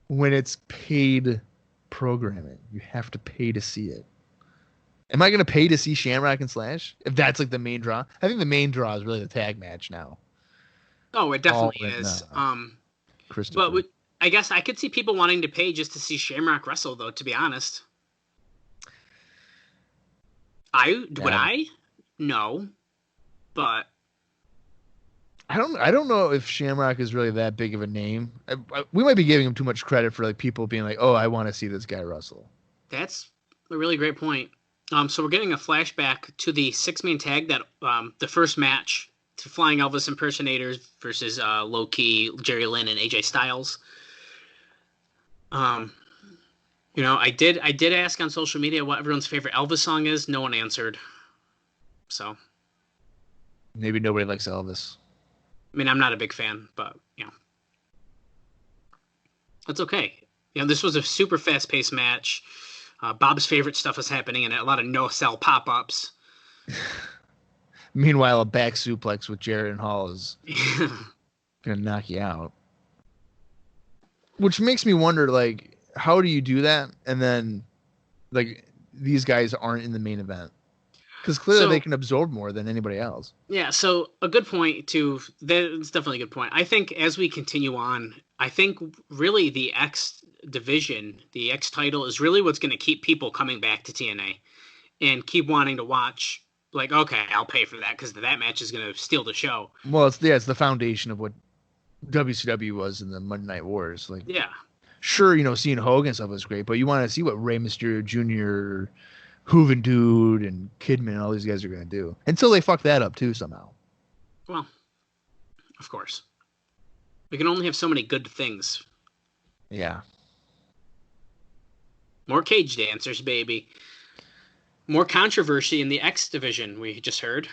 when it's paid programming. You have to pay to see it. Am I going to pay to see Shamrock and Slash? If that's like the main draw? I think the main draw is really the tag match now. Oh, it definitely is. But I guess I could see people wanting to pay just to see Shamrock wrestle, though, to be honest. Would I? No. But I don't know if Shamrock is really that big of a name. We might be giving him too much credit for like people being like, "Oh, I want to see this guy wrestle." That's a really great point. So we're getting a flashback to the 6-man tag that the first match to Flying Elvis Impersonators versus Low Key, Jerry Lynn, and AJ Styles. I did ask on social media what everyone's favorite Elvis song is. No one answered. So maybe nobody likes Elvis. I mean, I'm not a big fan, but that's okay. This was a super fast-paced match. Bob's favorite stuff was happening, and a lot of no-sell pop-ups. Meanwhile, a back suplex with Jarrett and Hall is gonna knock you out. Which makes me wonder, like, how do you do that? And then, like, these guys aren't in the main event. Because clearly they can absorb more than anybody else. Yeah, so a good point, too. That's definitely a good point. I think as we continue on, I think really the X division, the X title, is really what's going to keep people coming back to TNA and keep wanting to watch. Like, okay, I'll pay for that because that match is going to steal the show. Well, it's the foundation of what WCW was in the Monday Night Wars. Like, yeah. Sure, seeing Hogan stuff was great, but you want to see what Rey Mysterio Jr., Hooven Dude, and Kidman and all these guys are going to do. Until they fuck that up, too, somehow. Well, of course. We can only have so many good things. Yeah. More cage dancers, baby. More controversy in the X division, we just heard.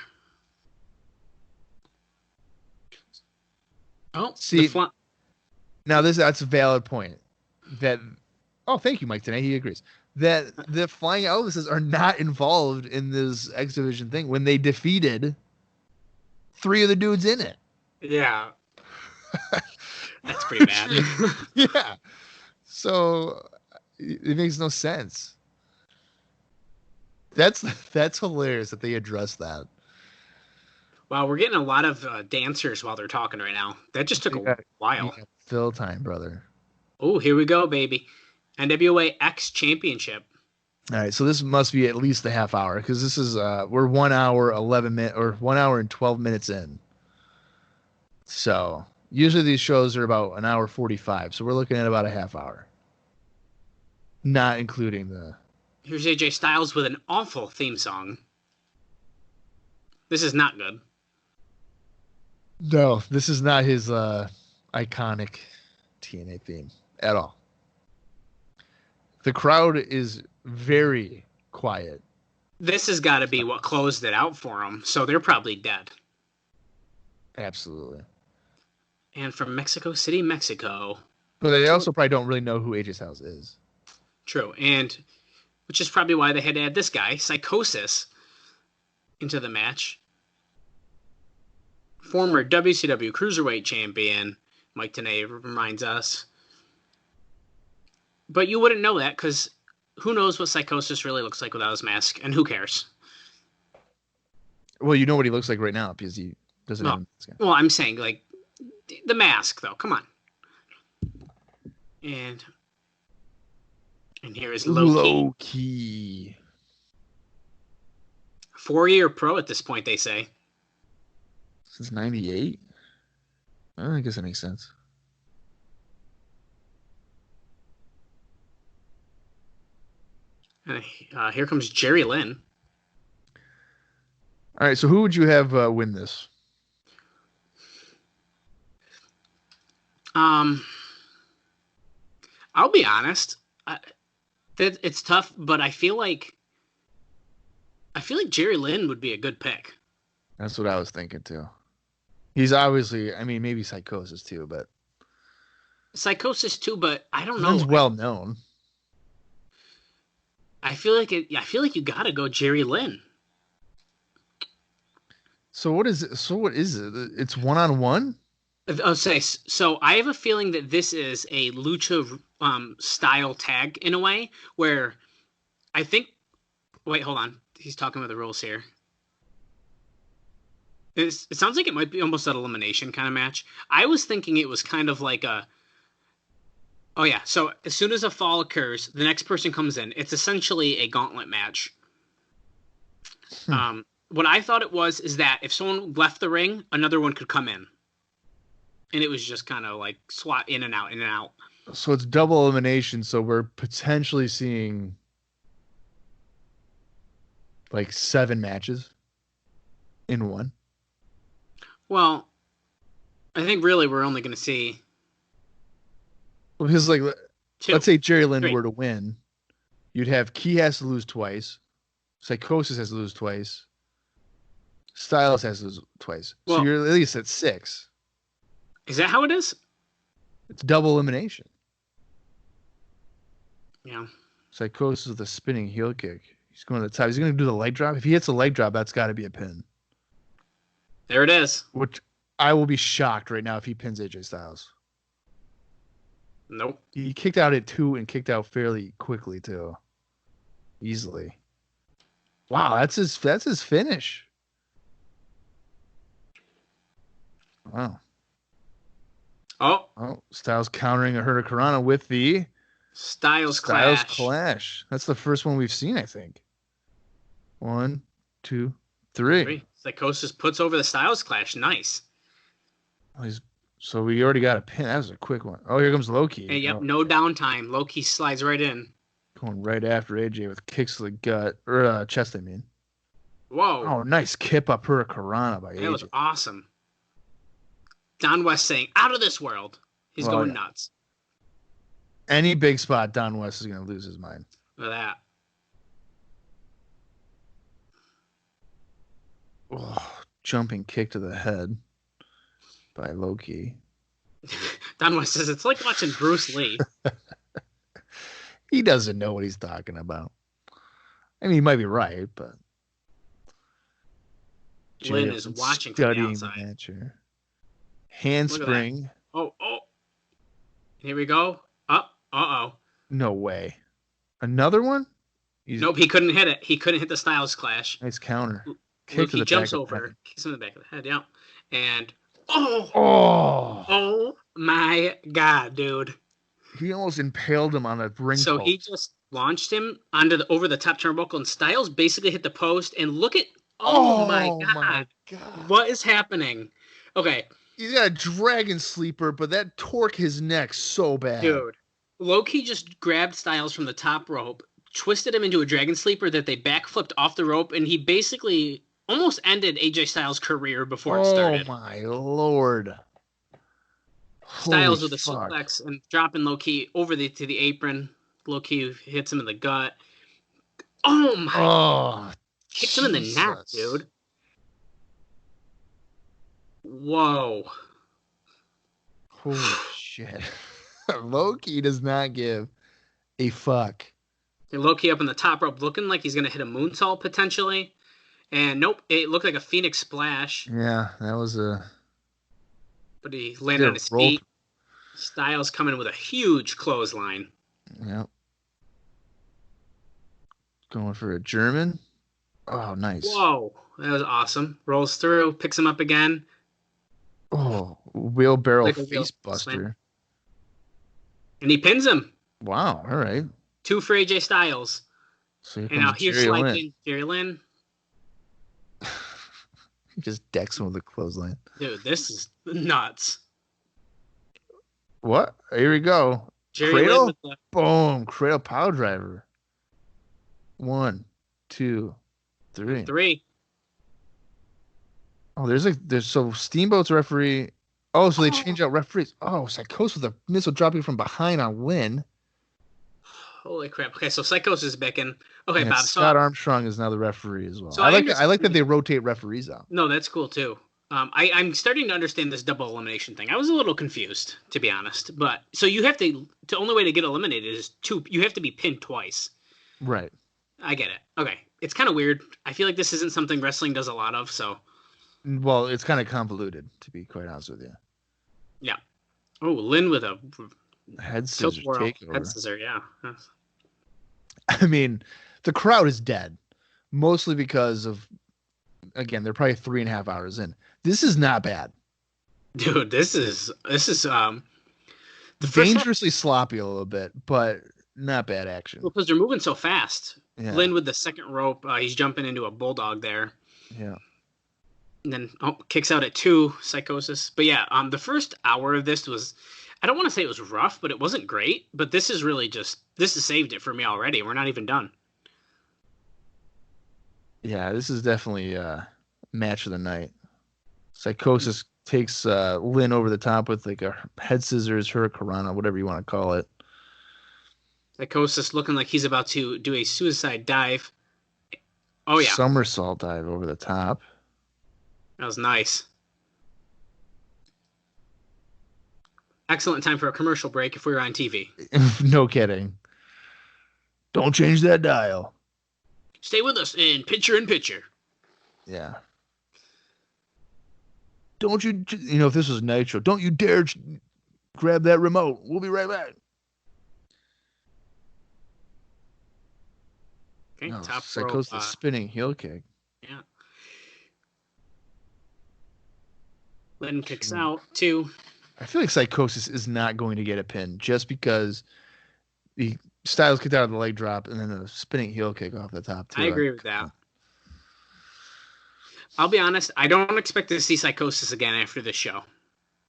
Oh, see, now that's a valid point. Thank you, Mike. Today he agrees that the Flying Elvises are not involved in this X Division thing when they defeated 3 of the dudes in it. Yeah, that's pretty bad. Yeah, so it makes no sense. That's hilarious that they addressed that. Wow, we're getting a lot of dancers while they're talking right now. That just took a while. Fill time, brother. Oh, here we go, baby. NWA X Championship. All right, so this must be at least a half hour because this is we're 1 hour 11 minutes or 1 hour and 12 minutes in. So usually these shows are about an hour 45, so we're looking at about a half hour, not including the. Here's AJ Styles with an awful theme song. This is not good. No, this is not his iconic TNA theme at all. The crowd is very quiet. This has got to be what closed it out for them, so they're probably dead. Absolutely. And from Mexico City, Mexico. But they also probably don't really know who AJ Styles is. True, and which is probably why they had to add this guy, Psychosis, into the match. Former WCW Cruiserweight Champion, Mike Tenay reminds us. But you wouldn't know that because who knows what Psychosis really looks like without his mask, and who cares? Well, you know what he looks like right now because he doesn't have a mask. Well, I'm saying, like, the mask, though. Come on. And here is Low Key. 4-year pro at this point, they say. Since 98? I guess that makes sense. And here comes Jerry Lynn. All right, so who would you have win this? I'll be honest. It's tough, but I feel like Jerry Lynn would be a good pick. That's what I was thinking too. He's obviously, I mean, maybe Psychosis too, but I don't know. He's well known. I feel like you gotta go Jerry Lynn. So what is it? It's 1-on-1? I'll say so. I have a feeling that this is a lucha style tag in a way where I think. Wait, hold on. He's talking about the rules here. It sounds like it might be almost an elimination kind of match. I was thinking it was kind of like a. Oh yeah, so as soon as a fall occurs, the next person comes in. It's essentially a gauntlet match. What I thought it was is that if someone left the ring, another one could come in. And it was just kind of like swat in and out, in and out. So it's double elimination, so we're potentially seeing like 7 matches in one. Well, I think really we're only going to see... Because, like, 2, let's say Jerry Lynn 3. were to win, you'd have Key has to lose twice, Psychosis has to lose twice, Styles has to lose twice. Well, so you're at least at 6. Is that how it is? It's double elimination. Yeah. Psychosis with a spinning heel kick. He's going to the top. He's going to do the leg drop. If he hits a leg drop, that's got to be a pin. There it is. Which I will be shocked right now if he pins AJ Styles. Nope. He kicked out at 2 and kicked out fairly quickly too. Easily. Wow, that's his finish. Wow. Oh, Styles countering a Hurricanrana with the Styles Clash. That's the first one we've seen, I think. 1, 2, 3. Psychosis puts over the Styles Clash. Nice. So we already got a pin. That was a quick one. Oh, here comes Loki. Hey, yep, no downtime. Loki slides right in. Going right after AJ with kicks to the gut or chest. I mean. Whoa. Oh, nice kip up Hurricanrana by AJ. That was awesome. Don West saying, "Out of this world." He's going nuts. Any big spot, Don West is going to lose his mind. Look at that. Oh, jumping kick to the head by Loki. Don West says it's like watching Bruce Lee. He doesn't know what he's talking about. I mean, he might be right, but Lynn is watching from the outside. Handspring. Oh. Here we go. Uh-oh. No way. Another one? Nope, he couldn't hit it. He couldn't hit the Styles Clash. Nice counter. He jumps over, kicks him in the back of the head, yeah. And oh my God, dude. He almost impaled him on a ring So post. he just launched him over the top turnbuckle, and Styles basically hit the post, and look at my God. What is happening? Okay. He's got a dragon sleeper, but that torqued his neck so bad. Dude, Loki just grabbed Styles from the top rope, twisted him into a dragon sleeper that they backflipped off the rope, and he basically almost ended AJ Styles' career before it started. Oh my Lord. Styles with a suplex and dropping Loki over to the apron. Loki hits him in the gut. Oh my. Kicks him in the neck, dude. Whoa. Holy shit. Loki does not give a fuck. And Loki up in the top rope looking like he's going to hit a moonsault potentially. And nope, it looked like a Phoenix Splash. Yeah, that was a... But he landed on his feet. Styles coming with a huge clothesline. Yep. Going for a German. Oh, nice. Whoa, that was awesome. Rolls through, picks him up again. Oh, wheelbarrow Like face buster. slam. And he pins him. Wow, all right. 2 for AJ Styles. So and now here's sliding Jerry Lynn. He just decks him with a clothesline. Dude, this is nuts. What? Here we go. Jerry Cradle? Lynn with Boom. Cradle power driver. 1, 2, 3. 3. Oh, there's so Steamboat's referee. Oh, so they change out referees. Oh, Psychosis with a missile dropping from behind on Lynn. Holy crap. Okay, so Psychosis is back in. Okay, And Bob. Scott Armstrong is now the referee as well. So I like that they rotate referees out. No, that's cool too. I'm starting to understand this double elimination thing. I was a little confused, to be honest. But so you have the only way to get eliminated is you have to be pinned twice. Right. I get it. Okay. It's kind of weird. I feel like this isn't something wrestling does a lot of, so. Well, it's kind of convoluted, to be quite honest with you. Yeah. Oh, Lynn with a head scissors takeover. Head scissor, yeah. I mean, the crowd is dead, mostly because of, again, they're probably 3.5 hours in. This is not bad. Dude, this is dangerously sloppy a little bit, but not bad action. Well, because they're moving so fast. Yeah. Lynn with the second rope, he's jumping into a bulldog there. Yeah. And then kicks out at 2, Psychosis. But yeah, the first hour of this was, I don't want to say it was rough, but it wasn't great. But this is really this has saved it for me already. We're not even done. Yeah, this is definitely match of the night. Psychosis takes Lynn over the top with like a head scissors, Hurricanrana, whatever you want to call it. Psychosis looking like he's about to do a suicide dive. Oh yeah, somersault dive over the top. That was nice. Excellent time for a commercial break if we were on TV. No kidding. Don't change that dial. Stay with us in picture. Yeah. Don't you, if this was Nitro, don't you dare grab that remote. We'll be right back. Okay, Oh, top Psychosis rope. spinning heel kick. Yeah. Lynn kicks out, 2. I feel like Psychosis is not going to get a pin just because the Styles kicked out of the leg drop and then the spinning heel kick off the top, too. I agree with that. I'll be honest, I don't expect to see Psychosis again after this show.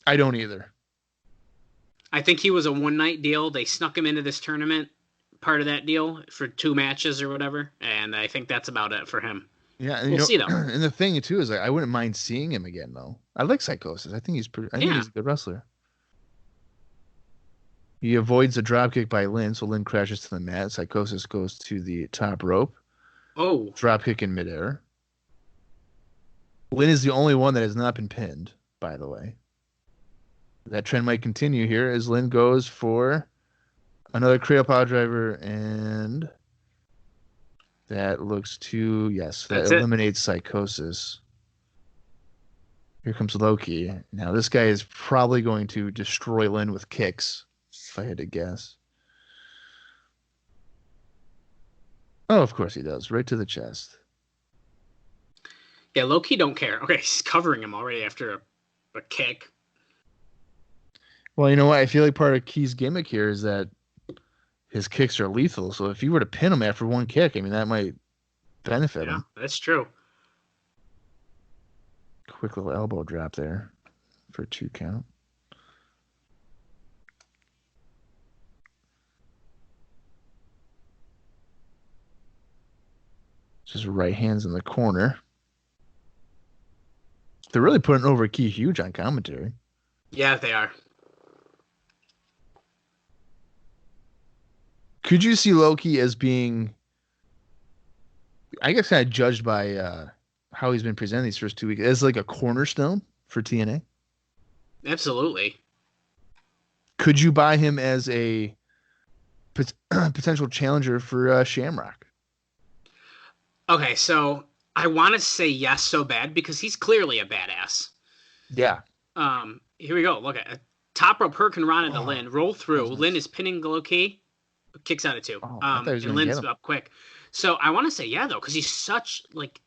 I don't either. I think he was a one-night deal. They snuck him into this tournament, part of that deal, for 2 matches or whatever, and I think that's about it for him. Yeah, and we'll see, though. And the thing, too, is I wouldn't mind seeing him again, though. I like Psychosis. I think he's think he's a good wrestler. He avoids a dropkick by Lynn, so Lynn crashes to the mat. Psychosis goes to the top rope. Oh. Dropkick in midair. Lynn is the only one that has not been pinned, by the way. That trend might continue here as Lynn goes for another cradle power driver, and that looks to, that eliminates Psychosis. Here comes Loki. Now, this guy is probably going to destroy Lynn with kicks, if I had to guess. Oh, of course he does. Right to the chest. Yeah, Loki don't care. Okay, he's covering him already after a kick. Well, you know what? I feel like part of Key's gimmick here is that his kicks are lethal. So if you were to pin him after one kick, I mean, that might benefit him. Yeah, that's true. Quick little elbow drop there for a 2 count. Just right hands in the corner. They're really putting over Key huge on commentary. Yeah, they are. Could you see Loki as being, I guess, kind of judged by how he's been presented these first 2 weeks, as like a cornerstone for TNA? Absolutely. Could you buy him as a potential challenger for Shamrock? Okay, so I want to say yes so bad because he's clearly a badass. Yeah. Here we go. Look at it. Top rope Hurricane Rana to Lynn. Roll through. Lynn is pinning Loki. Kicks out at 2. And Lynn's up quick. So I want to say yeah, though, because he's such like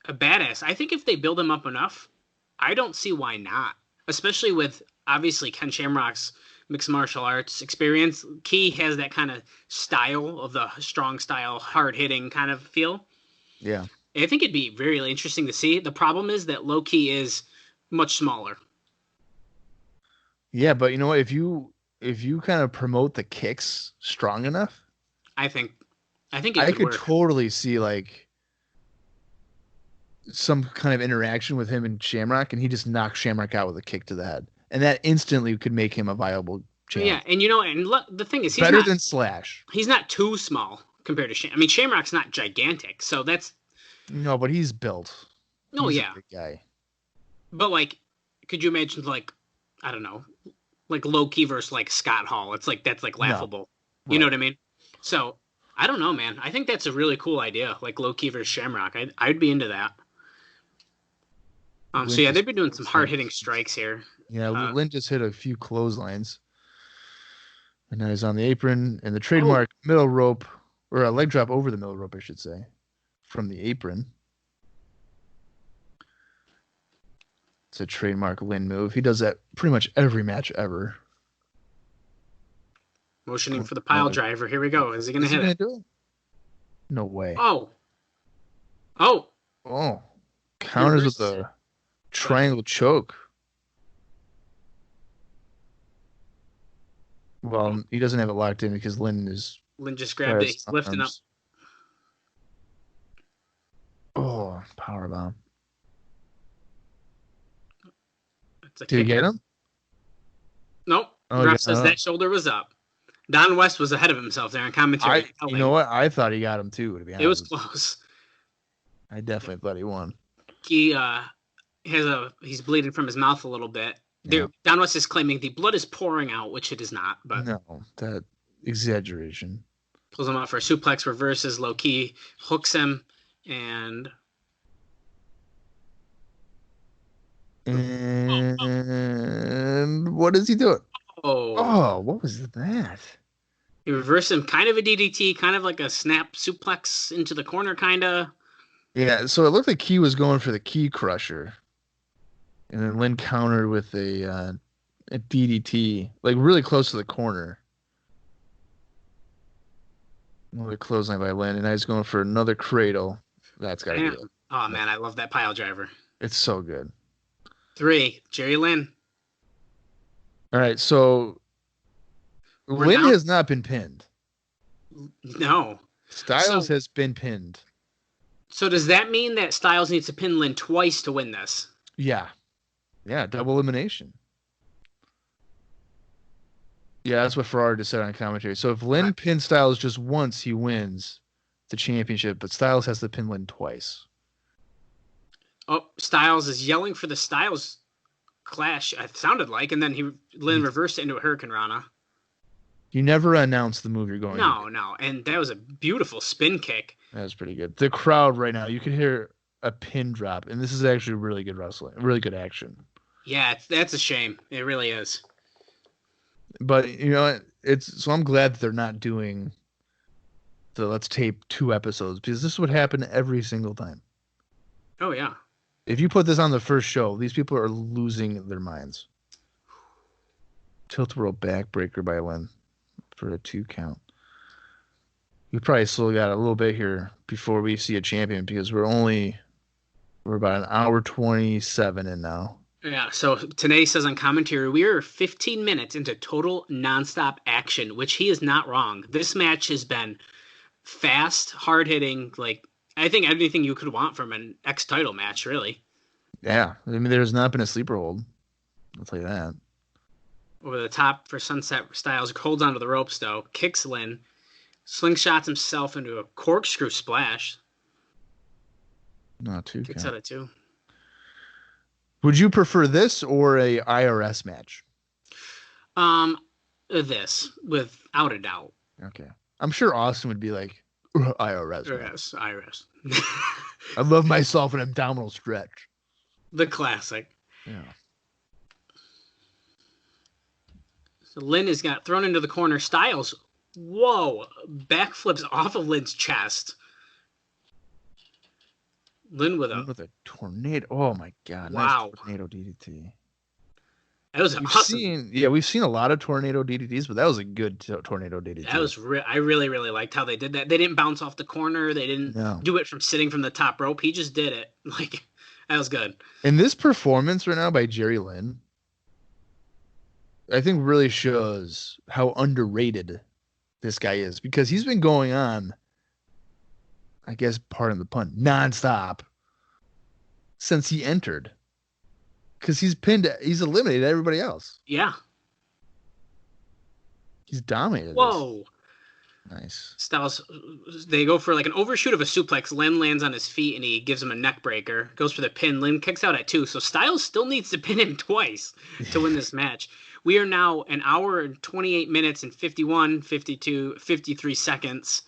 a badass. I think if they build him up enough, I don't see why not. Especially with, obviously, Ken Shamrock's mixed martial arts experience. Key has that kind of style of the strong style, hard-hitting kind of feel. Yeah. I think it'd be very interesting to see. The problem is that Loki is much smaller. Yeah, but you know what? If you kind of promote the kicks strong enough, I think I could work. Totally see like some kind of interaction with him and Shamrock, and he just knocks Shamrock out with a kick to the head, and that instantly could make him a viable challenger. Yeah, and the thing is, he's better not, than Slash. He's not too small compared to Shamrock. I mean, Shamrock's not gigantic, so that's no, but he's built. Oh, he's yeah, a big guy. But like, could you imagine like, I don't know, like Loki versus like Scott Hall? It's like that's like laughable. No. You know what I mean? So I don't know, man. I think that's a really cool idea, like Loki versus Shamrock. I'd be into that. So yeah, they've been doing some hard hitting strikes here. Yeah, Lynn just hit a few clotheslines, and now he's on the apron and the trademark middle rope, or a leg drop over the middle rope, I should say, from the apron. It's a trademark Lynn move. He does that pretty much every match ever. Motioning for the pile driver. Here we go. Is he going to hit it? Do it? No way. Oh. Counters with the triangle choke. Well, he doesn't have it locked in because Lynn just grabbed it. He's lifting up. Oh, powerbomb. Did he get him? Nope. The ref says that shoulder was up. Don West was ahead of himself there on commentary. You know what? I thought he got him too, to be honest. It was close. I definitely thought he won. He he's bleeding from his mouth a little bit. Yeah. Don West is claiming the blood is pouring out, which it is not. But no, that exaggeration. Pulls him out for a suplex, reverses low key, hooks him, and what is he doing? oh, Oh, what was that? he reversed him, kind of a DDT, kind of like a snap suplex into the corner, kind of. Yeah, so it looked like Key was going for the Key Crusher, and then Lynn countered with a DDT, like really close to the corner. Another clothesline by Lynn, and now he's going for another cradle. That's got to be it. Oh, man, I love that pile driver. It's so good. 3, Jerry Lynn. All right, so Lynn has not been pinned. No. Styles has been pinned. So does that mean that Styles needs to pin Lynn twice to win this? Yeah. Yeah, double elimination. Yeah, that's what Ferrari just said on commentary. So if Lynn pins Styles just once, he wins the championship, but Styles has to pin Lynn twice. Oh, Styles is yelling for the Styles Clash, it sounded like, and then Lynn reversed it into a Hurricane Rana. You never announced the move you're going to. No, and that was a beautiful spin kick. That was pretty good. The crowd right now, you can hear a pin drop, and this is actually really good wrestling, really good action. Yeah, that's a shame. It really is. But so I'm glad that they're not doing the let's tape 2 episodes, because this would happen every single time. Oh yeah. If you put this on the first show, these people are losing their minds. Tilt-a-whirl backbreaker by Lynn for a 2 count. We probably still got a little bit here before we see a champion, because we're about an hour 27 in now. Yeah, so Tenay says on commentary, we are 15 minutes into total nonstop action, which he is not wrong. This match has been fast, hard-hitting, like, I think anything you could want from an X-Title match, really. Yeah, I mean, there's not been a sleeper hold. I'll tell you that. Over the top for Sunset Styles, holds onto the ropes, though, kicks Lynn, slingshots himself into a corkscrew splash. Not 2 Kicks count. out at 2. Would you prefer this or a IRS match? This, without a doubt. Okay. I'm sure Austin would be like, IRS match. Yes, Iris. I love myself an abdominal stretch. The classic. Yeah. So Lynn has got thrown into the corner. Styles, whoa, backflips off of Lynn's chest. Lynn with a tornado. Oh my God! Wow. Nice tornado DDT. That was awesome. We've seen a lot of tornado DDTs, but that was a good tornado DDT. That was I really, really liked how they did that. They didn't bounce off the corner. They didn't do it from sitting from the top rope. He just did it. Like, that was good. And this performance right now by Jerry Lynn, I think really shows how underrated this guy is, because he's been going on, I guess, pardon the pun, nonstop since he entered. Because he's eliminated everybody else. Yeah. He's dominated. Whoa. Nice. Styles, they go for like an overshoot of a suplex. Lynn lands on his feet and he gives him a neck breaker. Goes for the pin. Lynn kicks out at 2. So Styles still needs to pin him twice to win this match. We are now an hour and 28 minutes and 51, 52, 53 seconds.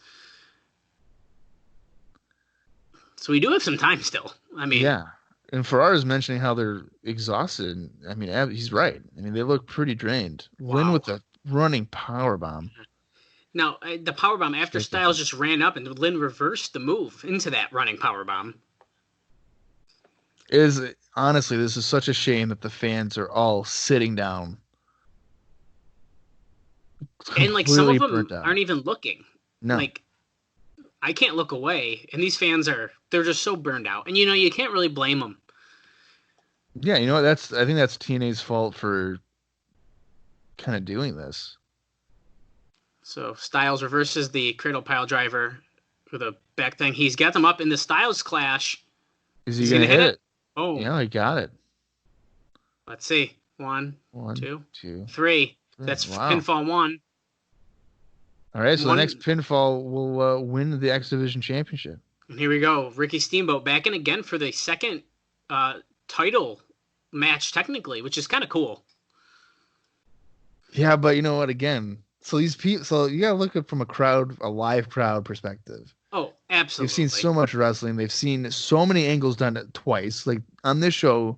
So we do have some time still. I mean, yeah. And Ferrara's mentioning how they're exhausted. I mean, he's right. I mean, they look pretty drained. Wow. Lynn with the running powerbomb. Now, the powerbomb, after Styles just ran up and Lynn reversed the move into that running powerbomb. Honestly, this is such a shame that the fans are all sitting down. And like some of them aren't even looking. No. Like, I can't look away. And these fans they're just so burned out. And you can't really blame them. Yeah, you know what? I think that's TNA's fault for kind of doing this. So Styles reverses the cradle pile driver with a back thing. He's got them up in the Styles Clash. Is he going to hit it? Oh. Yeah, he got it. Let's see. One, 2, 3. That's pinfall 1. All right, so the next pinfall will win the X Division Championship. And here we go. Ricky Steamboat back in again for the second title match, technically, which is kind of cool. Yeah, but you know what? Again, So these people, so you gotta look at from a live crowd perspective. Oh, absolutely. They've seen so much wrestling. They've seen so many angles done twice. Like on this show,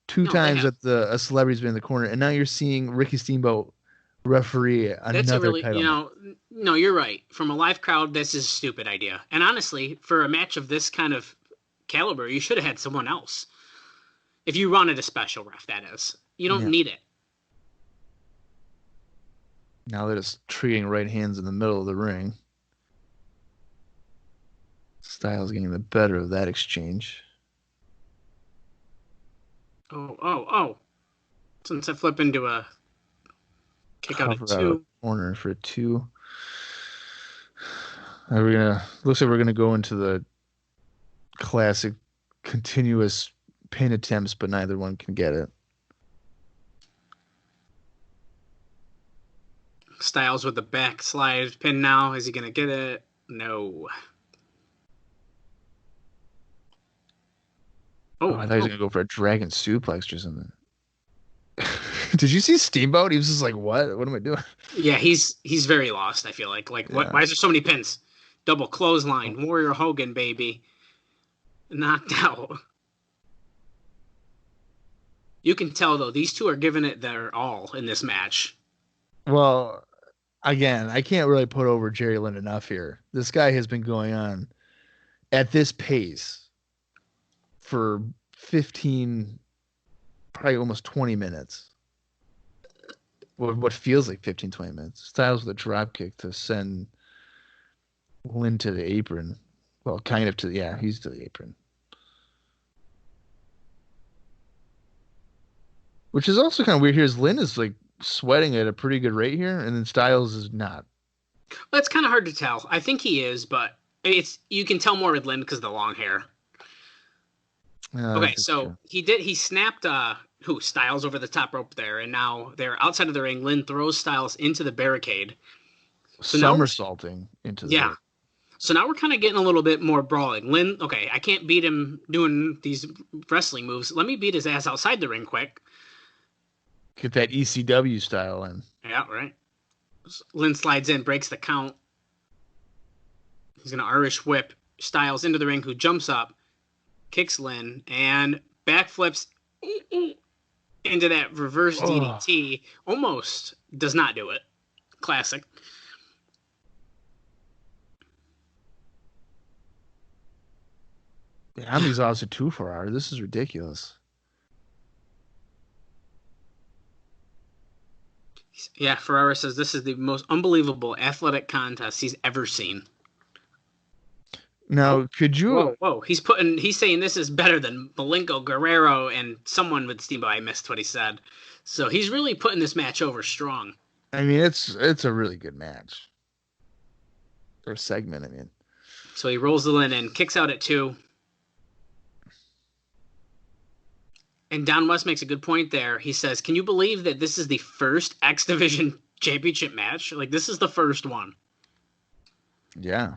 two times that a celebrity's been in the corner, and now you're seeing Ricky Steamboat referee That's a another really, title match. no, you're right. From a live crowd, this is a stupid idea. And honestly, for a match of this kind of caliber, you should have had someone else. If you wanted a special ref, that is. You don't need it. Now they're just treating right hands in the middle of the ring. Styles getting the better of that exchange. Oh. Since I flip into a kick out of 2. Corner for 2. Looks like we're gonna go into the classic continuous pin attempts, but neither one can get it. Styles with the backslide pin now. Is he going to get it? No. I thought he was going to go for a dragon suplex or something. Did you see Steamboat? He was just like, what? What am I doing? Yeah, he's very lost, I feel like. Why is there so many pins? Double clothesline. Warrior Hogan, baby. Knocked out. You can tell, though, these two are giving it their all in this match. Well, again, I can't really put over Jerry Lynn enough here. This guy has been going on at this pace for 15, probably almost 20 minutes. What feels like 15, 20 minutes. Styles with a drop kick to send Lynn to the apron. Well, kind of he's to the apron. Which is also kind of weird here is Lynn is like sweating at a pretty good rate here, and then Styles is not. Well, it's kind of hard to tell. I think he is, but you can tell more with Lynn because of the long hair. Okay, so true. He snapped Styles over the top rope there, and now they're outside of the ring. Lynn throws Styles into the barricade. So somersaulting into the ring. So now we're kind of getting a little bit more brawling. Lynn, okay, I can't beat him doing these wrestling moves. Let me beat his ass outside the ring quick. Get that ECW style in. Yeah, right. Lynn slides in, breaks the count. He's going to Irish whip Styles into the ring, who jumps up, kicks Lynn, and backflips into that reverse DDT. Almost does not do it. Classic. Yeah, I'm exhausted too for hours. This is ridiculous. Yeah, Ferrara says this is the most unbelievable athletic contest he's ever seen. Now, could you... Whoa. He's saying this is better than Malenko, Guerrero, and someone with Steamboat. I missed what he said. So he's really putting this match over strong. I mean, it's a really good match. Or segment, I mean. So he rolls the Lynn in, kicks out at 2. And Don West makes a good point there. He says, can you believe that this is the first X Division championship match? Like, this is the first one. Yeah.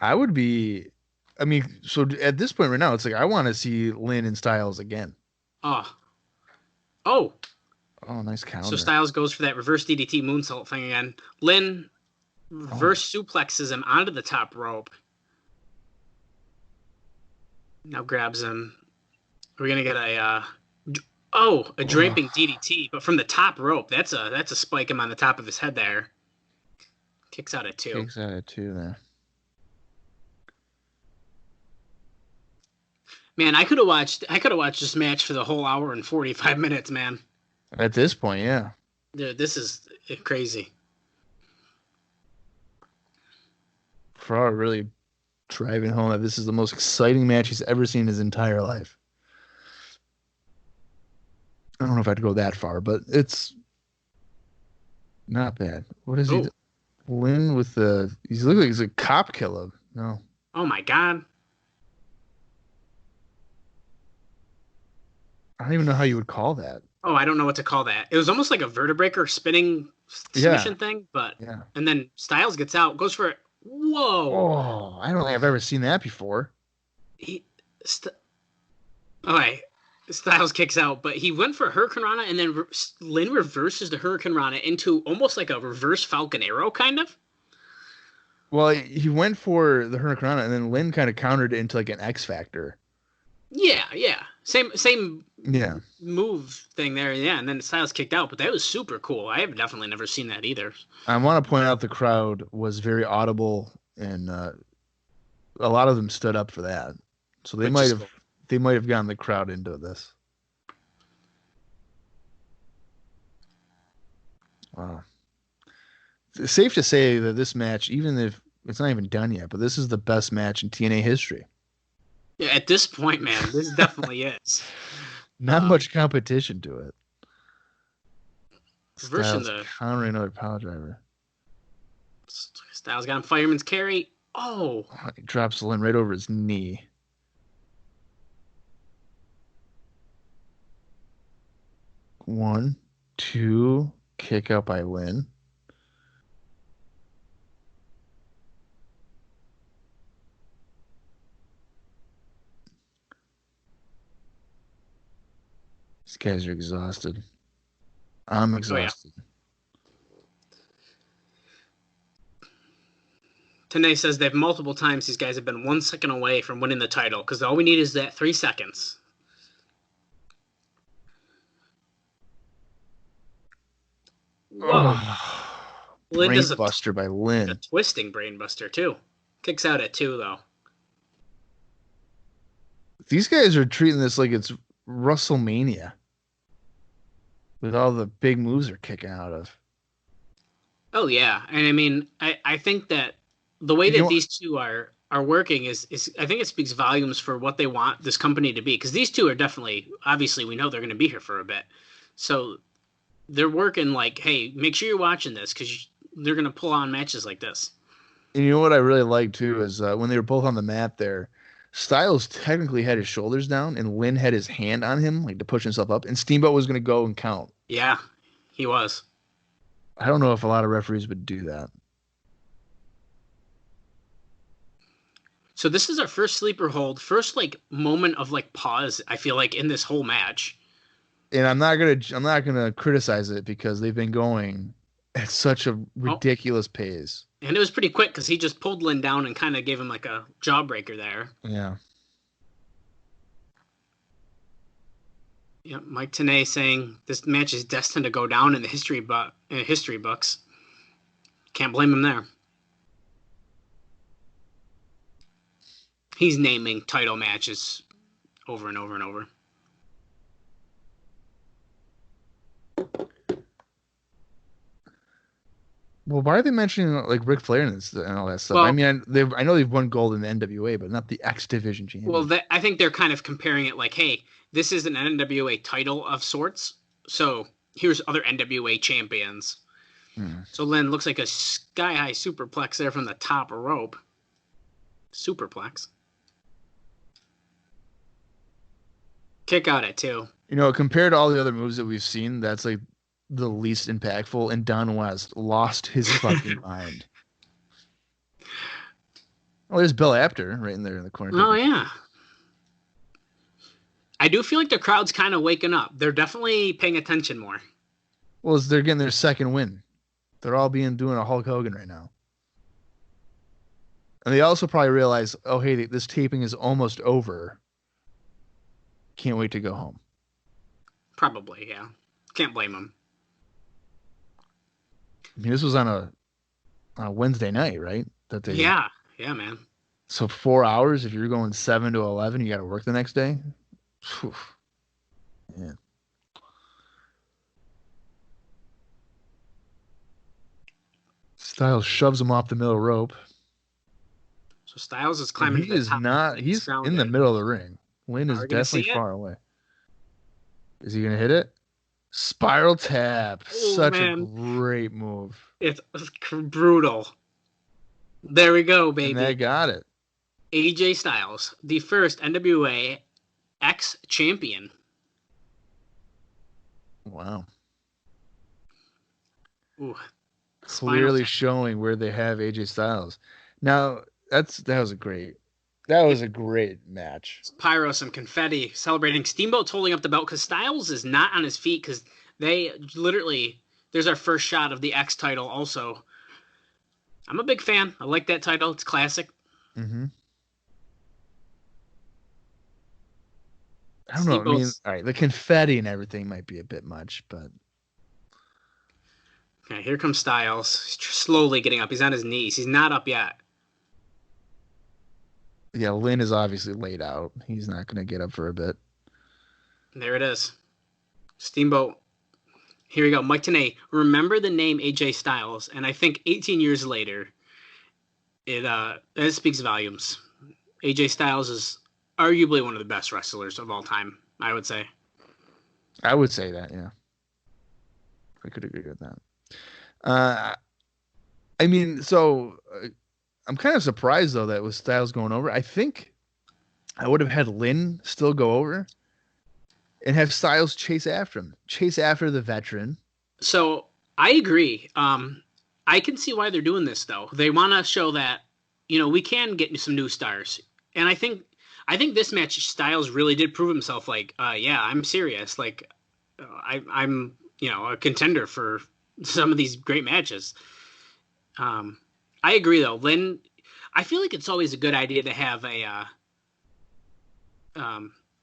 I would be... I mean, so at this point right now, it's like I want to see Lynn and Styles again. Oh, nice counter. So Styles goes for that reverse DDT moonsault thing again. Lynn reverse suplexes him onto the top rope. Now grabs him. We're gonna get a draping DDT, but from the top rope. That's a spike him on the top of his head there. Kicks out at 2. Kicks out at 2 there. Man, I could have watched this match for the whole hour and 45 minutes, man. At this point, yeah. Dude, this is crazy. Ferrara really driving home that this is the most exciting match he's ever seen in his entire life. I don't know if I'd go that far, but it's not bad. What is he? Lynn with the... He's looking like he's a cop killer. No. Oh, my God. I don't even know how you would call that. Oh, I don't know what to call that. It was almost like a vertebreaker spinning submission thing, but... Yeah. And then Styles gets out, goes for it. Whoa. Oh, I don't think I've ever seen that before. Okay. Styles kicks out, but he went for Hurricane Rana, and then Lynn reverses the Hurricane Rana into almost like a reverse Falcon Arrow, kind of. Well, he went for the Hurricane Rana, and then Lynn kind of countered it into like an X Factor. Yeah. Same Yeah. move thing there, yeah, and then Styles kicked out, but that was super cool. I have definitely never seen that either. I want to point out the crowd was very audible, and a lot of them stood up for that. So they might have gotten the crowd into this. Wow. It's safe to say that this match, even if it's not even done yet, but this is the best match in TNA history. Yeah, at this point, man, this definitely is. Not much competition to it. Reversing Styles countering another power driver. Styles got him fireman's carry. Oh. He drops Lynn right over his knee. One, two, kick out by Lynn. These guys are exhausted. I'm exhausted. Oh, yeah. TNA says they've multiple times these guys have been 1 second away from winning the title because all we need is that 3 seconds. Whoa. Brainbuster by Lynn. A twisting brainbuster, too. Kicks out at 2, though. These guys are treating this like it's WrestleMania. With all the big moves they're kicking out of. Oh, yeah. And I mean, I think that the way that these two are working is I think it speaks volumes for what they want this company to be. Because these two are definitely, obviously, we know they're going to be here for a bit. So they're working like, hey, make sure you're watching this because they're going to pull on matches like this. And you know what I really like, too, is when they were both on the mat there, Styles technically had his shoulders down, and Lynn had his hand on him, like to push himself up, and Steamboat was going to go and count. Yeah, he was. I don't know if a lot of referees would do that. So this is our first sleeper hold, first like moment of like pause. I feel like in this whole match. And I'm not gonna criticize it because they've been going at such a ridiculous pace. And it was pretty quick because he just pulled Lynn down and kind of gave him like a jawbreaker there. Yeah. Yep, Mike Tenay saying this match is destined to go down in the history books. Can't blame him there. He's naming title matches over and over and over. Well, why are they mentioning like Ric Flair and all that stuff? Well, I mean, I know they've won gold in the NWA, but not the X Division champion. Well, I think they're kind of comparing it like, hey, this is an NWA title of sorts, so here's other NWA champions. So Lynn looks like a sky-high superplex there from the top rope. Superplex. Kick out at 2. You know, compared to all the other moves that we've seen, that's like the least impactful, and Don West lost his fucking mind. Oh, there's Bill Apter right in there in the corner. Oh, yeah. I do feel like the crowd's kind of waking up. They're definitely paying attention more. Well, they're getting their second win. They're all doing a Hulk Hogan right now. And they also probably realize, oh, hey, this taping is almost over. Can't wait to go home. Probably, yeah. Can't blame them. I mean, this was on a Wednesday night, right? Yeah, man. So 4 hours, if you're going 7 to 11, you got to work the next day? Whew. Yeah. Styles shoves him off the middle rope. So Styles is climbing. He's in the middle of the ring. Lynn is definitely far away. Is he going to hit it? Spiral tap. Such a great move. It's brutal. There we go, baby. And they got it. AJ Styles, the first NWA X champion. Wow. Ooh. Clearly showing where they have AJ Styles. Now, that was a great That was a great match. Pyro, some confetti, celebrating. Steamboat's holding up the belt because Styles is not on his feet because they literally, there's our first shot of the X-Title also. I'm a big fan. I like that title. It's classic. Mm-hmm. I don't know. I mean, all right, the confetti and everything might be a bit much, but... Okay, here comes Styles. He's slowly getting up. He's on his knees. He's not up yet. Yeah, Lynn is obviously laid out. He's not going to get up for a bit. There it is. Steamboat. Here we go. Mike Tenay. Remember the name AJ Styles, and I think 18 years later, it speaks volumes. AJ Styles is arguably one of the best wrestlers of all time, I would say. I would say that, yeah. I could agree with that. I mean, so I'm kind of surprised, though, that with Styles going over. I think I would have had Lynn still go over and have Styles chase after him. Chase after the veteran. So I agree. I can see why they're doing this, though. They want to show that, we can get some new stars. And I think this match, Styles really did prove himself. Like, yeah, I'm serious. Like, I'm a contender for some of these great matches. I agree, though. Lynn, I feel like it's always a good idea to have a.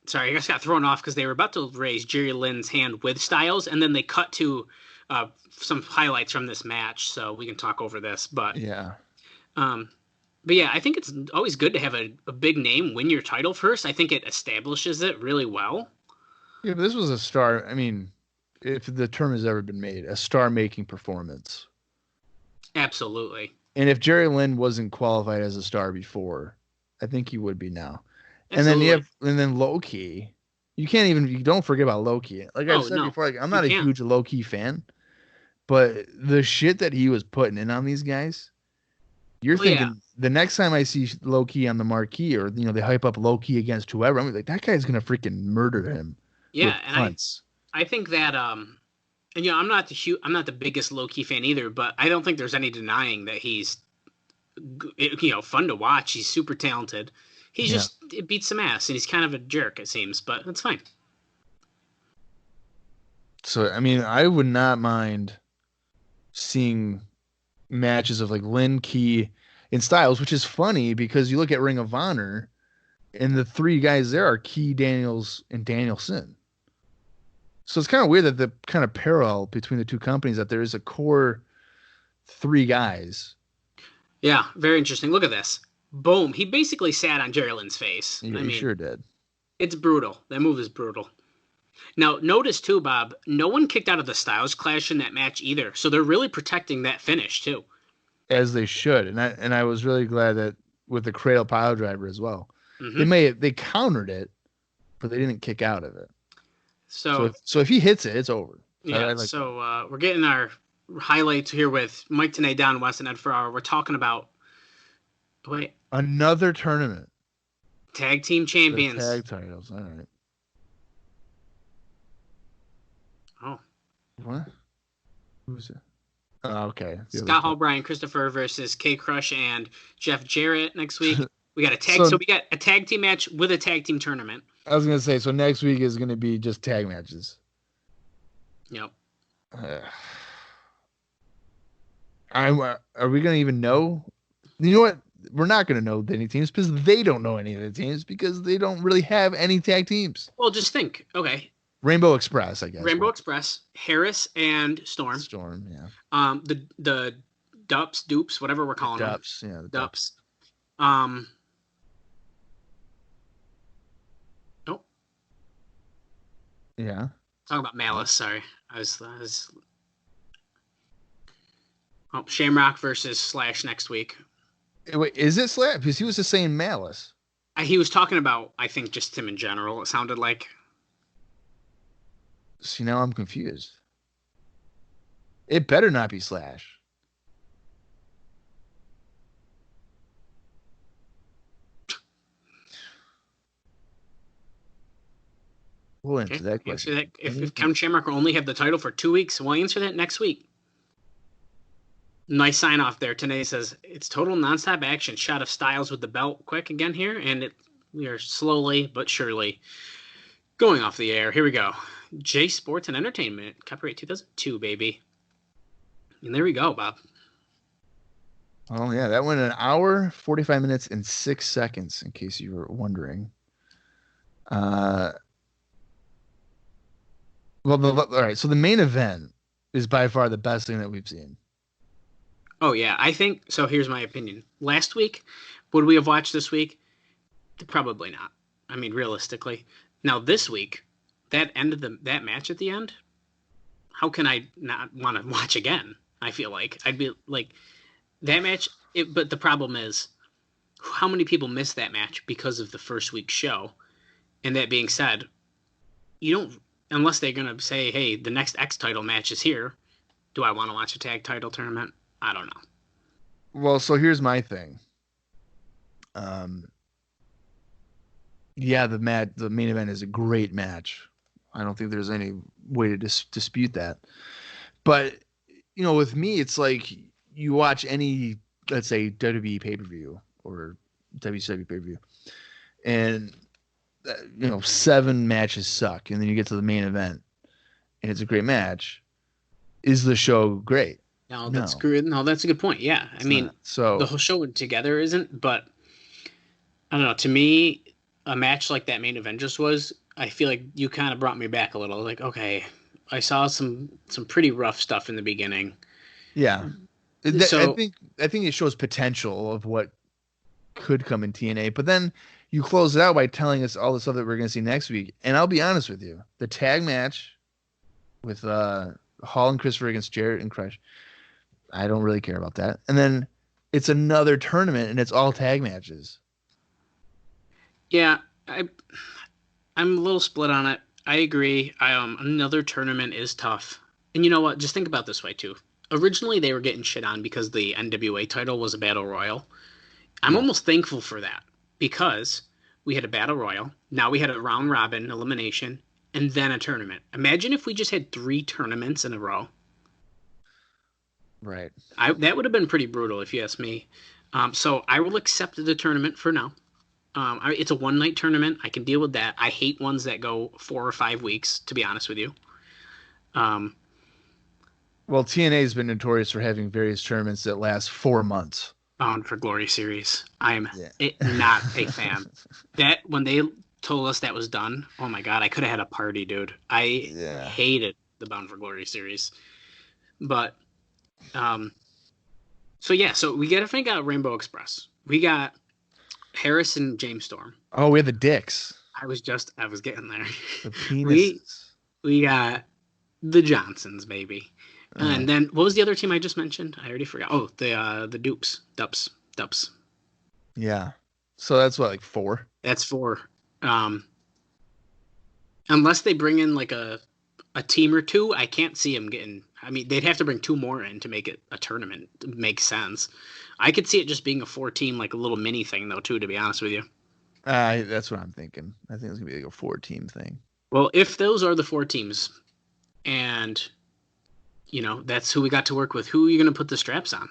Sorry, I just got thrown off because they were about to raise Jerry Lynn's hand with Styles, and then they cut to some highlights from this match, so we can talk over this. But yeah. But yeah, I think it's always good to have a big name win your title first. I think it establishes it really well. Yeah, but this was a star. I mean, if the term has ever been made, a star-making performance. Absolutely. And if Jerry Lynn wasn't qualified as a star before, I think he would be now. Absolutely. And then Low-Key. You don't forget about Low-Key. Like I said before, I'm not a huge Low-Key fan, but the shit that he was putting in on these guys, you're thinking the next time I see Low-Key on the marquee, or they hype up Low-Key against whoever, I'm like, that guy's gonna freaking murder him. Yeah, and I think that and I'm not the biggest Low-Key fan either, but I don't think there's any denying that he's fun to watch. He's super talented. He's just it beats some ass, and he's kind of a jerk, it seems, but that's fine. So I mean, I would not mind seeing matches of like Lynn, Key, and Styles, which is funny because you look at Ring of Honor, and the three guys there are Key, Daniels, and Danielson. So it's kind of weird that the kind of parallel between the two companies, that there is a core three guys. Yeah, very interesting. Look at this. Boom. He basically sat on Jerry Lynn's face. He sure did. It's brutal. That move is brutal. Now, notice too, Bob, no one kicked out of the Styles Clash in that match either. So they're really protecting that finish too. As they should. And I was really glad that with the cradle pile driver as well. Mm-hmm. They countered it, but they didn't kick out of it. So if he hits it, it's over. Yeah. We're getting our highlights here with Mike Tenay, Don West, and Ed Ferrara. We're talking about another tournament. Tag team champions. The tag titles. All right. Oh. What? Who's it? Oh, okay. Scott Hall, Brian Christopher versus K Crush and Jeff Jarrett next week. We got a tag. So we got a tag team match with a tag team tournament. I was gonna say, so next week is gonna be just tag matches. Yep. Are we gonna even know? You know what? We're not gonna know any teams because they don't know any of the teams because they don't really have any tag teams. Well, just think. Okay. Rainbow Express, I guess. Rainbow Express, Harris and Storm. Storm, yeah. The Dupes, whatever we're calling them. Dupes, yeah. The Dupes. Oh. Yeah. Talking about Malice. Sorry, I was. Oh, Shamrock versus Slash next week. Wait, is it Slash? Because he was just saying Malice. He was talking about, I think, just him in general. It sounded like. See, now I'm confused. It better not be Slash. We'll answer that question. If Kevin Shamrock will only have the title for 2 weeks, we'll answer that next week. Nice sign off there. Tanae says it's total nonstop action. Shot of Styles with the belt quick again here, and we are slowly but surely going off the air. Here we go. J Sports and Entertainment, copyright 2002, baby. And there we go, Bob. Oh yeah, that went 1 hour, 45 minutes, and 6 seconds. In case you were wondering. All right. So the main event is by far the best thing that we've seen. Oh yeah, I think so. Here's my opinion. Last week, would we have watched this week? Probably not. I mean, realistically. Now this week, that match at the end, how can I not want to watch again? I feel like I'd be like that match. But the problem is, how many people missed that match because of the first week's show? And that being said, you don't, unless they're gonna say, hey, the next X-Title match is here. Do I want to watch a tag title tournament? I don't know. Well, so here's my thing. Yeah, the main event is a great match. I don't think there's any way to dispute that. But, with me, it's like you watch any, let's say, WWE pay-per-view or WCW pay-per-view, and, 7 matches suck, and then you get to the main event, and it's a great match. Is the show great? No, that's good. No, that's a good point. Yeah, I mean, so the whole show together isn't, but I don't know. To me, a match like that main event just was. I feel like you kind of brought me back a little. Like, okay, I saw some pretty rough stuff in the beginning. Yeah, So I think it shows potential of what could come in TNA, but then you close it out by telling us all the stuff that we're going to see next week. And I'll be honest with you, the tag match with Hall and Christopher against Jarrett and Crush, I don't really care about that. And then it's another tournament, and it's all tag matches. yeah, I'm a little split on it. I agree. Another tournament is tough. And you know what? Just think about it this way too. Originally, they were getting shit on because the NWA title was a battle royal. I'm almost thankful for that because we had a battle royal. Now we had a round robin elimination and then a tournament. Imagine if we just had 3 tournaments in a row. Right. That would have been pretty brutal if you ask me. So I will accept the tournament for now. It's a one-night tournament. I can deal with that. I hate ones that go 4 or 5 weeks, to be honest with you. Well, TNA has been notorious for having various tournaments that last 4 months. Bound for Glory series. I'm not a fan. That when they told us that was done, oh my god, I could have had a party, dude. I hated the Bound for Glory series. But so we definitely got Rainbow Express. We got Harris and James Storm. Oh, we had the dicks. I was getting there. The penises. We got the Johnsons, baby. And then what was the other team I just mentioned? I already forgot. Oh, the Dupes. Yeah. So that's what, like 4? That's 4. Unless they bring in like a team or 2, I can't see them getting. I mean, they'd have to bring 2 more in to make it a tournament. To make sense. I could see it just being a 4-team, like a little mini thing though, too. To be honest with you. That's what I'm thinking. I think it's gonna be like a 4-team thing. Well, if those are the 4 teams, and that's who we got to work with, who are you going to put the straps on?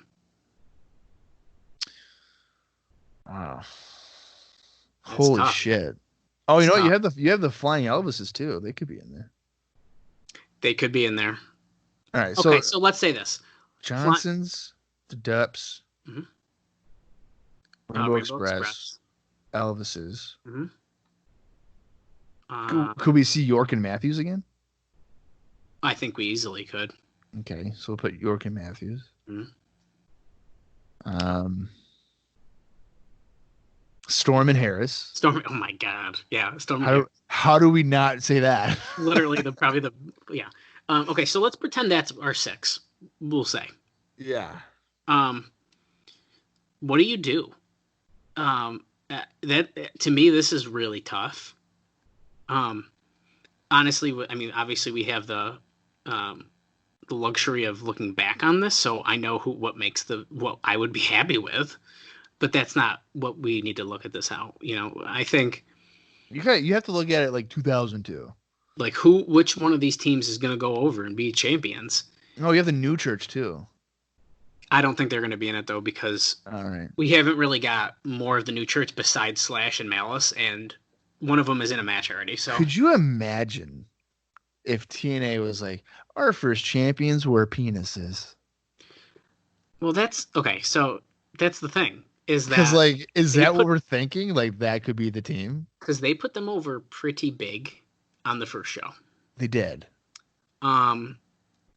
Holy tough. shit! Oh, you know what? You have the Flying Elvises too. They could be in there. They could be in there. All right. Okay, so let's say this: Johnsons, the Dups, Rainbow Express, Elvises. Could we see York and Matthews again? I think we easily could. Okay, so we'll put York and Matthews. Storm and Harris. Storm. Oh my God. Yeah. Storm. How do we not say that? Literally yeah. Okay, so let's pretend that's our 6. We'll say. Yeah. What do you do? That to me, this is really tough. Honestly, I mean, obviously we have the luxury of looking back on this, so I know what I would be happy with, but that's not what we need to look at this out. I think you have to look at it like 2002. Like which one of these teams is going to go over and be champions? No, you have the New Church too. I don't think they're going to be in it though because All right. we haven't really got more of the new shirts besides Slash and Malice, and one of them is in a match already. So Could you imagine if TNA was like, our first champions were penises? well, that's okay. So that's the thing is Because, that like, is they that what put we're thinking? Like, that could be the team? because they put them over pretty big on the first show. They did. Um,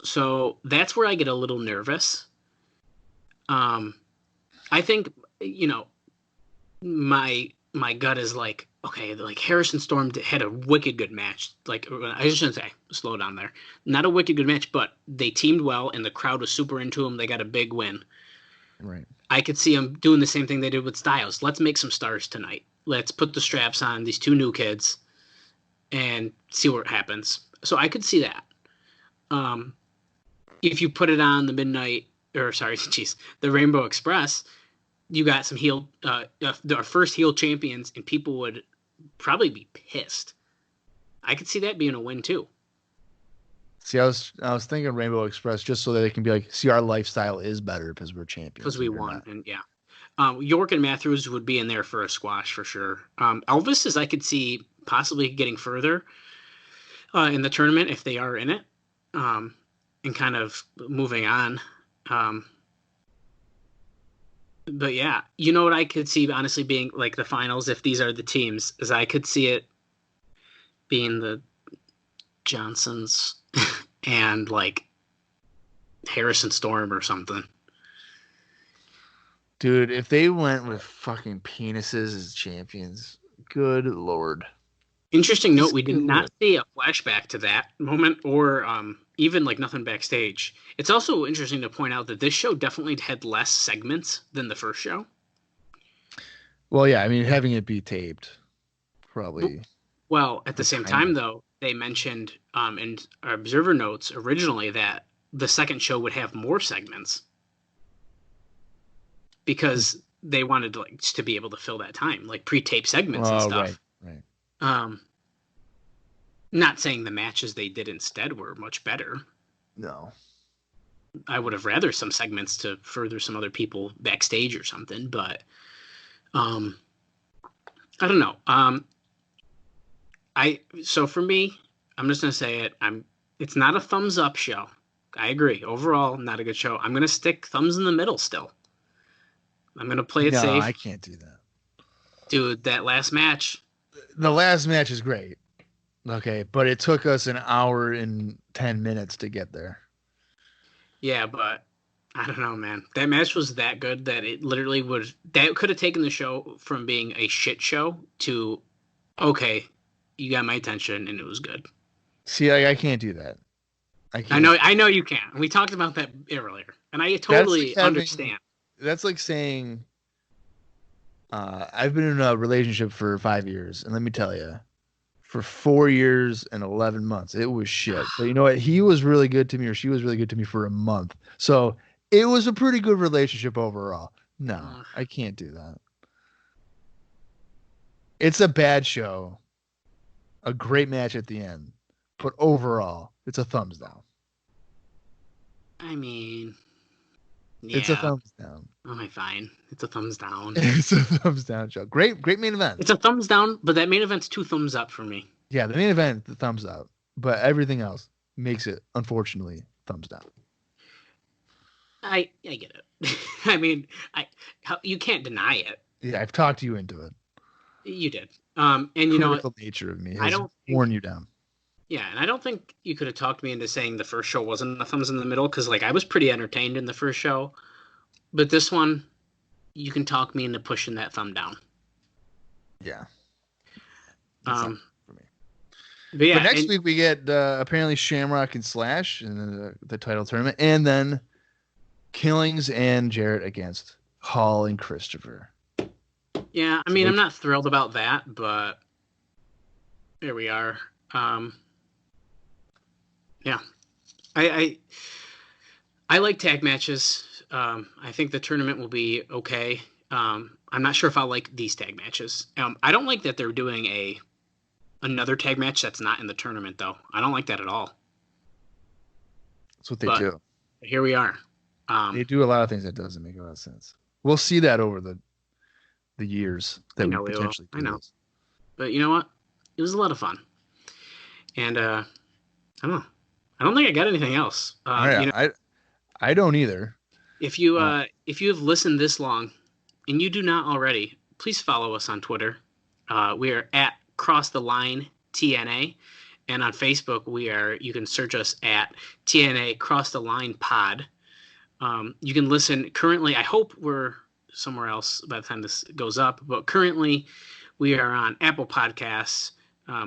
so that's where I get a little nervous. I think my gut is like, okay, like Harrison Storm had a wicked good match. Like I shouldn't say, slow down there. Not a wicked good match, but they teamed well and the crowd was super into them. They got a big win. Right. I could see them doing the same thing they did with Styles. Let's make some stars tonight. Let's put the straps on these two new kids and see what happens. So I could see that. If you put it on the the Rainbow Express, you got some our first heel champions, and people would probably be pissed. I could see that being a win too. See, I was thinking Rainbow Express just so that they can be like, see, our lifestyle is better because we're champions. Because we won, and yeah. York and Matthews would be in there for a squash for sure. Elvis is I could see possibly getting further in the tournament if they are in it, and kind of moving on. But yeah, you know what I could see honestly being like the finals if these are the teams is I could see it being the Johnsons and like Harrison Storm or something. Dude, if they went with fucking penises as champions, good lord. Interesting note, we did not see a flashback to that moment or even like nothing backstage. It's also interesting to point out that this show definitely had less segments than the first show. Well, yeah, I mean, having it be taped, probably. Well, at the same time, though, they mentioned in our observer notes originally that the second show would have more segments because they wanted to be able to fill that time, like pre-tape segments and stuff. Right. Not saying the matches they did instead were much better. No. I would have rather some segments to further some other people backstage or something, but I don't know. So for me, I'm just gonna say it. It's not a thumbs up show. I agree. Overall, not a good show. I'm gonna stick thumbs in the middle still. I'm gonna play it safe. I can't do that. Dude, that last match. The last match is great. Okay, but it took us an hour and 10 minutes to get there. Yeah, but I don't know, man. That match was that good that it literally could have taken the show from being a shit show to, okay, you got my attention and it was good. See, I can't do that. I know you can't. We talked about that earlier, and I totally understand. That's like saying, I've been in a relationship for 5 years, and let me tell you, for 4 years and 11 months, it was shit. But you know what? He was really good to me, or she was really good to me for a month. So it was a pretty good relationship overall. No, I can't do that. It's a bad show. A great match at the end. But overall, it's a thumbs down. I mean, yeah. It's a thumbs down. Okay, fine. It's a thumbs down. It's a thumbs down show. Great main event. It's a thumbs down, but that main event's 2 thumbs up for me. Yeah, the main event, the thumbs up. But everything else makes it, unfortunately, thumbs down. I get it. I mean, you can't deny it. Yeah, I've talked you into it. You did. And you know the nature of me has worn you down. Yeah, and I don't think you could have talked me into saying the first show wasn't a thumbs in the middle because, like, I was pretty entertained in the first show. But this one, you can talk me into pushing that thumb down. Yeah. For me. But yeah, next week we get apparently Shamrock and Slash in the title tournament, and then Killings and Jarrett against Hall and Christopher. Yeah, I mean, I'm not thrilled about that, but there we are. Yeah, I like tag matches. I think the tournament will be okay. I'm not sure if I'll like these tag matches. I don't like that they're doing another tag match that's not in the tournament, though. I don't like that at all. That's what they do. Here we are. They do a lot of things that doesn't make a lot of sense. We'll see that over the years that we potentially do this. But you know what? It was a lot of fun. And I don't know. I don't think I got anything else. I don't either. If you have listened this long and you do not already, please follow us on Twitter. We are at Cross the Line TNA, and on Facebook you can search us at TNA Cross the Line Pod. You can listen currently. I hope we're somewhere else by the time this goes up, but currently we are on Apple Podcasts,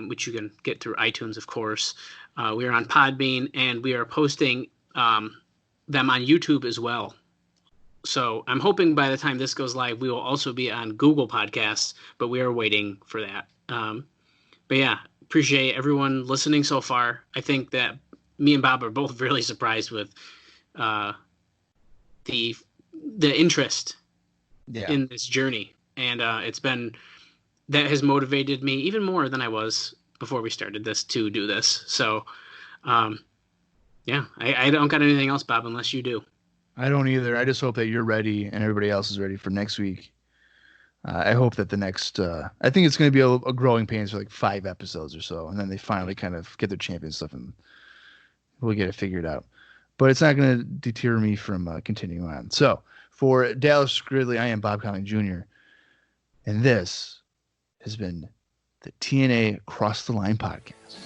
which you can get through iTunes, of course. We are on Podbean, and we are posting them on YouTube as well. So I'm hoping by the time this goes live, we will also be on Google Podcasts, but we are waiting for that. But yeah, appreciate everyone listening so far. I think that me and Bob are both really surprised with the interest in this journey, and that has motivated me even more than I was before we started this to do this. So I don't got anything else, Bob, unless you do. I don't either. I just hope that you're ready and everybody else is ready for next week. I hope that the next I think it's going to be a growing pains for like 5 episodes or so, and then they finally kind of get their champion stuff and we'll get it figured out. But it's not going to deter me from continuing on. So for Dallas Gridley, I am Bob Colling Jr. And this has been the TNA Cross the Line podcast.